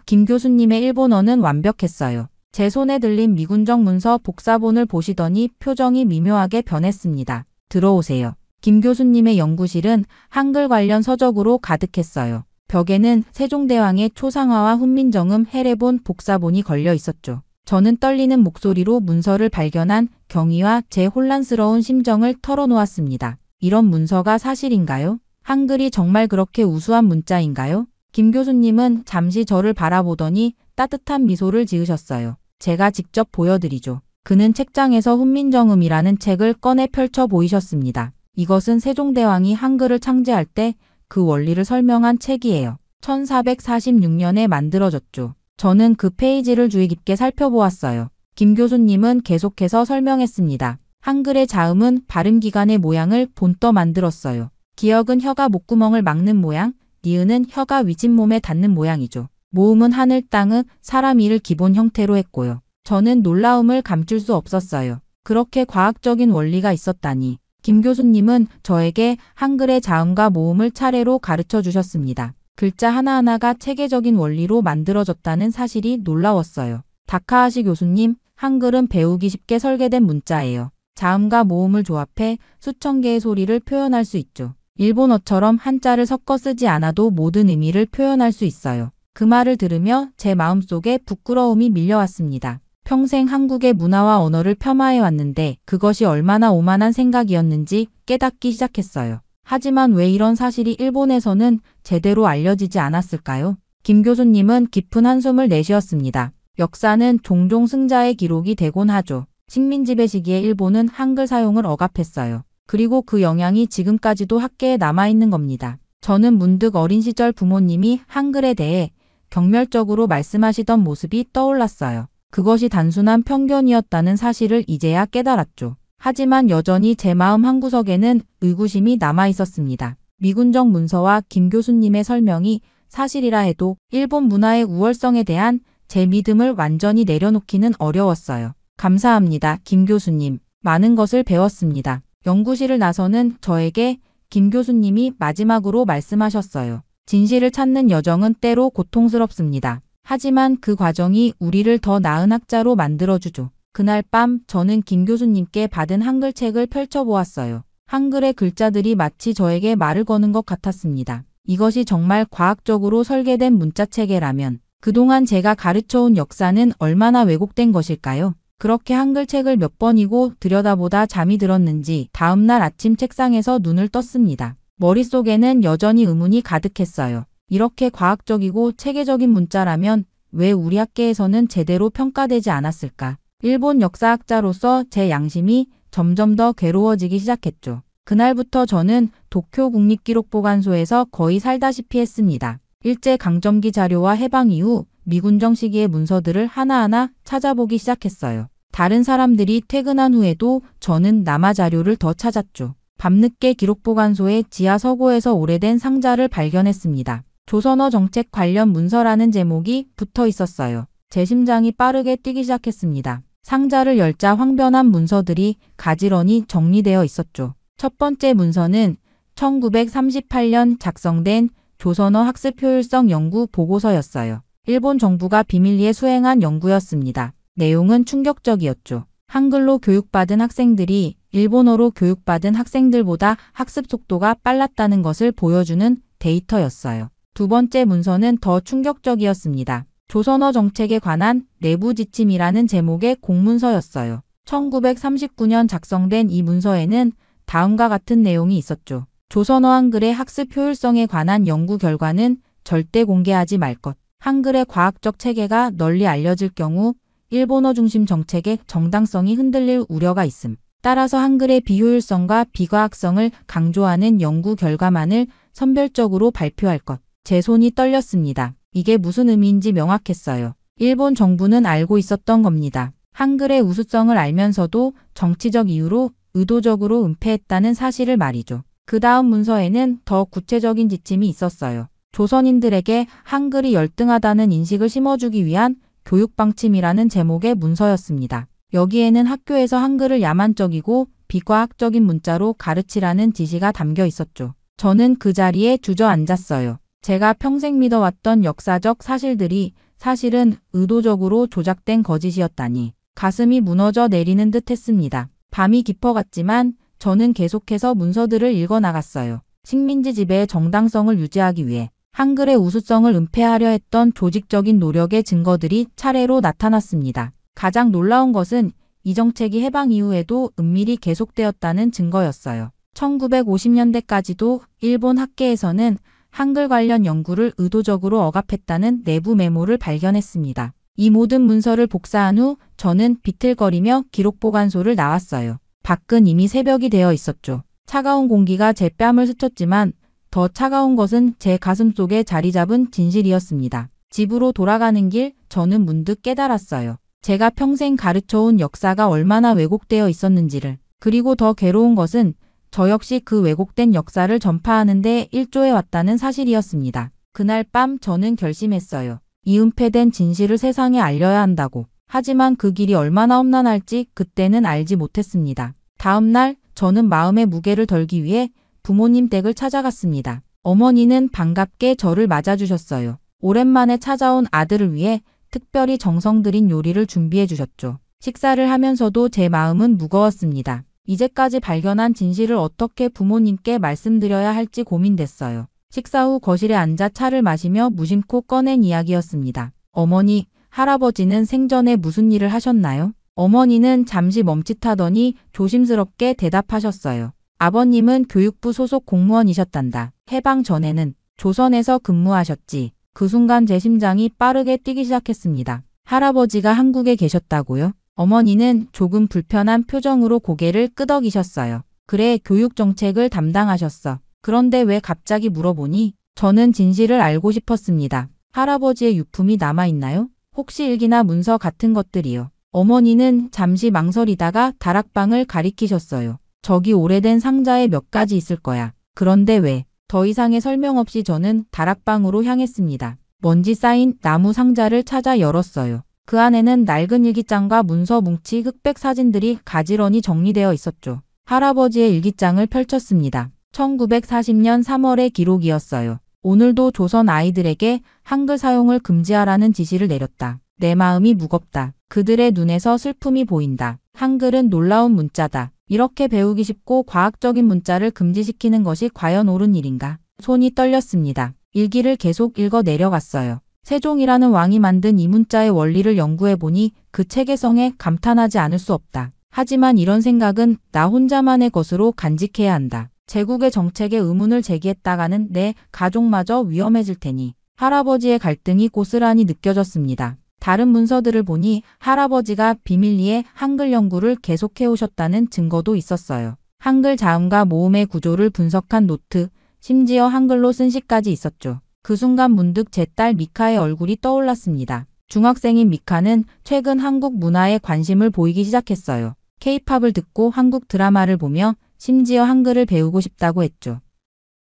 Speaker 2: 김 교수님의 일본어는 완벽했어요. 제 손에 들린 미군정 문서 복사본을 보시더니 표정이 미묘하게 변했습니다. 들어오세요. 김 교수님의 연구실은 한글 관련 서적으로 가득했어요. 벽에는 세종대왕의 초상화와 훈민정음 해례본 복사본이 걸려 있었죠. 저는 떨리는 목소리로 문서를 발견한 경위와 제 혼란스러운 심정을 털어놓았습니다. 이런 문서가 사실인가요? 한글이 정말 그렇게 우수한 문자인가요? 김 교수님은 잠시 저를 바라보더니 따뜻한 미소를 지으셨어요. 제가 직접 보여드리죠. 그는 책장에서 훈민정음이라는 책을 꺼내 펼쳐 보이셨습니다. 이것은 세종대왕이 한글을 창제할 때 그 원리를 설명한 책이에요. 1446년에 만들어졌죠. 저는 그 페이지를 주의 깊게 살펴보았어요. 김 교수님은 계속해서 설명했습니다. 한글의 자음은 발음기관의 모양을 본떠 만들었어요. 기역은 혀가 목구멍을 막는 모양, 니은은 혀가 위진몸에 닿는 모양이죠. 모음은 하늘, 땅은 사람, 이를 기본 형태로 했고요. 저는 놀라움을 감출 수 없었어요. 그렇게 과학적인 원리가 있었다니. 김 교수님은 저에게 한글의 자음과 모음을 차례로 가르쳐 주셨습니다. 글자 하나하나가 체계적인 원리로 만들어졌다는 사실이 놀라웠어요. 다카하시 교수님, 한글은 배우기 쉽게 설계된 문자예요. 자음과 모음을 조합해 수천 개의 소리를 표현할 수 있죠. 일본어처럼 한자를 섞어 쓰지 않아도 모든 의미를 표현할 수 있어요. 그 말을 들으며 제 마음속에 부끄러움이 밀려왔습니다. 평생 한국의 문화와 언어를 폄하해 왔는데 그것이 얼마나 오만한 생각이었는지 깨닫기 시작했어요. 하지만 왜 이런 사실이 일본에서는 제대로 알려지지 않았을까요? 김 교수님은 깊은 한숨을 내쉬었습니다. 역사는 종종 승자의 기록이 되곤 하죠. 식민지배 시기에 일본은 한글 사용을 억압했어요. 그리고 그 영향이 지금까지도 학계에 남아있는 겁니다. 저는 문득 어린 시절 부모님이 한글에 대해 경멸적으로 말씀하시던 모습이 떠올랐어요. 그것이 단순한 편견이었다는 사실을 이제야 깨달았죠. 하지만 여전히 제 마음 한구석에는 의구심이 남아있었습니다. 미군정 문서와 김 교수님의 설명이 사실이라 해도 일본 문화의 우월성에 대한 제 믿음을 완전히 내려놓기는 어려웠어요. 감사합니다, 김 교수님. 많은 것을 배웠습니다. 연구실을 나서는 저에게 김 교수님이 마지막으로 말씀하셨어요. 진실을 찾는 여정은 때로 고통스럽습니다. 하지만 그 과정이 우리를 더 나은 학자로 만들어주죠. 그날 밤 저는 김 교수님께 받은 한글책을 펼쳐보았어요. 한글의 글자들이 마치 저에게 말을 거는 것 같았습니다. 이것이 정말 과학적으로 설계된 문자체계라면 그동안 제가 가르쳐온 역사는 얼마나 왜곡된 것일까요? 그렇게 한글책을 몇 번이고 들여다보다 잠이 들었는지 다음날 아침 책상에서 눈을 떴습니다. 머릿속에는 여전히 의문이 가득했어요. 이렇게 과학적이고 체계적인 문자라면 왜 우리 학계에서는 제대로 평가되지 않았을까? 일본 역사학자로서 제 양심이 점점 더 괴로워지기 시작했죠. 그날부터 저는 도쿄 국립기록보관소에서 거의 살다시피 했습니다. 일제강점기 자료와 해방 이후 미군정 시기의 문서들을 하나하나 찾아보기 시작했어요. 다른 사람들이 퇴근한 후에도 저는 남아 자료를 더 찾았죠. 밤늦게 기록보관소의 지하 서고에서 오래된 상자를 발견했습니다. 조선어 정책 관련 문서라는 제목이 붙어 있었어요. 제 심장이 빠르게 뛰기 시작했습니다. 상자를 열자 황변한 문서들이 가지런히 정리되어 있었죠. 첫 번째 문서는 1938년 작성된 조선어 학습 효율성 연구 보고서였어요. 일본 정부가 비밀리에 수행한 연구였습니다. 내용은 충격적이었죠. 한글로 교육받은 학생들이 일본어로 교육받은 학생들보다 학습 속도가 빨랐다는 것을 보여주는 데이터였어요. 두 번째 문서는 더 충격적이었습니다. 조선어 정책에 관한 내부 지침이라는 제목의 공문서였어요. 1939년 작성된 이 문서에는 다음과 같은 내용이 있었죠. 조선어 한글의 학습 효율성에 관한 연구 결과는 절대 공개하지 말 것. 한글의 과학적 체계가 널리 알려질 경우 일본어 중심 정책의 정당성이 흔들릴 우려가 있음. 따라서 한글의 비효율성과 비과학성을 강조하는 연구 결과만을 선별적으로 발표할 것. 제 손이 떨렸습니다. 이게 무슨 의미인지 명확했어요. 일본 정부는 알고 있었던 겁니다. 한글의 우수성을 알면서도 정치적 이유로 의도적으로 은폐했다는 사실을 말이죠. 그 다음 문서에는 더 구체적인 지침이 있었어요. 조선인들에게 한글이 열등하다는 인식을 심어주기 위한 교육방침이라는 제목의 문서였습니다. 여기에는 학교에서 한글을 야만적이고 비과학적인 문자로 가르치라는 지시가 담겨 있었죠. 저는 그 자리에 주저앉았어요. 제가 평생 믿어왔던 역사적 사실들이 사실은 의도적으로 조작된 거짓이었다니 가슴이 무너져 내리는 듯 했습니다. 밤이 깊어갔지만 저는 계속해서 문서들을 읽어나갔어요. 식민지 지배의 정당성을 유지하기 위해 한글의 우수성을 은폐하려 했던 조직적인 노력의 증거들이 차례로 나타났습니다. 가장 놀라운 것은 이 정책이 해방 이후에도 은밀히 계속되었다는 증거였어요. 1950년대까지도 일본 학계에서는 한글 관련 연구를 의도적으로 억압했다는 내부 메모를 발견했습니다. 이 모든 문서를 복사한 후 저는 비틀거리며 기록보관소를 나왔어요. 밖은 이미 새벽이 되어 있었죠. 차가운 공기가 제 뺨을 스쳤지만 더 차가운 것은 제 가슴 속에 자리 잡은 진실이었습니다. 집으로 돌아가는 길 저는 문득 깨달았어요. 제가 평생 가르쳐온 역사가 얼마나 왜곡되어 있었는지를. 그리고 더 괴로운 것은 저 역시 그 왜곡된 역사를 전파하는 데 일조해왔다는 사실이었습니다. 그날 밤 저는 결심했어요. 이 은폐된 진실을 세상에 알려야 한다고. 하지만 그 길이 얼마나 험난할지 그때는 알지 못했습니다. 다음 날 저는 마음의 무게를 덜기 위해 부모님 댁을 찾아갔습니다. 어머니는 반갑게 저를 맞아주셨어요. 오랜만에 찾아온 아들을 위해 특별히 정성 들인 요리를 준비해 주셨죠. 식사를 하면서도 제 마음은 무거웠습니다. 이제까지 발견한 진실을 어떻게 부모님께 말씀드려야 할지 고민됐어요. 식사 후 거실에 앉아 차를 마시며 무심코 꺼낸 이야기였습니다. 어머니, 할아버지는 생전에 무슨 일을 하셨나요? 어머니는 잠시 멈칫하더니 조심스럽게 대답하셨어요. 아버님은 교육부 소속 공무원이셨단다. 해방 전에는 조선에서 근무하셨지. 그 순간 제 심장이 빠르게 뛰기 시작했습니다. 할아버지가 한국에 계셨다고요? 어머니는 조금 불편한 표정으로 고개를 끄덕이셨어요. 그래, 교육정책을 담당하셨어. 그런데 왜 갑자기 물어보니? 저는 진실을 알고 싶었습니다. 할아버지의 유품이 남아있나요? 혹시 일기나 문서 같은 것들이요. 어머니는 잠시 망설이다가 다락방을 가리키셨어요. 저기 오래된 상자에 몇 가지 있을 거야. 그런데 왜? 더 이상의 설명 없이 저는 다락방으로 향했습니다. 먼지 쌓인 나무 상자를 찾아 열었어요. 그 안에는 낡은 일기장과 문서 뭉치 흑백 사진들이 가지런히 정리되어 있었죠. 할아버지의 일기장을 펼쳤습니다. 1940년 3월의 기록이었어요. 오늘도 조선 아이들에게 한글 사용을 금지하라는 지시를 내렸다. 내 마음이 무겁다. 그들의 눈에서 슬픔이 보인다. 한글은 놀라운 문자다. 이렇게 배우기 쉽고 과학적인 문자를 금지시키는 것이 과연 옳은 일인가? 손이 떨렸습니다. 일기를 계속 읽어 내려갔어요. 세종이라는 왕이 만든 이 문자의 원리를 연구해보니 그 체계성에 감탄하지 않을 수 없다. 하지만 이런 생각은 나 혼자만의 것으로 간직해야 한다. 제국의 정책에 의문을 제기했다가는 내 가족마저 위험해질 테니. 할아버지의 갈등이 고스란히 느껴졌습니다. 다른 문서들을 보니 할아버지가 비밀리에 한글 연구를 계속해오셨다는 증거도 있었어요. 한글 자음과 모음의 구조를 분석한 노트, 심지어 한글로 쓴 시까지 있었죠. 그 순간 문득 제 딸 미카의 얼굴이 떠올랐습니다. 중학생인 미카는 최근 한국 문화에 관심을 보이기 시작했어요. K-팝을 듣고 한국 드라마를 보며 심지어 한글을 배우고 싶다고 했죠.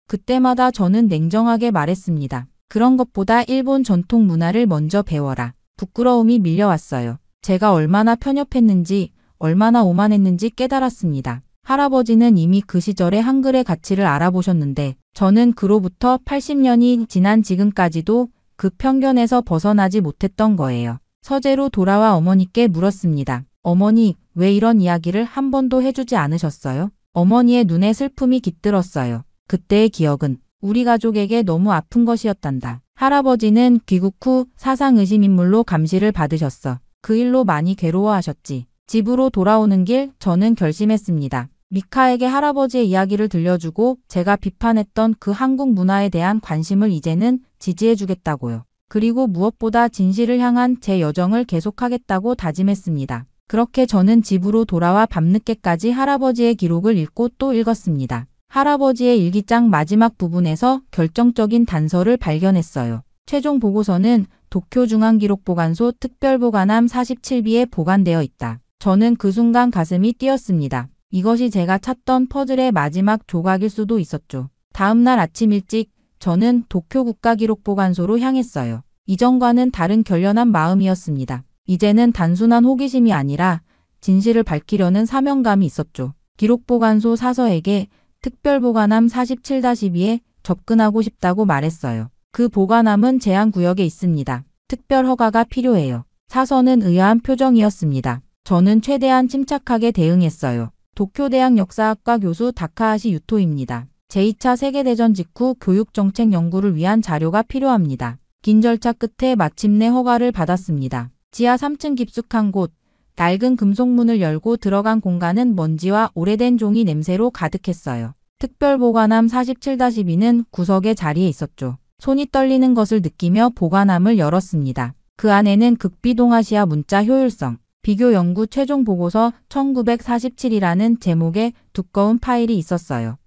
Speaker 2: 그때마다 저는 냉정하게 말했습니다. 그런 것보다 일본 전통 문화를 먼저 배워라. 부끄러움이 밀려왔어요. 제가 얼마나 편협했는지, 얼마나 오만했는지 깨달았습니다. 할아버지는 이미 그 시절의 한글의 가치를 알아보셨는데 저는 그로부터 80년이 지난 지금까지도 그 편견에서 벗어나지 못했던 거예요. 서재로 돌아와 어머니께 물었습니다. 어머니, 왜 이런 이야기를 한 번도 해주지 않으셨어요? 어머니의 눈에 슬픔이 깃들었어요. 그때의 기억은 우리 가족에게 너무 아픈 것이었단다. 할아버지는 귀국 후 사상의심인물로 감시를 받으셨어. 그 일로 많이 괴로워하셨지. 집으로 돌아오는 길 저는 결심했습니다. 미카에게 할아버지의 이야기를 들려주고 제가 비판했던 그 한국 문화에 대한 관심을 이제는 지지해주겠다고요. 그리고 무엇보다 진실을 향한 제 여정을 계속하겠다고 다짐했습니다. 그렇게 저는 집으로 돌아와 밤늦게까지 할아버지의 기록을 읽고 또 읽었습니다. 할아버지의 일기장 마지막 부분에서 결정적인 단서를 발견했어요. 최종 보고서는 도쿄중앙기록보관소 특별보관함 47B에 보관되어 있다. 저는 그 순간 가슴이 뛰었습니다. 이것이 제가 찾던 퍼즐의 마지막 조각일 수도 있었죠. 다음 날 아침 일찍 저는 도쿄국가기록보관소로 향했어요. 이전과는 다른 결연한 마음이었습니다. 이제는 단순한 호기심이 아니라 진실을 밝히려는 사명감이 있었죠. 기록보관소 사서에게 특별보관함 47-2에 접근하고 싶다고 말했어요. 그 보관함은 제한구역에 있습니다. 특별 허가가 필요해요. 사서는 의아한 표정이었습니다. 저는 최대한 침착하게 대응했어요. 도쿄대학 역사학과 교수 다카하시 유토입니다. 제2차 세계대전 직후 교육정책 연구를 위한 자료가 필요합니다. 긴 절차 끝에 마침내 허가를 받았습니다. 지하 3층 깊숙한 곳, 낡은 금속문을 열고 들어간 공간은 먼지와 오래된 종이 냄새로 가득했어요. 특별보관함 47-2는 구석의 자리에 있었죠. 손이 떨리는 것을 느끼며 보관함을 열었습니다. 그 안에는 극비동아시아 문자 효율성, 비교 연구 최종 보고서 1947이라는 제목의 두꺼운 파일이 있었어요.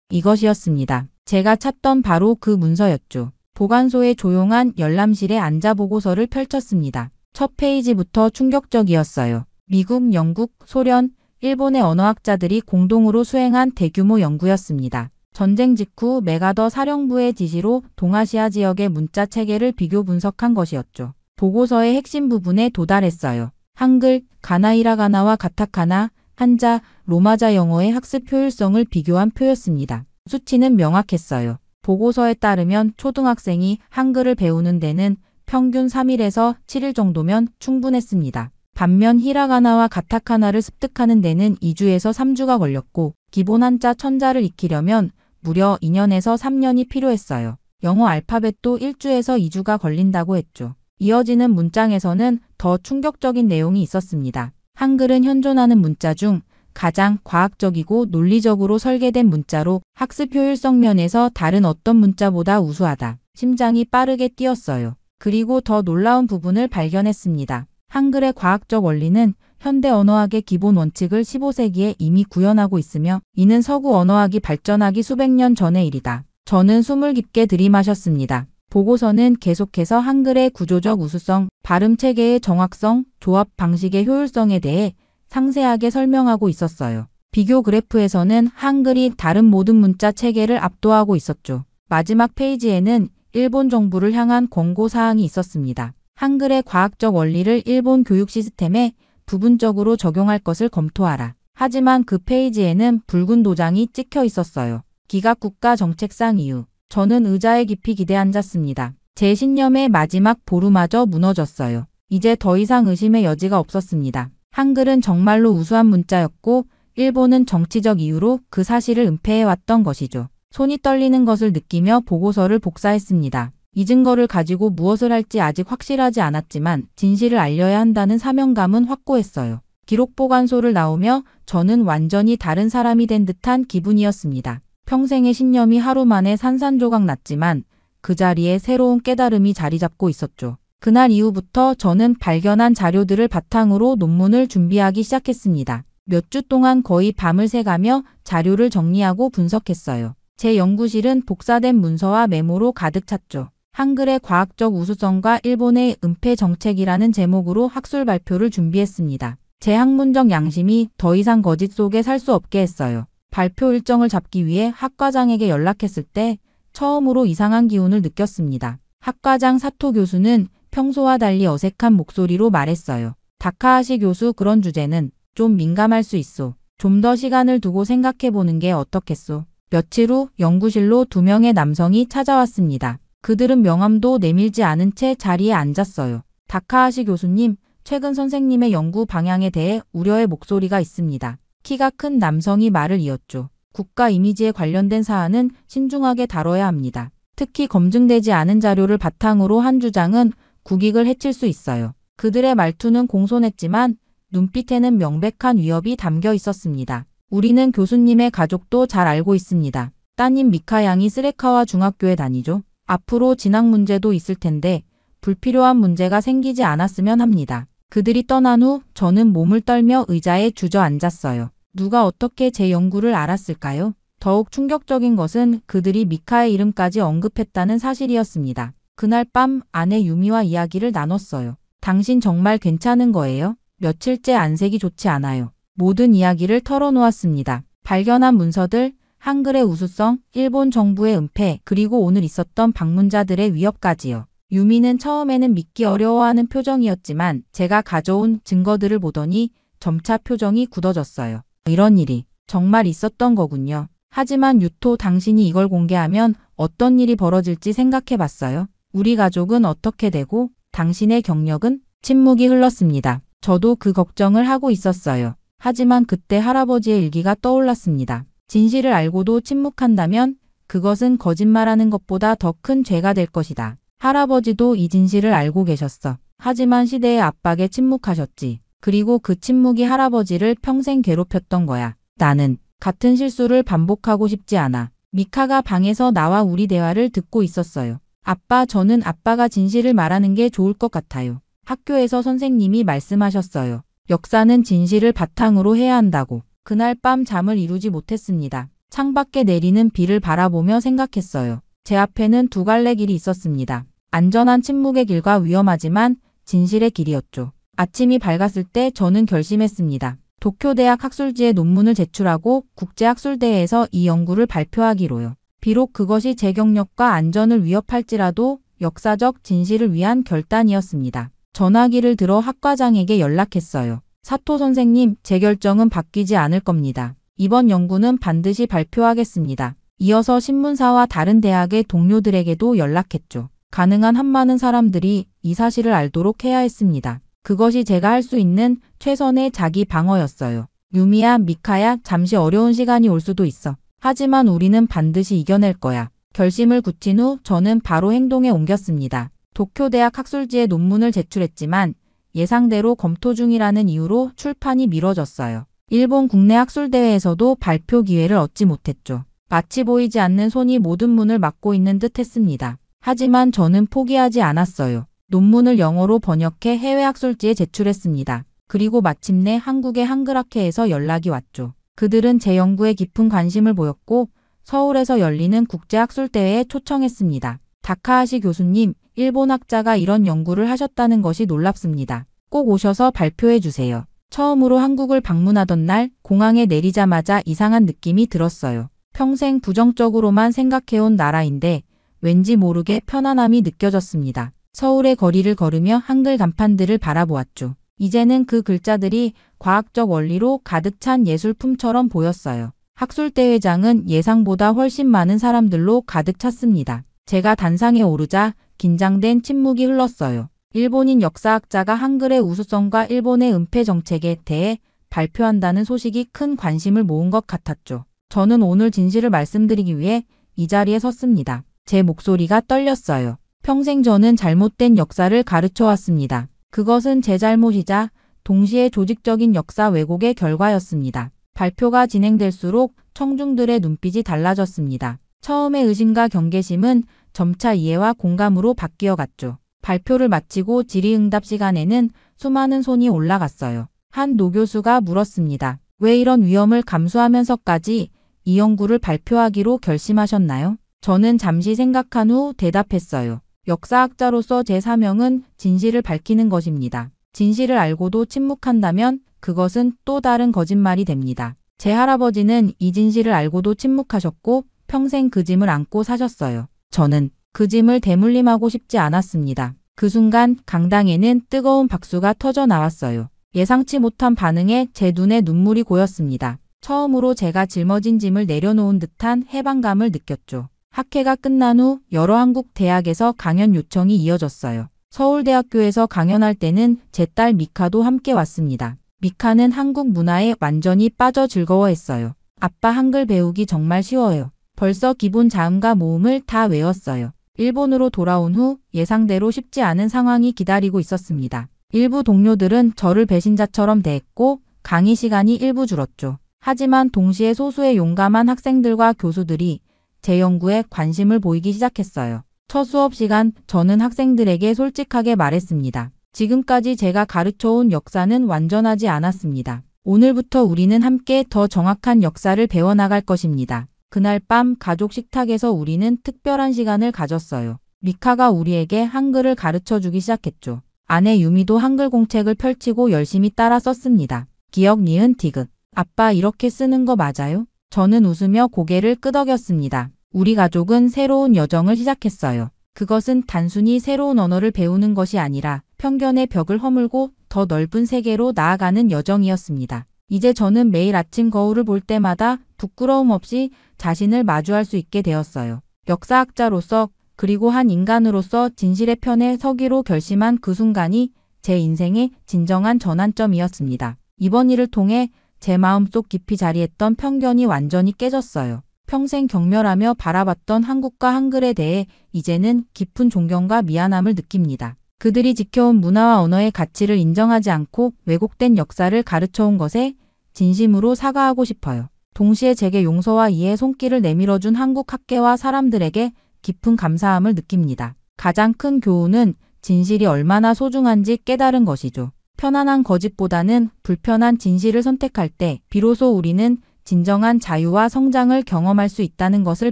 Speaker 2: 이것이었습니다. 제가 찾던 바로 그 문서였죠. 보관소의 조용한 열람실에 앉아 보고서를 펼쳤습니다. 첫 페이지부터 충격적이었어요. 미국, 영국, 소련, 일본의 언어학자들이 공동으로 수행한 대규모 연구였습니다. 전쟁 직후 메가더 사령부의 지시로 동아시아 지역의 문자 체계를 비교 분석한 것이었죠. 보고서의 핵심 부분에 도달했어요. 한글, 가나 히라가나와 가타카나, 한자, 로마자 영어의 학습 효율성을 비교한 표였습니다. 수치는 명확했어요. 보고서에 따르면 초등학생이 한글을 배우는 데는 평균 3일에서 7일 정도면 충분했습니다. 반면 히라가나와 가타카나를 습득하는 데는 2주에서 3주가 걸렸고 기본 한자 천자를 익히려면 무려 2년에서 3년이 필요했어요. 영어 알파벳도 1주에서 2주가 걸린다고 했죠. 이어지는 문장에서는 더 충격적인 내용이 있었습니다. 한글은 현존하는 문자 중 가장 과학적이고 논리적으로 설계된 문자로 학습 효율성 면에서 다른 어떤 문자보다 우수하다. 심장이 빠르게 뛰었어요. 그리고 더 놀라운 부분을 발견했습니다. 한글의 과학적 원리는 현대 언어학의 기본 원칙을 15세기에 이미 구현하고 있으며 이는 서구 언어학이 발전하기 수백 년 전의 일이다. 저는 숨을 깊게 들이마셨습니다. 보고서는 계속해서 한글의 구조적 우수성, 발음 체계의 정확성, 조합 방식의 효율성에 대해 상세하게 설명하고 있었어요. 비교 그래프에서는 한글이 다른 모든 문자 체계를 압도하고 있었죠. 마지막 페이지에는 일본 정부를 향한 권고 사항이 있었습니다. 한글의 과학적 원리를 일본 교육 시스템에 부분적으로 적용할 것을 검토하라. 하지만 그 페이지에는 붉은 도장이 찍혀 있었어요. 기각국가 정책상 이유. 저는 의자에 깊이 기대 앉았습니다. 제 신념의 마지막 보루마저 무너졌어요. 이제 더 이상 의심의 여지가 없었습니다. 한글은 정말로 우수한 문자였고 일본은 정치적 이유로 그 사실을 은폐해왔던 것이죠. 손이 떨리는 것을 느끼며 보고서를 복사했습니다. 이 증거를 가지고 무엇을 할지 아직 확실하지 않았지만 진실을 알려야 한다는 사명감은 확고했어요. 기록보관소를 나오며 저는 완전히 다른 사람이 된 듯한 기분이었습니다. 평생의 신념이 하루 만에 산산조각 났지만 그 자리에 새로운 깨달음이 자리 잡고 있었죠. 그날 이후부터 저는 발견한 자료들을 바탕으로 논문을 준비하기 시작했습니다. 몇 주 동안 거의 밤을 새가며 자료를 정리하고 분석했어요. 제 연구실은 복사된 문서와 메모로 가득 찼죠. 한글의 과학적 우수성과 일본의 은폐 정책이라는 제목으로 학술 발표를 준비했습니다. 제 학문적 양심이 더 이상 거짓 속에 살 수 없게 했어요. 발표 일정을 잡기 위해 학과장에게 연락했을 때 처음으로 이상한 기운을 느꼈습니다. 학과장 사토 교수는 평소와 달리 어색한 목소리로 말했어요. 다카하시 교수, 그런 주제는 좀 민감할 수 있소. 좀 더 시간을 두고 생각해보는 게 어떻겠소. 며칠 후 연구실로 2명의 남성이 찾아왔습니다. 그들은 명함도 내밀지 않은 채 자리에 앉았어요. 다카하시 교수님, 최근 선생님의 연구 방향에 대해 우려의 목소리가 있습니다. 키가 큰 남성이 말을 이었죠. 국가 이미지에 관련된 사안은 신중하게 다뤄야 합니다. 특히 검증되지 않은 자료를 바탕으로 한 주장은 국익을 해칠 수 있어요. 그들의 말투는 공손했지만 눈빛에는 명백한 위협이 담겨 있었습니다. 우리는 교수님의 가족도 잘 알고 있습니다. 따님 미카 양이 스레카와 중학교에 다니죠. 앞으로 진학 문제도 있을 텐데 불필요한 문제가 생기지 않았으면 합니다. 그들이 떠난 후 저는 몸을 떨며 의자에 주저앉았어요. 누가 어떻게 제 연구를 알았을까요? 더욱 충격적인 것은 그들이 미카의 이름까지 언급했다는 사실이었습니다. 그날 밤 아내 유미와 이야기를 나눴어요. 당신 정말 괜찮은 거예요? 며칠째 안색이 좋지 않아요. 모든 이야기를 털어놓았습니다. 발견한 문서들, 한글의 우수성, 일본 정부의 은폐, 그리고 오늘 있었던 방문자들의 위협까지요. 유미는 처음에는 믿기 어려워하는 표정이었지만 제가 가져온 증거들을 보더니 점차 표정이 굳어졌어요. 이런 일이 정말 있었던 거군요. 하지만 유토, 당신이 이걸 공개하면 어떤 일이 벌어질지 생각해봤어요? 우리 가족은 어떻게 되고 당신의 경력은? 침묵이 흘렀습니다. 저도 그 걱정을 하고 있었어요. 하지만 그때 할아버지의 일기가 떠올랐습니다. 진실을 알고도 침묵한다면 그것은 거짓말하는 것보다 더 큰 죄가 될 것이다. 할아버지도 이 진실을 알고 계셨어. 하지만 시대의 압박에 침묵하셨지. 그리고 그 침묵이 할아버지를 평생 괴롭혔던 거야. 나는 같은 실수를 반복하고 싶지 않아. 미카가 방에서 나와 우리 대화를 듣고 있었어요. 아빠, 저는 아빠가 진실을 말하는 게 좋을 것 같아요. 학교에서 선생님이 말씀하셨어요. 역사는 진실을 바탕으로 해야 한다고. 그날 밤 잠을 이루지 못했습니다. 창밖에 내리는 비를 바라보며 생각했어요. 제 앞에는 두 갈래 길이 있었습니다. 안전한 침묵의 길과 위험하지만 진실의 길이었죠. 아침이 밝았을 때 저는 결심했습니다. 도쿄대학 학술지에 논문을 제출하고 국제학술대회에서 이 연구를 발표하기로요. 비록 그것이 제 경력과 안전을 위협할지라도 역사적 진실을 위한 결단이었습니다. 전화기를 들어 학과장에게 연락했어요. 사토 선생님, 제 결정은 바뀌지 않을 겁니다. 이번 연구는 반드시 발표하겠습니다. 이어서 신문사와 다른 대학의 동료들에게도 연락했죠. 가능한 한 많은 사람들이 이 사실을 알도록 해야 했습니다. 그것이 제가 할 수 있는 최선의 자기 방어였어요. 유미야, 미카야, 잠시 어려운 시간이 올 수도 있어. 하지만 우리는 반드시 이겨낼 거야. 결심을 굳힌 후 저는 바로 행동에 옮겼습니다. 도쿄대학 학술지에 논문을 제출했지만 예상대로 검토 중이라는 이유로 출판이 미뤄졌어요. 일본 국내 학술대회에서도 발표 기회를 얻지 못했죠. 마치 보이지 않는 손이 모든 문을 막고 있는 듯 했습니다. 하지만 저는 포기하지 않았어요. 논문을 영어로 번역해 해외 학술지에 제출했습니다. 그리고 마침내 한국의 한글학회에서 연락이 왔죠. 그들은 제 연구에 깊은 관심을 보였고 서울에서 열리는 국제학술대회에 초청했습니다. 다카하시 교수님, 일본 학자가 이런 연구를 하셨다는 것이 놀랍습니다. 꼭 오셔서 발표해 주세요. 처음으로 한국을 방문하던 날 공항에 내리자마자 이상한 느낌이 들었어요. 평생 부정적으로만 생각해온 나라인데 왠지 모르게 편안함이 느껴졌습니다. 서울의 거리를 걸으며 한글 간판들을 바라보았죠. 이제는 그 글자들이 과학적 원리로 가득 찬 예술품처럼 보였어요. 학술대회장은 예상보다 훨씬 많은 사람들로 가득 찼습니다. 제가 단상에 오르자 긴장된 침묵이 흘렀어요. 일본인 역사학자가 한글의 우수성과 일본의 은폐 정책에 대해 발표한다는 소식이 큰 관심을 모은 것 같았죠. 저는 오늘 진실을 말씀드리기 위해 이 자리에 섰습니다. 제 목소리가 떨렸어요. 평생 저는 잘못된 역사를 가르쳐 왔습니다. 그것은 제 잘못이자 동시에 조직적인 역사 왜곡의 결과였습니다. 발표가 진행될수록 청중들의 눈빛이 달라졌습니다. 처음의 의심과 경계심은 점차 이해와 공감으로 바뀌어 갔죠. 발표를 마치고 질의응답 시간에는 수많은 손이 올라갔어요. 한 노교수가 물었습니다. 왜 이런 위험을 감수하면서까지 이 연구를 발표하기로 결심하셨나요? 저는 잠시 생각한 후 대답했어요. 역사학자로서 제 사명은 진실을 밝히는 것입니다. 진실을 알고도 침묵한다면 그것은 또 다른 거짓말이 됩니다. 제 할아버지는 이 진실을 알고도 침묵하셨고 평생 그 짐을 안고 사셨어요. 저는 그 짐을 대물림하고 싶지 않았습니다. 그 순간 강당에는 뜨거운 박수가 터져 나왔어요. 예상치 못한 반응에 제 눈에 눈물이 고였습니다. 처음으로 제가 짊어진 짐을 내려놓은 듯한 해방감을 느꼈죠. 학회가 끝난 후 여러 한국 대학에서 강연 요청이 이어졌어요. 서울대학교에서 강연할 때는 제 딸 미카도 함께 왔습니다. 미카는 한국 문화에 완전히 빠져 즐거워했어요. 아빠, 한글 배우기 정말 쉬워요. 벌써 기본 자음과 모음을 다 외웠어요. 일본으로 돌아온 후 예상대로 쉽지 않은 상황이 기다리고 있었습니다. 일부 동료들은 저를 배신자처럼 대했고 강의 시간이 일부 줄었죠. 하지만 동시에 소수의 용감한 학생들과 교수들이 제 연구에 관심을 보이기 시작했어요. 첫 수업 시간 저는 학생들에게 솔직하게 말했습니다. 지금까지 제가 가르쳐온 역사는 완전하지 않았습니다. 오늘부터 우리는 함께 더 정확한 역사를 배워나갈 것입니다. 그날 밤 가족 식탁에서 우리는 특별한 시간을 가졌어요. 미카가 우리에게 한글을 가르쳐주기 시작했죠. 아내 유미도 한글 공책을 펼치고 열심히 따라 썼습니다. 기역, 니은, 디귿. 아빠, 이렇게 쓰는 거 맞아요? 저는 웃으며 고개를 끄덕였습니다. 우리 가족은 새로운 여정을 시작했어요. 그것은 단순히 새로운 언어를 배우는 것이 아니라 편견의 벽을 허물고 더 넓은 세계로 나아가는 여정이었습니다. 이제 저는 매일 아침 거울을 볼 때마다 부끄러움 없이 자신을 마주할 수 있게 되었어요. 역사학자로서 그리고 한 인간으로서 진실의 편에 서기로 결심한 그 순간이 제 인생의 진정한 전환점이었습니다. 이번 일을 통해 제 마음속 깊이 자리했던 편견이 완전히 깨졌어요. 평생 경멸하며 바라봤던 한국과 한글에 대해 이제는 깊은 존경과 미안함을 느낍니다. 그들이 지켜온 문화와 언어의 가치를 인정하지 않고 왜곡된 역사를 가르쳐온 것에 진심으로 사과하고 싶어요. 동시에 제게 용서와 이해의 손길을 내밀어준 한국 학계와 사람들에게 깊은 감사함을 느낍니다. 가장 큰 교훈은 진실이 얼마나 소중한지 깨달은 것이죠. 편안한 거짓보다는 불편한 진실을 선택할 때 비로소 우리는 진정한 자유와 성장을 경험할 수 있다는 것을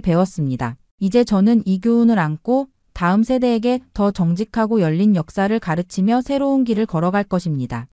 Speaker 2: 배웠습니다. 이제 저는 이 교훈을 안고 다음 세대에게 더 정직하고 열린 역사를 가르치며 새로운 길을 걸어갈 것입니다.